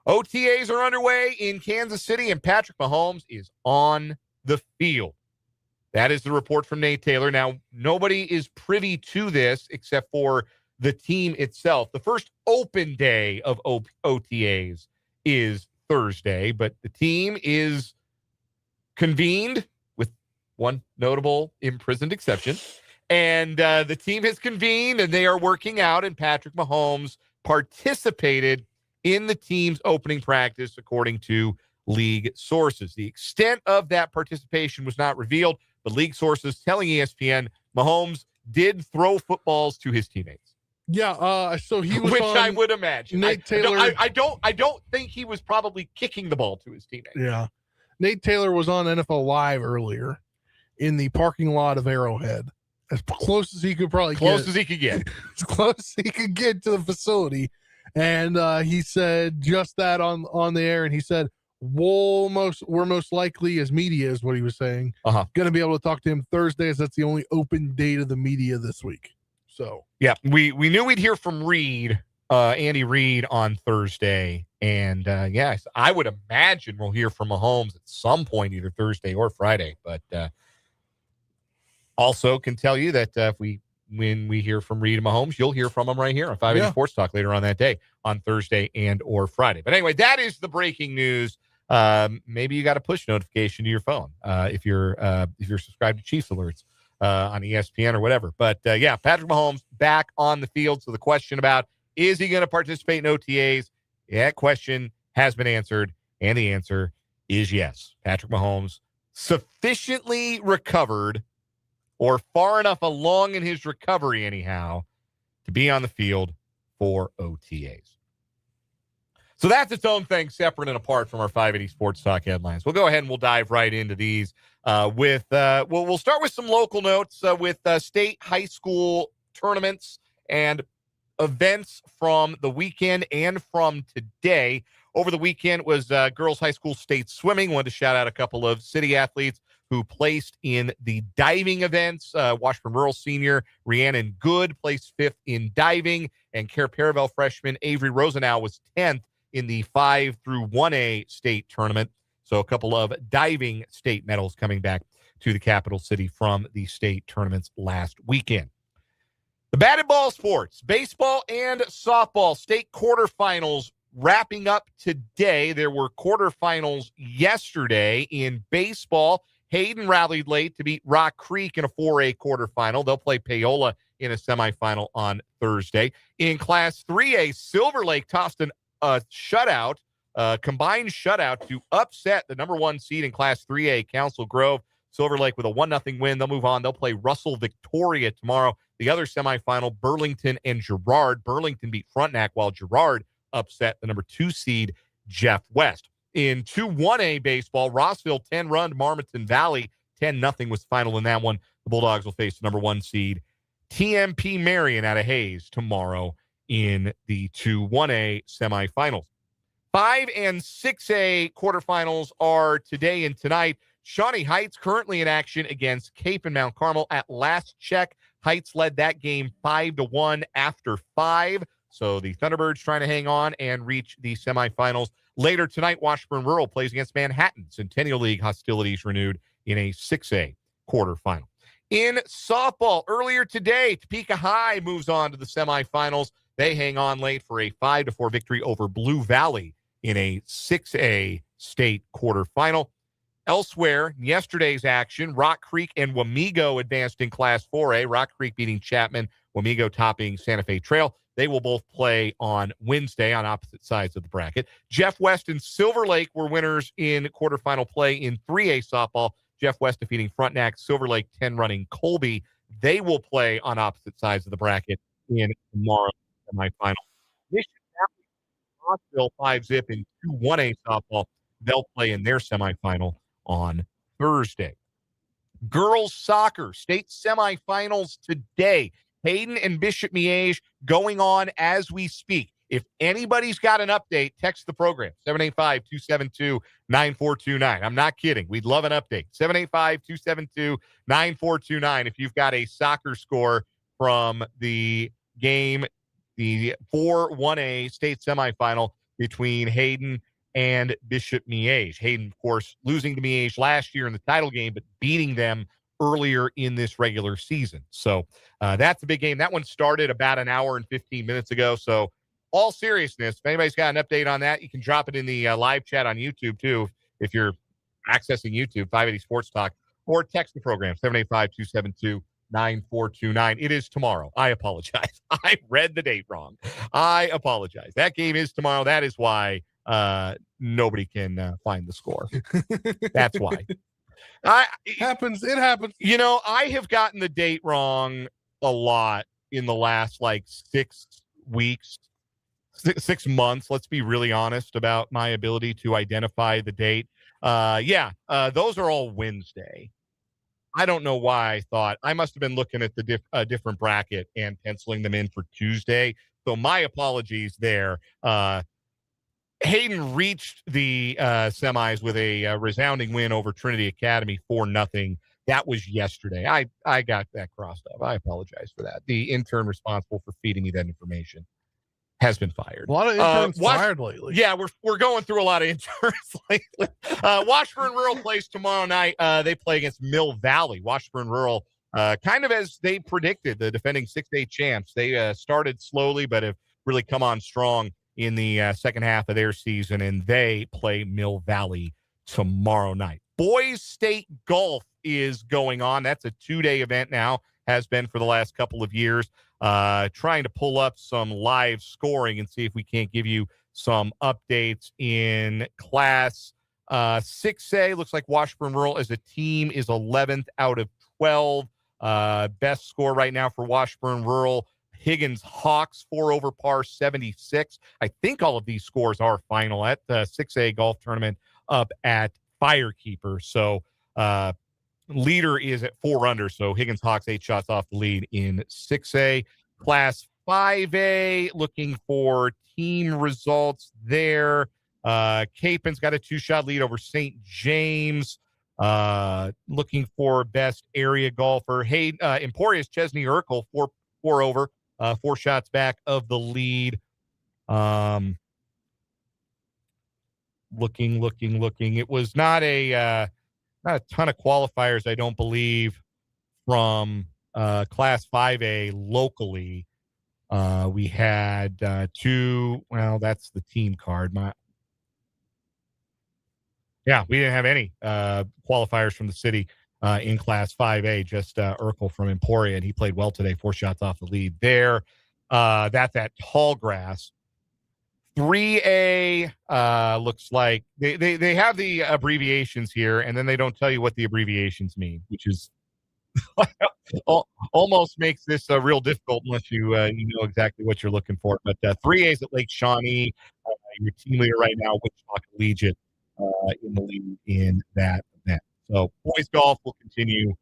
OTAs are underway in Kansas City, and Patrick Mahomes is on the field. That is the report from Nate Taylor. Now, nobody is privy to this except for the team itself. The first open day of OTAs is Thursday, but the team is convened with one notable imprisoned exception. And the team has convened, and they are working out, and Patrick Mahomes participated in the team's opening practice, according to league sources. The extent of that participation was not revealed, but league sources telling ESPN Mahomes did throw footballs to his teammates. Yeah, so he was which on I would imagine. Nate Taylor. I don't think he was probably kicking the ball to his teammates. Yeah, Nate Taylor was on NFL Live earlier in the parking lot of Arrowhead, as close as he could probably close as he could get, as close as he could get to the facility, and he said just that on the air, and he said we're most likely as media is what he was saying. Going to be able to talk to him Thursday, as that's the only open date of the media this week. So yeah, we knew we'd hear from Reed, Andy Reid, on Thursday, and yes, I would imagine we'll hear from Mahomes at some point, either Thursday or Friday. But also can tell you that when we hear from Reed and Mahomes, you'll hear from them right here on 580 Sports Talk later on that day on Thursday and or Friday. But anyway, that is the breaking news. Maybe you got a push notification to your phone if you're subscribed to Chiefs Alerts on ESPN or whatever. But yeah, Patrick Mahomes back on the field. So the question about is he going to participate in OTAs? That question has been answered, and the answer is yes. Patrick Mahomes sufficiently recovered, or far enough along in his recovery anyhow, to be on the field for OTAs. So that's its own thing, separate and apart from our 580 Sports Talk headlines. We'll go ahead and we'll dive right into these we'll start with some local notes with state high school tournaments and events from the weekend and from today. Over the weekend was girls high school state swimming. Wanted to shout out a couple of city athletes who placed in the diving events. Washburn Rural senior Rhiannon Good placed 5th in diving, and Care Paravel freshman Avery Rosenau was 10th in the 5 through 1A state tournament. So a couple of diving state medals coming back to the capital city from the state tournaments last weekend. The batted ball sports, baseball and softball state quarterfinals wrapping up today. There were quarterfinals yesterday. In baseball, Hayden rallied late to beat Rock Creek in a 4A quarterfinal. They'll play Paola in a semifinal on Thursday. In Class 3A, Silver Lake tossed a shutout, combined shutout to upset the number 1 seed in Class 3A, Council Grove. Silver Lake with a 1-0 win. They'll move on. They'll play Russell Victoria tomorrow. The other semifinal, Burlington and Girard. Burlington beat Frontenac, while Girard upset the number 2 seed, Jeff West. In 2-1A baseball, Rossville 10-run, Marmaton Valley 10-0 was final in that one. The Bulldogs will face the number 1 seed, TMP Marion out of Hayes, tomorrow in the 2-1A semifinals. 5 and 6A quarterfinals are today and tonight. Shawnee Heights currently in action against Cape and Mount Carmel. At last check, Heights led that game 5-1 after 5. So the Thunderbirds trying to hang on and reach the semifinals. Later tonight, Washburn Rural plays against Manhattan. Centennial League hostilities renewed in a 6A quarterfinal. In softball, earlier today, Topeka High moves on to the semifinals. They hang on late for a 5-4 victory over Blue Valley in a 6A state quarterfinal. Elsewhere, in yesterday's action, Rock Creek and Wamego advanced in Class 4A. Rock Creek beating Chapman, Wamego topping Santa Fe Trail. They will both play on Wednesday on opposite sides of the bracket. Jeff West and Silver Lake were winners in quarterfinal play in 3A softball. Jeff West defeating Frontenac, Silver Lake 10-running Colby. They will play on opposite sides of the bracket in tomorrow's semifinal. Mission Valley, Rossville 5-zip in 2-1A softball. They'll play in their semifinal on Thursday. Girls soccer state semifinals today. Hayden and Bishop Miege going on as we speak. If anybody's got an update, text the program, 785-272-9429. I'm not kidding. We'd love an update. 785-272-9429 if you've got a soccer score from the game, the 4-1A state semifinal between Hayden and Bishop Miege. Hayden, of course, losing to Miege last year in the title game, but beating them earlier in this regular season. So that's a big game. That one started about an hour and 15 minutes ago. So all seriousness, if anybody's got an update on that, you can drop it in the live chat on YouTube too, if you're accessing YouTube, 580 Sports Talk, or text the program, 9429. It is tomorrow. I apologize. I read the date wrong. I apologize. That game is tomorrow. That is why nobody can find the score. That's why. It happens. I have gotten the date wrong a lot in the last 6 weeks, 6 months. Let's be really honest about my ability to identify the date. Those are all Wednesday. I don't know why I thought I must have been looking at the different bracket and penciling them in for Tuesday. So my apologies there. Hayden reached the semis with a resounding win over Trinity Academy 4-0. That was yesterday. I got that crossed up. I apologize for that. The intern responsible for feeding me that information has been fired. A lot of interns fired lately. Yeah, we're going through a lot of interns lately. Washburn Rural plays tomorrow night. They play against Mill Valley. Washburn Rural, kind of as they predicted, the defending 6A champs. They started slowly, but have really come on strong in the second half of their season, and they play Mill Valley tomorrow night. Boys State Golf is going on. That's a 2-day event now, has been for the last couple of years. Trying to pull up some live scoring and see if we can't give you some updates in Class 6A. Looks like Washburn Rural as a team is 11th out of 12. Best score right now for Washburn Rural. Higgins Hawks 4 over par 76. I think all of these scores are final at the 6A golf tournament up at Firekeeper. So leader is at 4 under. So Higgins Hawks 8 shots off the lead in 6A. Class 5A, looking for team results there. Capen's got a 2-shot lead over St. James. Looking for best area golfer. Emporia's Chesney Urkel 4 over. 4 shots back of the lead. Looking. It was not a ton of qualifiers, I don't believe, from Class 5A locally. We had 2. Well, that's the team card. We didn't have any qualifiers from the city in Class 5A, just Urkel from Emporia, and he played well today, 4 shots off the lead there. That's at Tallgrass. 3A looks like they have the abbreviations here, and then they don't tell you what the abbreviations mean, which is almost makes this real difficult unless you know exactly what you're looking for. But 3A is at Lake Shawnee. Your team leader right now, Wichita Collegiate, in the lead in that event. So boys golf will continue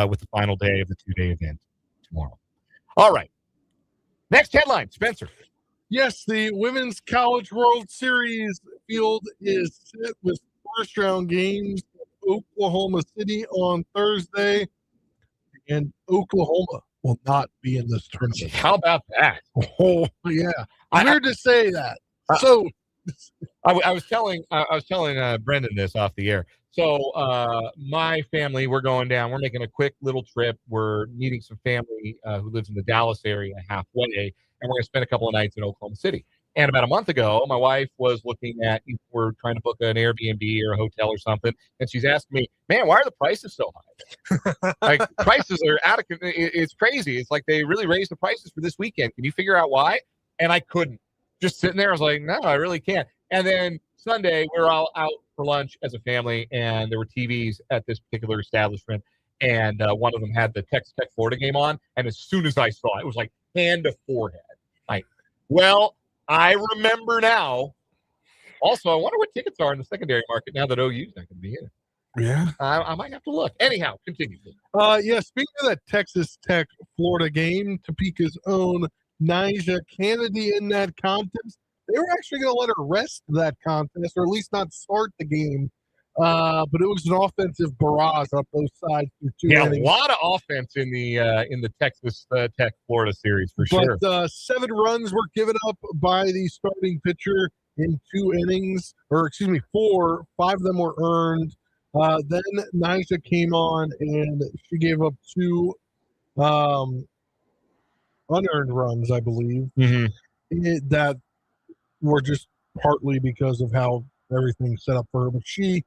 with the final day of the 2-day event tomorrow. All right. Next headline, Spencer. Yes, the Women's College World Series field is set with first-round games in Oklahoma City on Thursday, and Oklahoma will not be in this tournament. How about that? Oh, yeah. Weird to say that. So I was telling Brendan this off the air. So my family, we're going down. We're making a quick little trip. We're meeting some family who lives in the Dallas area halfway, and we're going to spend a couple of nights in Oklahoma City. And about a month ago, my wife was looking at, we're trying to book an Airbnb or a hotel or something, and she's asking me, man, why are the prices so high? Like, prices are out of, it's crazy. It's like they really raised the prices for this weekend. Can you figure out why? And I couldn't. Just sitting there, I was like, no, I really can't. And then Sunday, we were all out for lunch as a family, and there were TVs at this particular establishment, and one of them had the Texas Tech Florida game on, and as soon as I saw it, it was like hand to forehead. Like, well, I remember now. Also, I wonder what tickets are in the secondary market now that OU's not going to be in it. Yeah. I might have to look. Anyhow, continue. Speaking of that Texas Tech Florida game, Topeka's own Nyjah Kennedy in that contest. They were actually going to let her rest that contest, or at least not start the game. But it was an offensive barrage up both sides for 2 innings. A lot of offense in the Texas Tech Florida series for sure. But 7 runs were given up by the starting pitcher in 2 innings, or excuse me, 4. 5 of them were earned. Then Nyjah came on and she gave up 2 unearned runs, I believe. Mm-hmm. That were just partly because of how everything set up for her. But she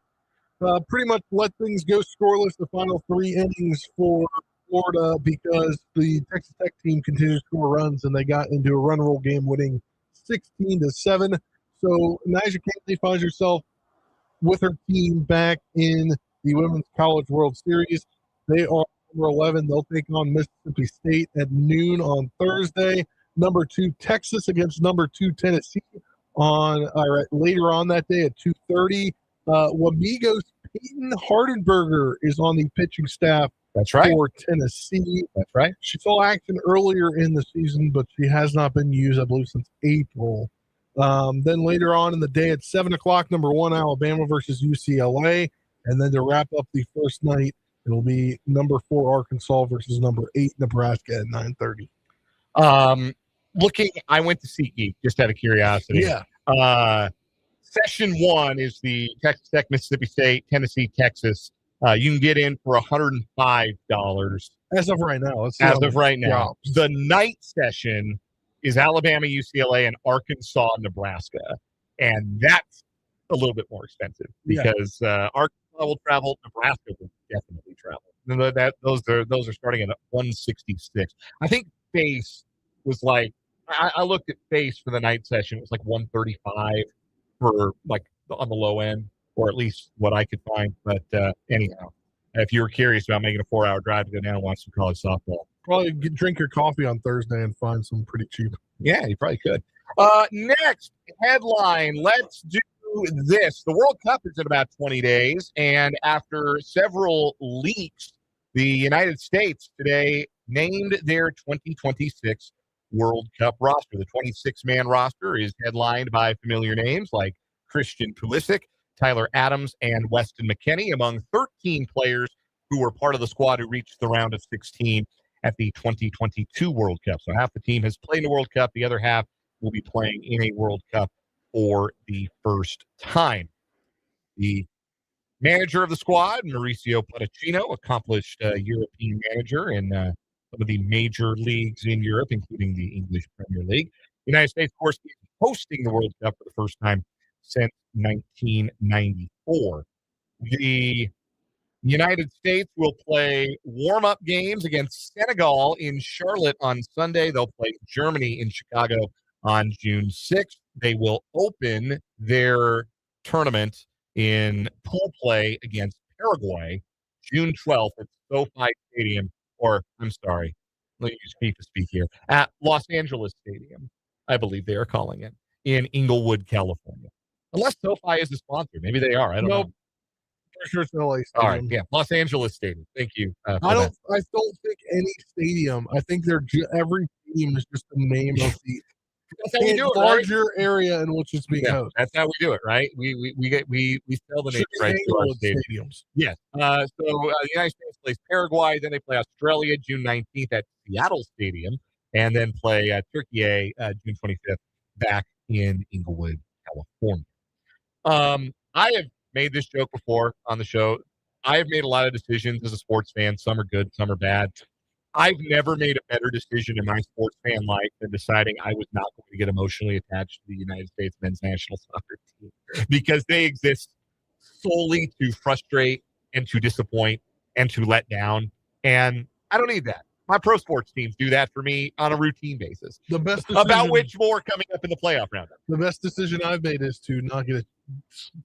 pretty much let things go scoreless the final 3 innings for Florida because the Texas Tech team continued to score runs, and they got into a run roll game, winning 16-7. So Nyjah Kennedy finds herself with her team back in the Women's College World Series. They are number 11. They'll take on Mississippi State at noon on Thursday. Number 2 Texas against number 2 Tennessee later on that day at 2:30. Wamigo's Peyton Hardenberger is on the pitching staff. That's right. For Tennessee. That's right. She saw action earlier in the season, but she has not been used, I believe, since April. Then later on in the day at 7 o'clock, number 1 Alabama versus UCLA. And then to wrap up the first night, it'll be number 4 Arkansas versus number 8 Nebraska at 9:30. I went to SeatGeek just out of curiosity. Yeah. Session 1 is the Texas Tech, Mississippi State, Tennessee, Texas. You can get in for $105. As of right now. As of right now. The night session is Alabama, UCLA, and Arkansas, Nebraska. And that's a little bit more expensive because Arkansas will travel, Nebraska will definitely travel. Those are starting at 166. I think base was like, I looked at base for the night session. It was like 135 for like on the low end, or at least what I could find. But anyhow, if you were curious about making a 4-hour drive to go down and watch some college softball, probably drink your coffee on Thursday and find some pretty cheap. Yeah, you probably could. Next headline, let's do this. The World Cup is in about 20 days, and after several leaks, the United States today named their 2026 World Cup roster. The 26-man roster is headlined by familiar names like Christian Pulisic, Tyler Adams, and Weston McKennie, among 13 players who were part of the squad who reached the round of 16 at the 2022 World Cup. So half the team has played in the World Cup. The other half will be playing in a World Cup for the first time. The manager of the squad, Mauricio Pochettino, accomplished European manager in some of the major leagues in Europe, including the English Premier League. The United States, of course, is hosting the World Cup for the first time since 1994. The United States will play warm-up games against Senegal in Charlotte on Sunday. They'll play Germany in Chicago on June 6th. They will open their tournament in pool play against Paraguay June 12th at SoFi Stadium, or I'm sorry, let me use FIFA speak here, at Los Angeles Stadium, I believe they are calling it, in Inglewood, California. Unless SoFi is the sponsor. Maybe they are. I don't know. For sure it's LA Stadium. All right, yeah, Los Angeles Stadium. Thank you. I don't think any stadium. I think every stadium is just the name of the that's how we do it, larger right? area in which it's being hosted. That's how we do it, right? We sell the names right to our stadiums. Yes. So the United States plays Paraguay, then they play Australia June 19th at Seattle Stadium, and then play Turkey June 25th back in Inglewood, California. I have made this joke before on the show. I have made a lot of decisions as a sports fan. Some are good, some are bad. I've never made a better decision in my sports fan life than deciding I was not going to get emotionally attached to the United States men's national soccer team because they exist solely to frustrate and to disappoint and to let down. And I don't need that. My pro sports teams do that for me on a routine basis. The best decision, about which more coming up in the playoff round. The best decision I've made is to not get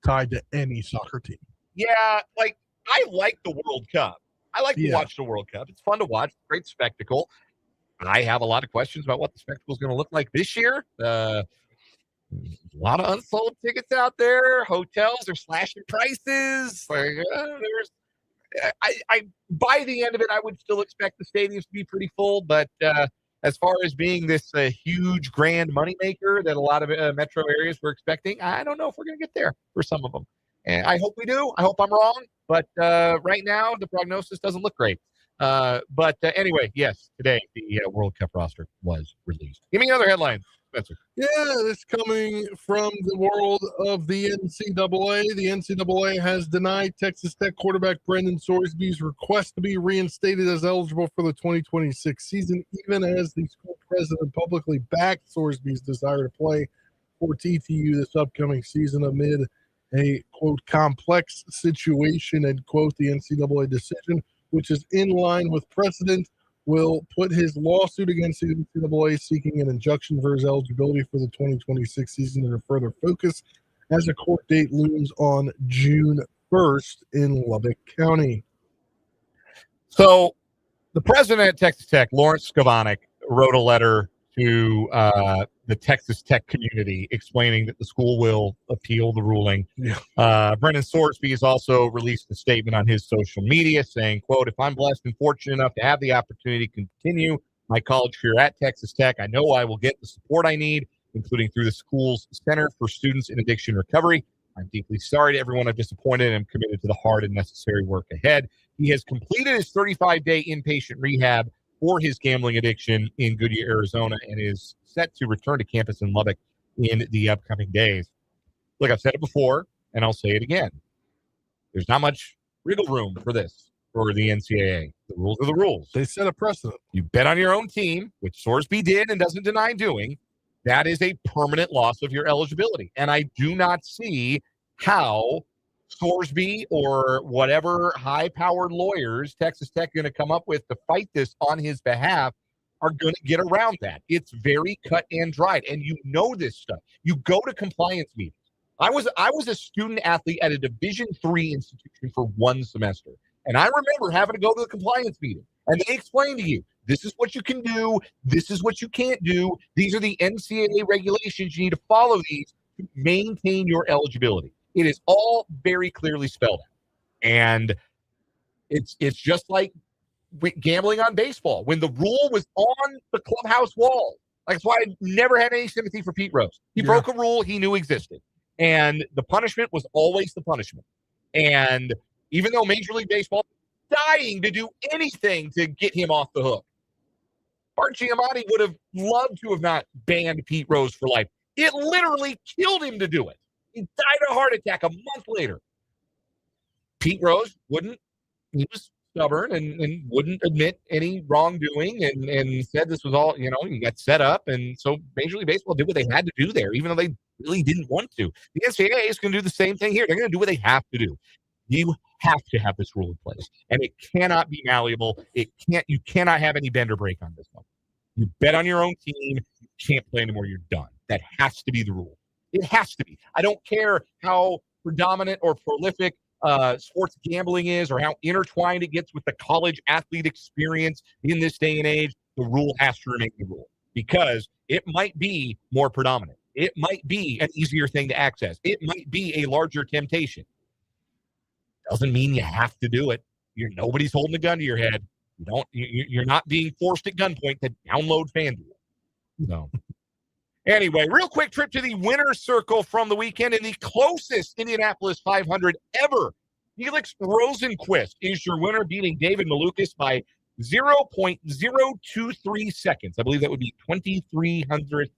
tied to any soccer team. Yeah, like I like the World Cup. I like to watch the World Cup. It's fun to watch. Great spectacle. I have a lot of questions about what the spectacle is going to look like this year. A lot of unsold tickets out there. Hotels are slashing prices. Like, I by the end of it, I would still expect the stadiums to be pretty full. But as far as being this huge grand moneymaker that a lot of metro areas were expecting, I don't know if we're going to get there for some of them. And I hope we do. I hope I'm wrong. But right now, the prognosis doesn't look great. But anyway, yes, today the World Cup roster was released. Give me another headline, Spencer. Yeah, it's coming from the world of the NCAA. The NCAA has denied Texas Tech quarterback Brendan Sorsby's request to be reinstated as eligible for the 2026 season, even as the school president publicly backed Sorsby's desire to play for TTU this upcoming season amid a, quote, complex situation, and, quote, the NCAA decision which is in line with precedent, will put his lawsuit against the NCAA seeking an injunction for his eligibility for the 2026 season into further focus as a court date looms on June 1st in Lubbock County. So the president at Texas Tech, Lawrence Skovanec, wrote a letter to the Texas Tech community explaining that the school will appeal the ruling. Yeah. Brendan Sorsby has also released a statement on his social media saying, quote, if I'm blessed and fortunate enough to have the opportunity to continue my college career at Texas Tech, I know I will get the support I need, including through the school's Center for Students in Addiction Recovery. I'm deeply sorry to everyone I've disappointed and I'm committed to the hard and necessary work ahead. He has completed his 35-day inpatient rehab for his gambling addiction in Goodyear, Arizona, and is set to return to campus in Lubbock in the upcoming days. Look, I've said it before, and I'll say it again. There's not much wiggle room for this for the NCAA. The rules are the rules. They set a precedent. You bet on your own team, which Sorsby did and doesn't deny doing. That is a permanent loss of your eligibility. And I do not see how Sorsby or whatever high-powered lawyers Texas Tech going to come up with to fight this on his behalf are going to get around that. It's very cut and dried, and you know this stuff. You go to compliance meetings. I was a student athlete at a Division III institution for one semester, and I remember having to go to the compliance meeting, and they explain to you, this is what you can do, this is what you can't do, these are the NCAA regulations, you need to follow these to maintain your eligibility. It is all very clearly spelled out. And it's just like gambling on baseball. When the rule was on the clubhouse wall, that's why I never had any sympathy for Pete Rose. He broke a rule he knew existed. And the punishment was always the punishment. And even though Major League Baseball is dying to do anything to get him off the hook, Bart Giamatti would have loved to have not banned Pete Rose for life. It literally killed him to do it. He died of a heart attack a month later. Pete Rose wouldn't. He was stubborn and wouldn't admit any wrongdoing and said this was all, you got set up. And so Major League Baseball did what they had to do there, even though they really didn't want to. The NCAA is going to do the same thing here. They're going to do what they have to do. You have to have this rule in place, and it cannot be malleable. You cannot have any bend or break on this one. You bet on your own team. You can't play anymore. You're done. That has to be the rule. It has to be. I don't care how predominant or prolific sports gambling is or how intertwined it gets with the college athlete experience in this day and age. The rule has to remain the rule because it might be more predominant. It might be an easier thing to access. It might be a larger temptation. Doesn't mean you have to do it. Nobody's holding a gun to your head. You're not being forced at gunpoint to download FanDuel. No. Anyway, real quick trip to the winner's circle from the weekend in the closest Indianapolis 500 ever. Felix Rosenquist is your winner, beating David Malukas by 0.023 seconds. I believe that would be 2300th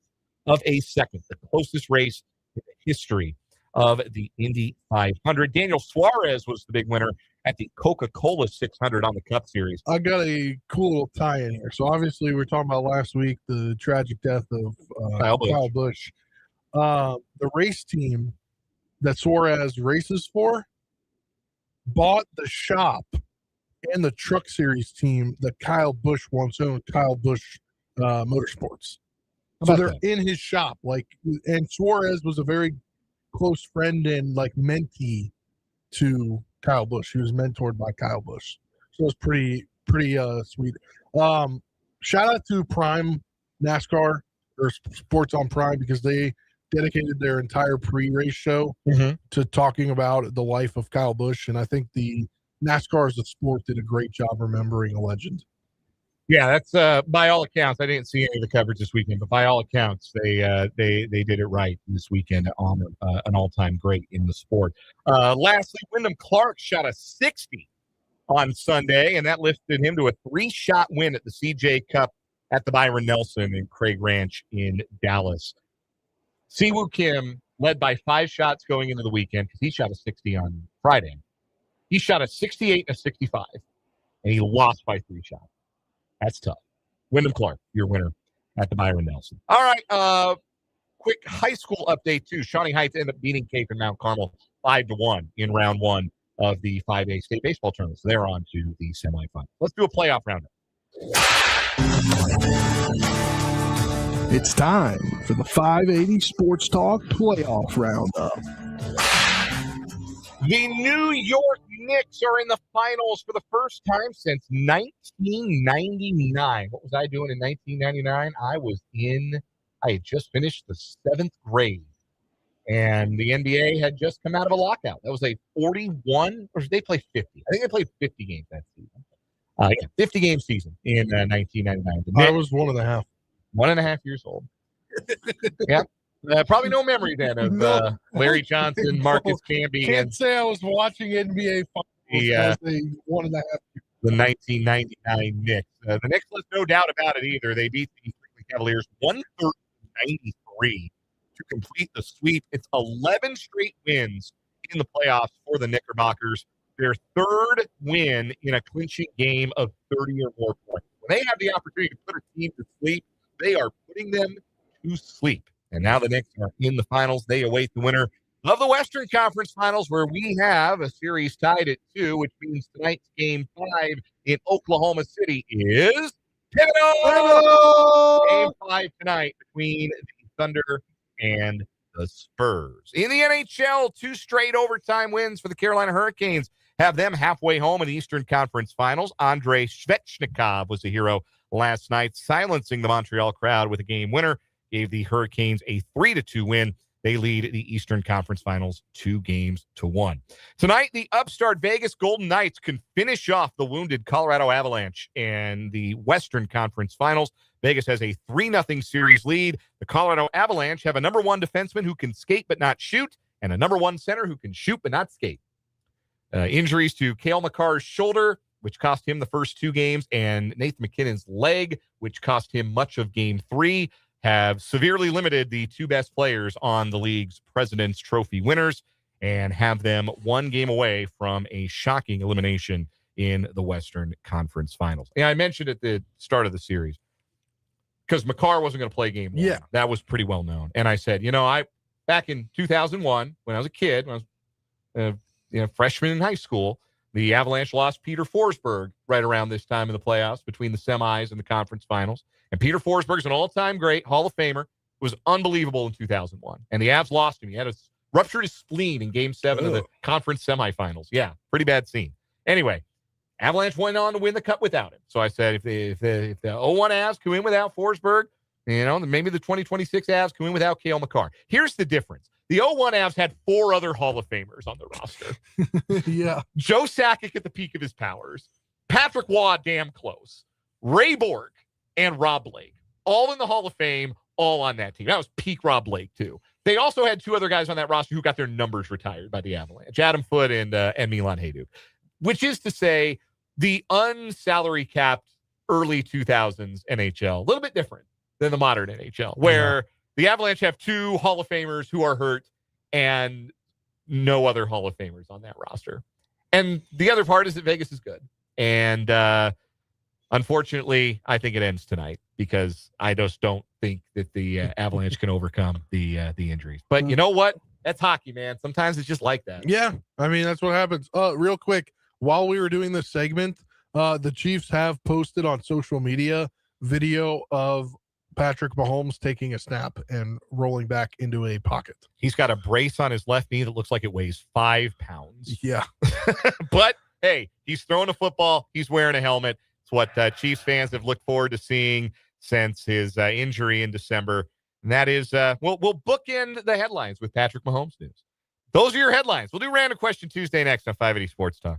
of a second, the closest race in the history of the Indy 500. Daniel Suarez was the big winner at the Coca-Cola 600 on the Cup Series. I got a cool little tie-in here. So obviously we were talking about last week the tragic death of Kyle Busch. The race team that Suarez races for bought the shop and the Truck Series team that Kyle Busch once owned, Kyle Busch Motorsports. So they're in his shop, and Suarez was a very close friend and mentee to Kyle Busch. He was mentored by Kyle Busch. So it's pretty sweet. Shout out to Prime NASCAR or Sports on Prime because they dedicated their entire pre-race show to talking about the life of Kyle Busch. And I think the NASCAR as a sport did a great job remembering a legend. Yeah, that's by all accounts. I didn't see any of the coverage this weekend, but by all accounts, they did it right this weekend to honor an all-time great in the sport. Lastly, Wyndham Clark shot a 60 on Sunday, and that lifted him to a 3-shot win at the CJ Cup at the Byron Nelson and Craig Ranch in Dallas. Siwoo Kim led by 5 shots going into the weekend because he shot a 60 on Friday. He shot a 68 and a 65, and he lost by 3 shots. That's tough. Wyndham Clark, your winner at the Byron Nelson. All right, quick high school update, too. Shawnee Heights ended up beating Cape and Mount Carmel 5-1 in round 1 of the 5A state baseball tournament. So they're on to the semifinals. Let's do a playoff roundup. It's time for the 580 Sports Talk Playoff Roundup. The New York Knicks are in the finals for the first time since 1999. What was I doing in 1999? I had just finished the 7th grade, and the NBA had just come out of a lockout. That was a 41, or did they play 50? I think they played 50 games that season. 50-game season in 1999. I was 1.5. 1.5 years old. Yeah. Probably no memory then of Larry Johnson, Marcus Camby. Can't say I was watching NBA finals. Yeah. 1.5. The 1999 Knicks. The Knicks left no doubt about it either. They beat the Cleveland Cavaliers 130-93 to complete the sweep. It's 11 straight wins in the playoffs for the Knickerbockers. Their third win in a clinching game of 30 or more points. When they have the opportunity to put a team to sleep, they are putting them to sleep. And now the Knicks are in the finals. They await the winner of the Western Conference Finals, where we have a series tied at 2, which means tonight's Game 5 in Oklahoma City is pivotal. Game 5 tonight between the Thunder and the Spurs. In the NHL, 2 straight overtime wins for the Carolina Hurricanes have them halfway home in the Eastern Conference Finals. Andrei Svechnikov was the hero last night, silencing the Montreal crowd with a game winner. Gave the Hurricanes a 3-2 win. They lead the Eastern Conference Finals 2-1. Tonight, the upstart Vegas Golden Knights can finish off the wounded Colorado Avalanche in the Western Conference Finals. Vegas has a 3-0 series lead. The Colorado Avalanche have a number 1 defenseman who can skate but not shoot, and a number 1 center who can shoot but not skate. Injuries to Cale Makar's shoulder, which cost him the first 2 games, and Nathan McKinnon's leg, which cost him much of Game 3, have severely limited the 2 best players on the league's President's Trophy winners and have them 1 game away from a shocking elimination in the Western Conference Finals. And I mentioned at the start of the series, because Makar wasn't going to play Game 1. Yeah. That was pretty well known. And I said, back in 2001, when I was a kid, when I was freshman in high school, the Avalanche lost Peter Forsberg right around this time in the playoffs between the semis and the conference finals. And Peter Forsberg's an all-time great Hall of Famer. It was unbelievable in 2001. And the Avs lost him. He had ruptured his spleen in Game 7 of the conference semifinals. Yeah, pretty bad scene. Anyway, Avalanche went on to win the cup without him. So I said, if the 01 Avs can win without Forsberg, maybe the 2026 Avs can win without Cale Makar. Here's the difference. The 01 Avs had 4 other Hall of Famers on the roster. Yeah. Joe Sakic at the peak of his powers. Patrick Waugh, damn close. Ray Borg and Rob Blake. All in the Hall of Fame, all on that team. That was peak Rob Blake, too. They also had 2 other guys on that roster who got their numbers retired by the Avalanche. Adam Foote and Milan Hajduk. Which is to say, the unsalary capped early 2000s NHL. A little bit different than the modern NHL, where the Avalanche have 2 Hall of Famers who are hurt and no other Hall of Famers on that roster. And the other part is that Vegas is good. And unfortunately, I think it ends tonight because I just don't think that the Avalanche can overcome the injuries. But you know what? That's hockey, man. Sometimes it's just like that. Yeah. I mean, that's what happens. Real quick, while we were doing this segment, the Chiefs have posted on social media video of Patrick Mahomes taking a snap and rolling back into a pocket. He's got a brace on his left knee that looks like it weighs 5 pounds. Yeah. But, hey, he's throwing a football. He's wearing a helmet. It's what Chiefs fans have looked forward to seeing since his injury in December. And that is, we'll bookend the headlines with Patrick Mahomes news. Those are your headlines. We'll do Random Question Tuesday next on 580 Sports Talk.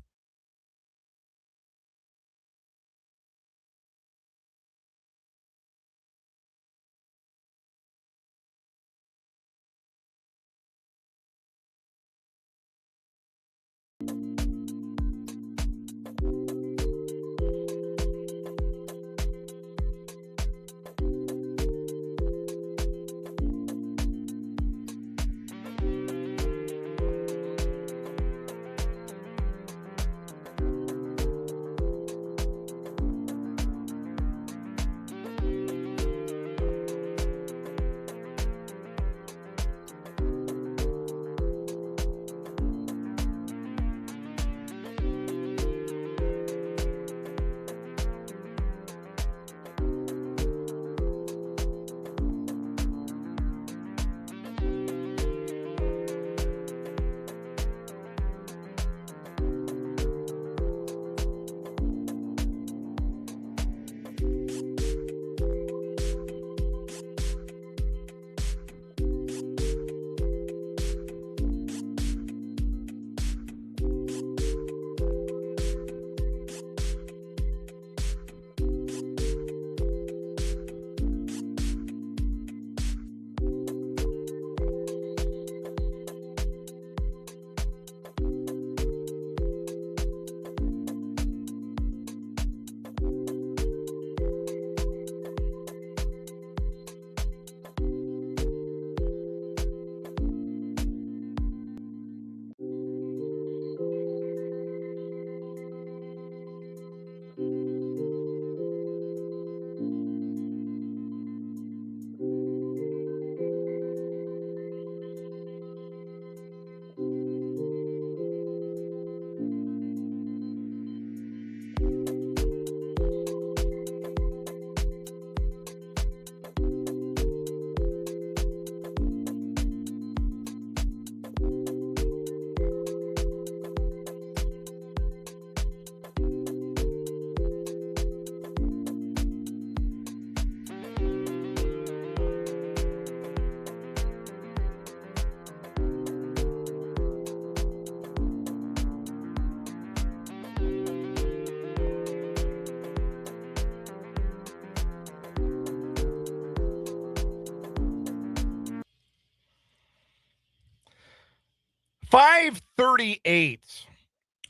5:38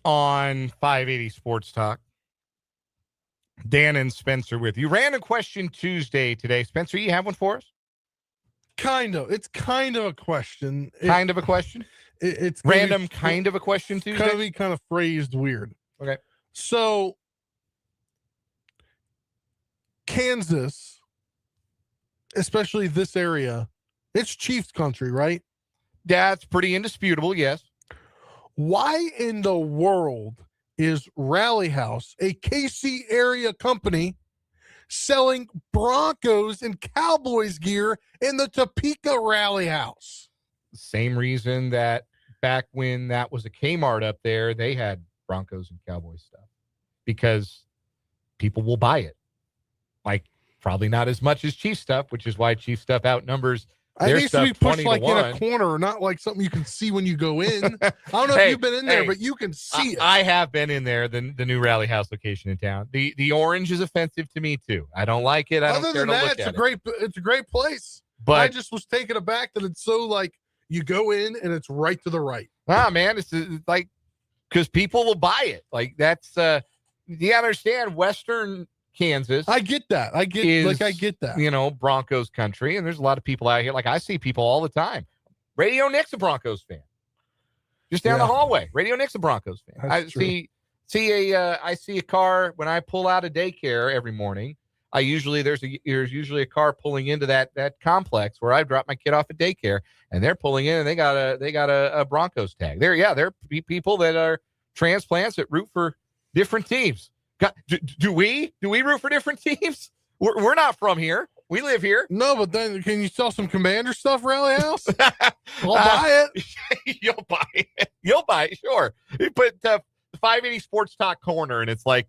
on 580 Sports Talk. Dan and Spencer with you. Random question Tuesday today. Spencer, you have one for us? Kind of. It's kind of a question. Kind of a question? It's random kind of a question Tuesday? Kind of be kind of phrased weird. Okay. So, Kansas, especially this area, it's Chiefs country, right? That's pretty indisputable, yes. Why in the world is Rally House, a KC area company, selling Broncos and Cowboys gear in the Topeka Rally House? Same reason that back when that was a Kmart up there, they had Broncos and Cowboys stuff, because people will buy it. Like, probably not as much as Chief stuff, which is why Chief stuff outnumbers their it needs stuff to be pushed 20 to like 1. in a corner, not like something you can see when you go in. I don't know if you've been in there, but you can see it. I have been in there, the new Rally House location in town. The orange is offensive to me too. I don't like it. I don't care to look at it. It's a great place. But I just was taken aback that it's so like you go in and it's right to the right. Ah, man, it's like, because people will buy it. Like, that's you understand, Western Kansas. I get that. I get that. You know, Broncos country, and there's a lot of people out here. Like, I see people all the time. Radio Nick's a Broncos fan. Just down the hallway. Radio Nick's a Broncos fan. That's true. I see a car when I pull out of daycare every morning. There's usually a car pulling into that complex where I drop my kid off at daycare, and they're pulling in and they got a Broncos tag. There people that are transplants that root for different teams. Do we root for different teams? We're not from here. We live here. No, but then can you sell some Commander stuff, Rally House? I'll buy it. You'll buy it. You'll buy it. Sure. But the 580 Sports Talk corner, and it's like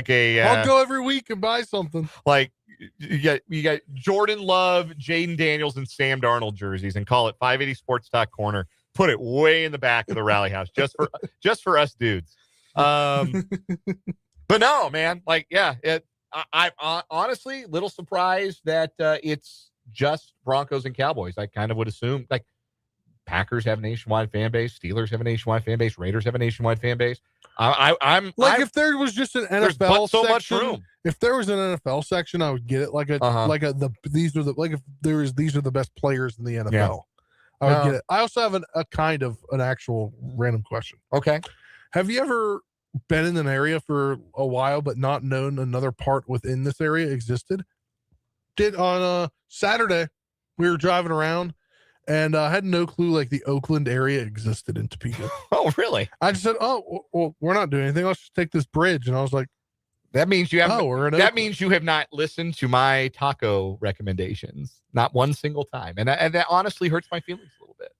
a. I'll go every week and buy something. Like you got Jordan Love, Jaden Daniels, and Sam Darnold jerseys, and call it 580 Sports Talk corner. Put it way in the back of the Rally House, just for us dudes. But no, man, like, yeah, I'm honestly a little surprised that it's just Broncos and Cowboys. I kind of would assume, like, Packers have a nationwide fan base, Steelers have a nationwide fan base, Raiders have a nationwide fan base. If there was just an NFL so section, much room. If there was an NFL section, I would get it. These are the best players in the NFL. Yeah. I would get it. I also have a kind of an actual random question. Okay. Have you ever been in an area for a while but not known another part within this area existed? Did on Saturday, we were driving around and I had no clue like the Oakland area existed in Topeka. Oh, really? I just said, oh, well, we're not doing anything. Let's just take this bridge. And I was like, that means you have. That means you have not listened to my taco recommendations, not one single time, and that honestly hurts my feelings a little bit.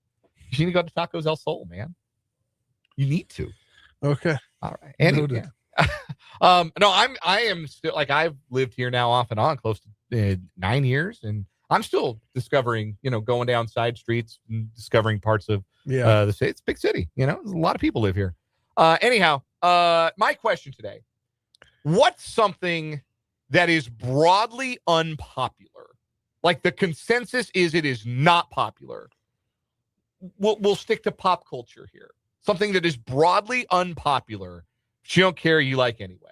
You need to go to Tacos El Sol, man. You need to. Okay. All right. Anyway, no, I am still, like, I've lived here now off and on close to 9 years, and I'm still discovering, going down side streets and discovering parts of the city. It's a big city, there's a lot of people live here. Anyhow, my question today: what's something that is broadly unpopular? Like, the consensus is it is not popular. We'll stick to pop culture here. Something that is broadly unpopular, but you don't care, you like anyway.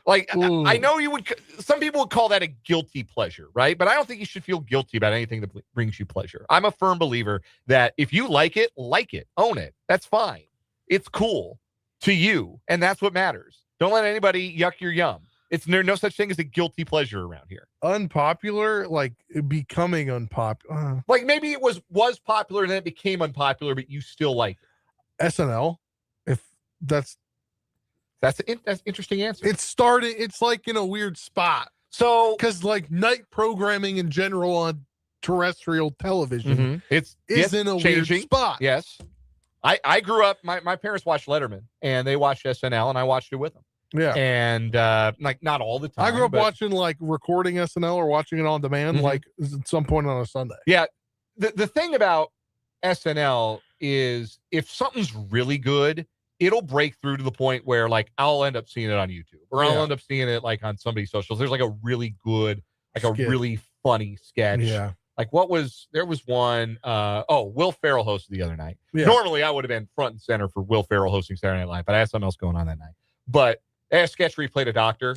Like, I know some people would call that a guilty pleasure, right? But I don't think you should feel guilty about anything that brings you pleasure. I'm a firm believer that if you like it, own it. That's fine. It's cool to you, and that's what matters. Don't let anybody yuck your yum. There's no such thing as a guilty pleasure around here. Unpopular, like becoming unpopular. Like, maybe it was popular and then it became unpopular, but you still like it. SNL, if that's an interesting answer. It's like in a weird spot. So, because like night programming in general on terrestrial television, is in a weird spot. Yes, I grew up. My parents watched Letterman, and they watched SNL, and I watched it with them. Yeah. And like, not all the time. I grew up watching, like, recording SNL or watching it on demand, like at some point on a Sunday. Yeah. The thing about SNL is if something's really good, it'll break through to the point where, like, I'll end up seeing it on YouTube, or I'll end up seeing it like on somebody's socials. There's like a really good, like skit. A really funny sketch. Yeah. Like there was one, Will Ferrell hosted the other night. Yeah. Normally I would have been front and center for Will Ferrell hosting Saturday Night Live, but I had something else going on that night. But they had a sketch where he played a doctor.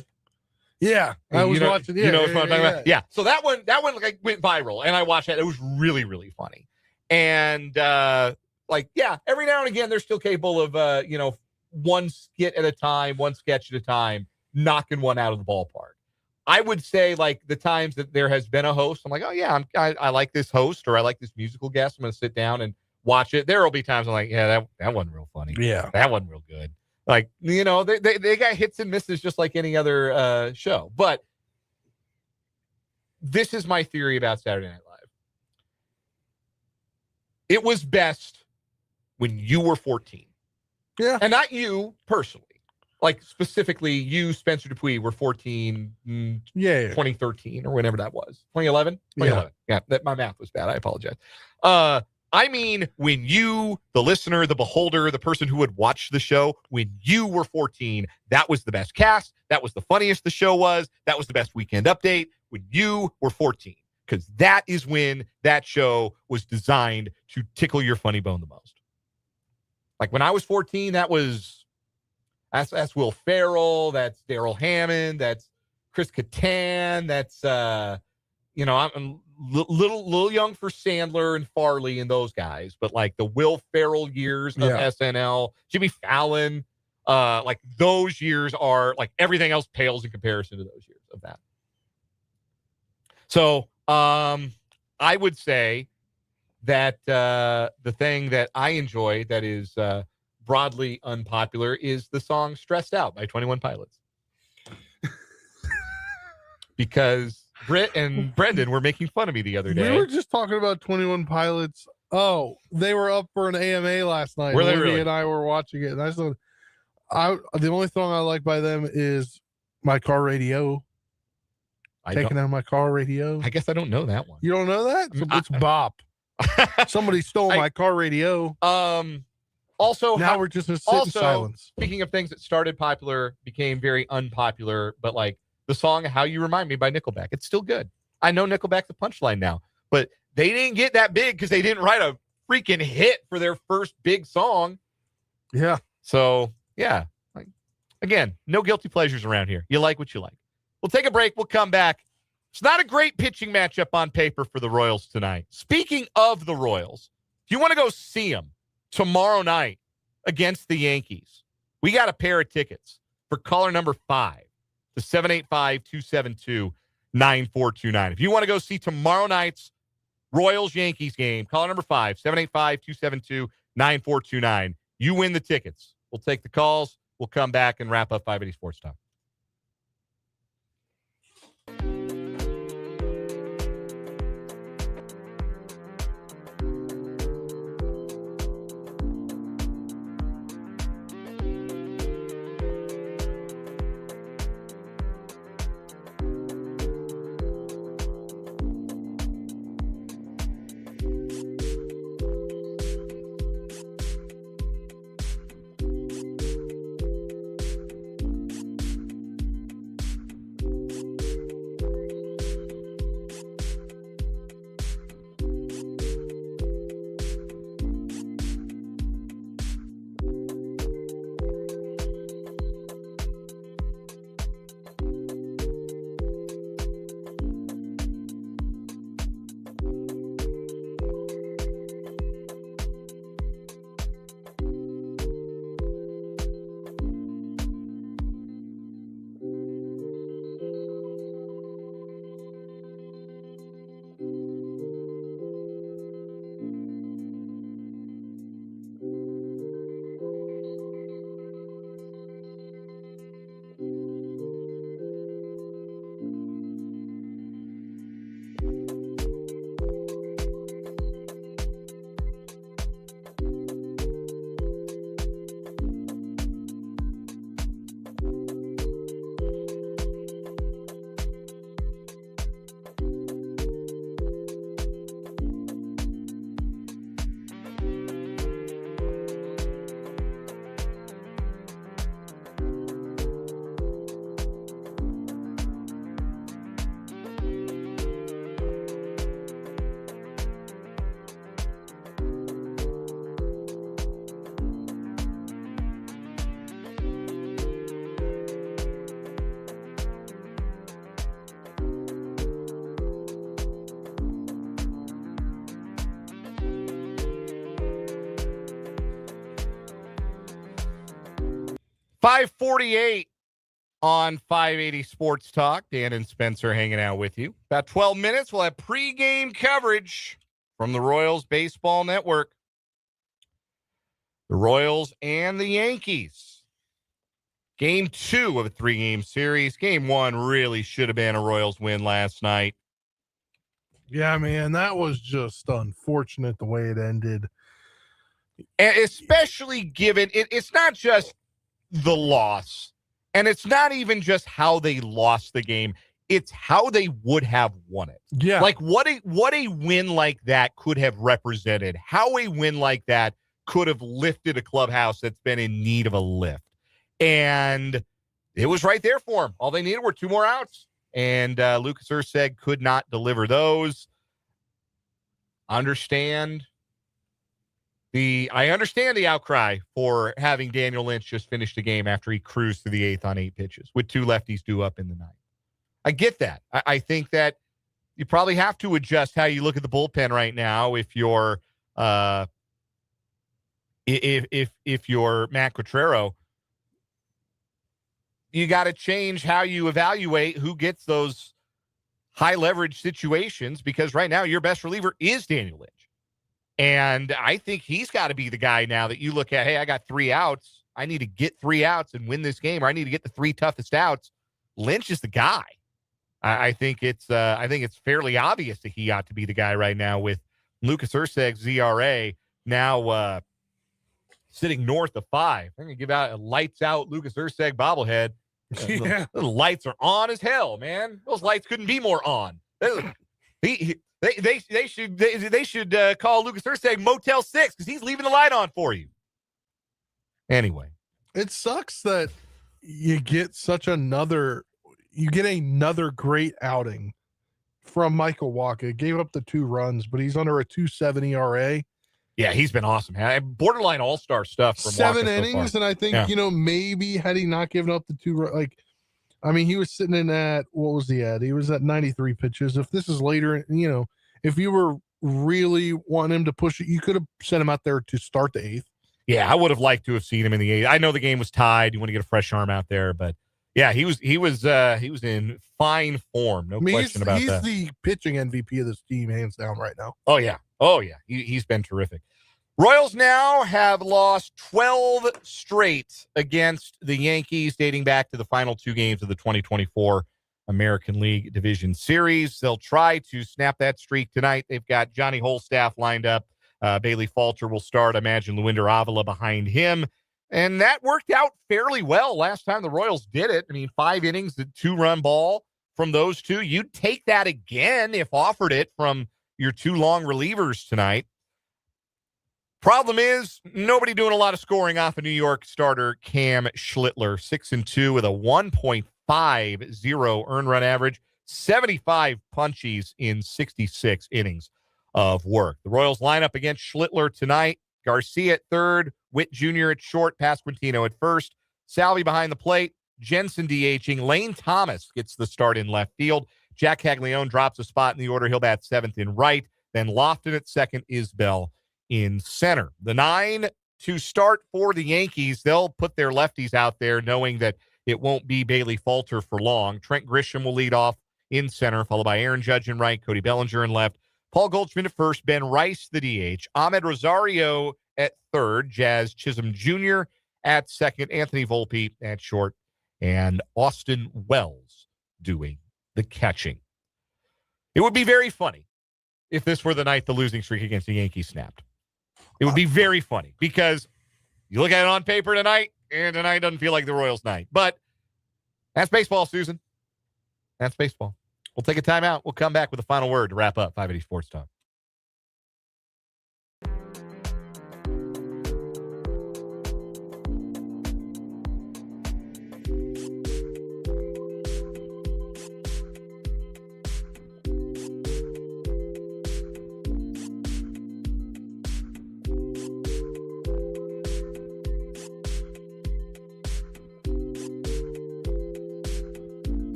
Yeah. I was watching. Yeah, what I'm talking about? Yeah. So that one like went viral, and I watched that. It was really, really funny. And every now and again, they're still capable of one skit at a time, one sketch at a time, knocking one out of the ballpark. I would say, like, the times that there has been a host, I'm like, oh yeah, I like this host, or I like this musical guest. I'm going to sit down and watch it. There will be times I'm like, yeah, that wasn't real funny. Yeah, that wasn't real good. Like, they got hits and misses just like any other show. But this is my theory about Saturday Night Live. It was best when you were 14. Yeah. And not you personally. Like, specifically, you, Spencer Dupuis, were 14, 2013, or whenever that was. 2011? 2011. Yeah, my math was bad. I apologize. I mean, when you, the listener, the beholder, the person who would watch the show, when you were 14, that was the best cast. That was the funniest the show was. That was the best Weekend Update. When you were 14. Because that is when that show was designed to tickle your funny bone the most. Like, when I was 14, that's Will Ferrell, that's Daryl Hammond, that's Chris Kattan, that's I'm little young for Sandler and Farley and those guys, but like the Will Ferrell years of SNL, Jimmy Fallon, like those years are like everything else pales in comparison to those years of that. So I would say that the thing that I enjoy that is broadly unpopular is the song Stressed Out by 21 Pilots. Because Britt and Brendan were making fun of me the other day. We were just talking about 21 Pilots. Oh, they were up for an AMA last night. Were they Olivia really? and I were watching it. And I said, the only song I like by them is My Car Radio. Taking out my car radio. I guess I don't know that one. You don't know that? It's Bop. Somebody stole my car radio. Also, now we're just in silence. Speaking of things that started popular, became very unpopular, but like the song How You Remind Me by Nickelback, it's still good. I know Nickelback's the punchline now, but they didn't get that big because they didn't write a freaking hit for their first big song. Yeah. So, yeah. Like, again, no guilty pleasures around here. You like what you like. We'll take a break. We'll come back. It's not a great pitching matchup on paper for the Royals tonight. Speaking of the Royals, if you want to go see them tomorrow night against the Yankees, we got a pair of tickets for caller number 5 to 785-272-9429. If you want to go see tomorrow night's Royals-Yankees game, caller number 5, 785-272-9429. You win the tickets. We'll take the calls. We'll come back and wrap up 580 Sports Talk. 5:48 on 580 Sports Talk. Dan and Spencer hanging out with you. About 12 minutes, we'll have pregame coverage from the Royals Baseball Network. The Royals and the Yankees. Game 2 of a 3-game series. Game 1 really should have been a Royals win last night. Yeah, man, that was just unfortunate the way it ended. And especially given it's not just the loss, and it's not even just how they lost the game. It's how they would have won it. Yeah. Like what a win like that could have represented, how a win like that could have lifted a clubhouse that's been in need of a lift. And it was right there for them. All they needed were 2 more outs. And Lucas Erceg could not deliver those. I understand the outcry for having Daniel Lynch just finish the game after he cruised to the 8th on 8 pitches with 2 lefties due up in the 9th. I get that. I think that you probably have to adjust how you look at the bullpen right now if you're if you're Matt Quatraro. You got to change how you evaluate who gets those high leverage situations, because right now your best reliever is Daniel Lynch. And I think he's got to be the guy now that you look at, hey, I got 3 outs. I need to get 3 outs and win this game, or I need to get the 3 toughest outs. Lynch is the guy. I think it's fairly obvious that he ought to be the guy right now, with Lucas Erceg's ERA now sitting north of 5. I'm going to give out a lights out Lucas Erceg bobblehead. Yeah. The lights are on as hell, man. Those lights couldn't be more on. They should call Lucas Erceg Motel 6 because he's leaving the light on for you. Anyway, it sucks that you get another great outing from Michael Wacha. Gave up the 2 runs, but he's under a 2.7 ERA. Yeah, he's been awesome. Borderline all-star stuff from 7 Wacha innings, so and I think, maybe had he not given up the 2, he was sitting in at, what was he at? He was at 93 pitches. If this is later, if you were really wanting him to push it, you could have sent him out there to start the 8th. Yeah, I would have liked to have seen him in the 8th. I know the game was tied. You want to get a fresh arm out there, but yeah, he was in fine form. No question about that. He's the pitching MVP of this team, hands down, right now. Oh yeah. He's been terrific. Royals now have lost 12 straight against the Yankees, dating back to the final 2 games of the 2024 American League Division Series. They'll try to snap that streak tonight. They've got Johnny Holstaff lined up. Bailey Falter will start. I imagine Luinder Avila behind him. And that worked out fairly well last time the Royals did it. I mean, 5 innings, the 2-run ball from those 2. You'd take that again if offered it from your 2 long relievers tonight. Problem is, nobody doing a lot of scoring off of New York starter Cam Schlittler. 6-2 with a 1.50 earned run average, 75 punchies in 66 innings of work. The Royals line up against Schlittler tonight. Garcia at third, Witt Jr. at short, Pasquantino at first, Salvi behind the plate, Jensen DHing, Lane Thomas gets the start in left field. Jack Caglione drops a spot in the order. He'll bat 7th in right. Then Lofton at second, Isbell in center. The 9 to start for the Yankees. They'll put their lefties out there knowing that it won't be Bailey Falter for long. Trent Grisham will lead off in center, followed by Aaron Judge in right, Cody Bellinger in left, Paul Goldschmidt at first, Ben Rice the DH, Ahmed Rosario at third, Jazz Chisholm Jr. at second, Anthony Volpe at short, and Austin Wells doing the catching. It would be very funny if this were the night the losing streak against the Yankees snapped. It would be very funny because you look at it on paper tonight, and tonight doesn't feel like the Royals' night. But that's baseball, Susan. That's baseball. We'll take a timeout. We'll come back with a final word to wrap up 580 Sports Talk.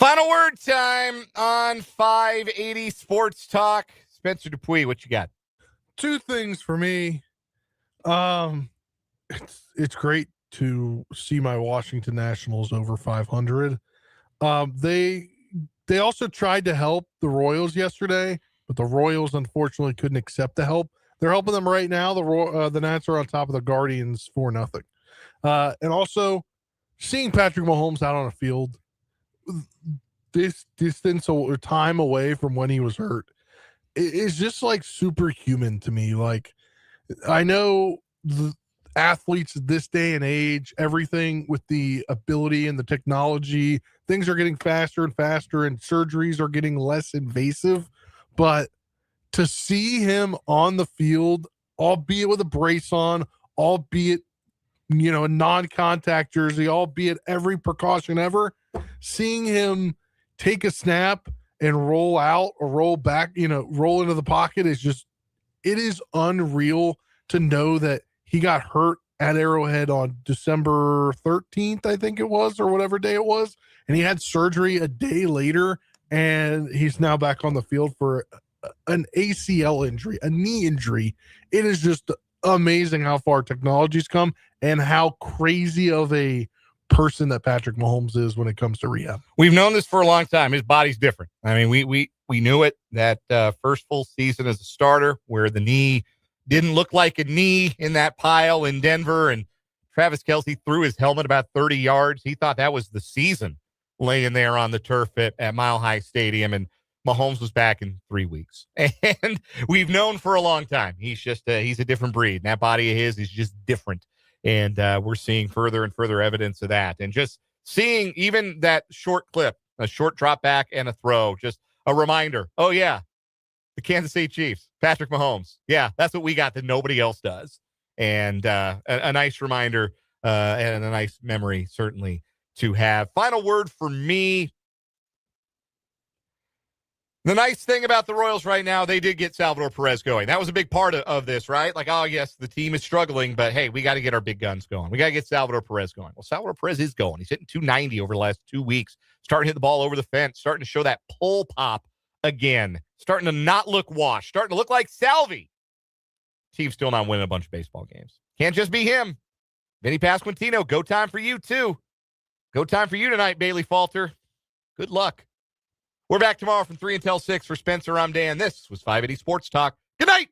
Final word time on 580 Sports Talk. Spencer Dupuis, what you got? Two things for me. It's great to see my Washington Nationals over 500. They also tried to help the Royals yesterday, but the Royals unfortunately couldn't accept the help. They're helping them right now. The Nats are on top of the Guardians 4-0. And also seeing Patrick Mahomes out on a field this distance or time away from when he was hurt is just like superhuman to me. Like, I know the athletes this day and age, everything with the ability and the technology, things are getting faster and faster and surgeries are getting less invasive. But to see him on the field, albeit with a brace on, albeit, a non-contact jersey, albeit every precaution ever, seeing him take a snap and roll out or roll back, roll into the pocket it is unreal to know that he got hurt at Arrowhead on December 13th, I think it was, or whatever day it was. And he had surgery a day later, and he's now back on the field for an ACL injury, a knee injury. It is just amazing how far technology's come and how crazy of a person that Patrick Mahomes is when it comes to rehab. We've known this for a long time. His body's different. I mean, we knew it that first full season as a starter where the knee didn't look like a knee in that pile in Denver, and Travis Kelce threw his helmet about 30 yards. He thought that was the season laying there on the turf at Mile High Stadium, and Mahomes was back in 3 weeks. And we've known for a long time. He's just he's a different breed. And that body of his is just different. And we're seeing further and further evidence of that. And just seeing even that short clip, a short drop back and a throw, just a reminder. Oh, yeah, the Kansas City Chiefs, Patrick Mahomes. Yeah, that's what we got that nobody else does. And a nice reminder and a nice memory, certainly, to have. Final word for me. The nice thing about the Royals right now, they did get Salvador Perez going. That was a big part of this, right? Like, oh, yes, the team is struggling, but hey, we got to get our big guns going. We got to get Salvador Perez going. Well, Salvador Perez is going. He's hitting 290 over the last 2 weeks, starting to hit the ball over the fence, starting to show that pull pop again, starting to not look washed, starting to look like Salvi. Team's still not winning a bunch of baseball games. Can't just be him. Vinny Pasquantino, go time for you, too. Go time for you tonight, Bailey Falter. Good luck. We're back tomorrow from 3 until 6. For Spencer, I'm Dan. This was 580 Sports Talk. Good night.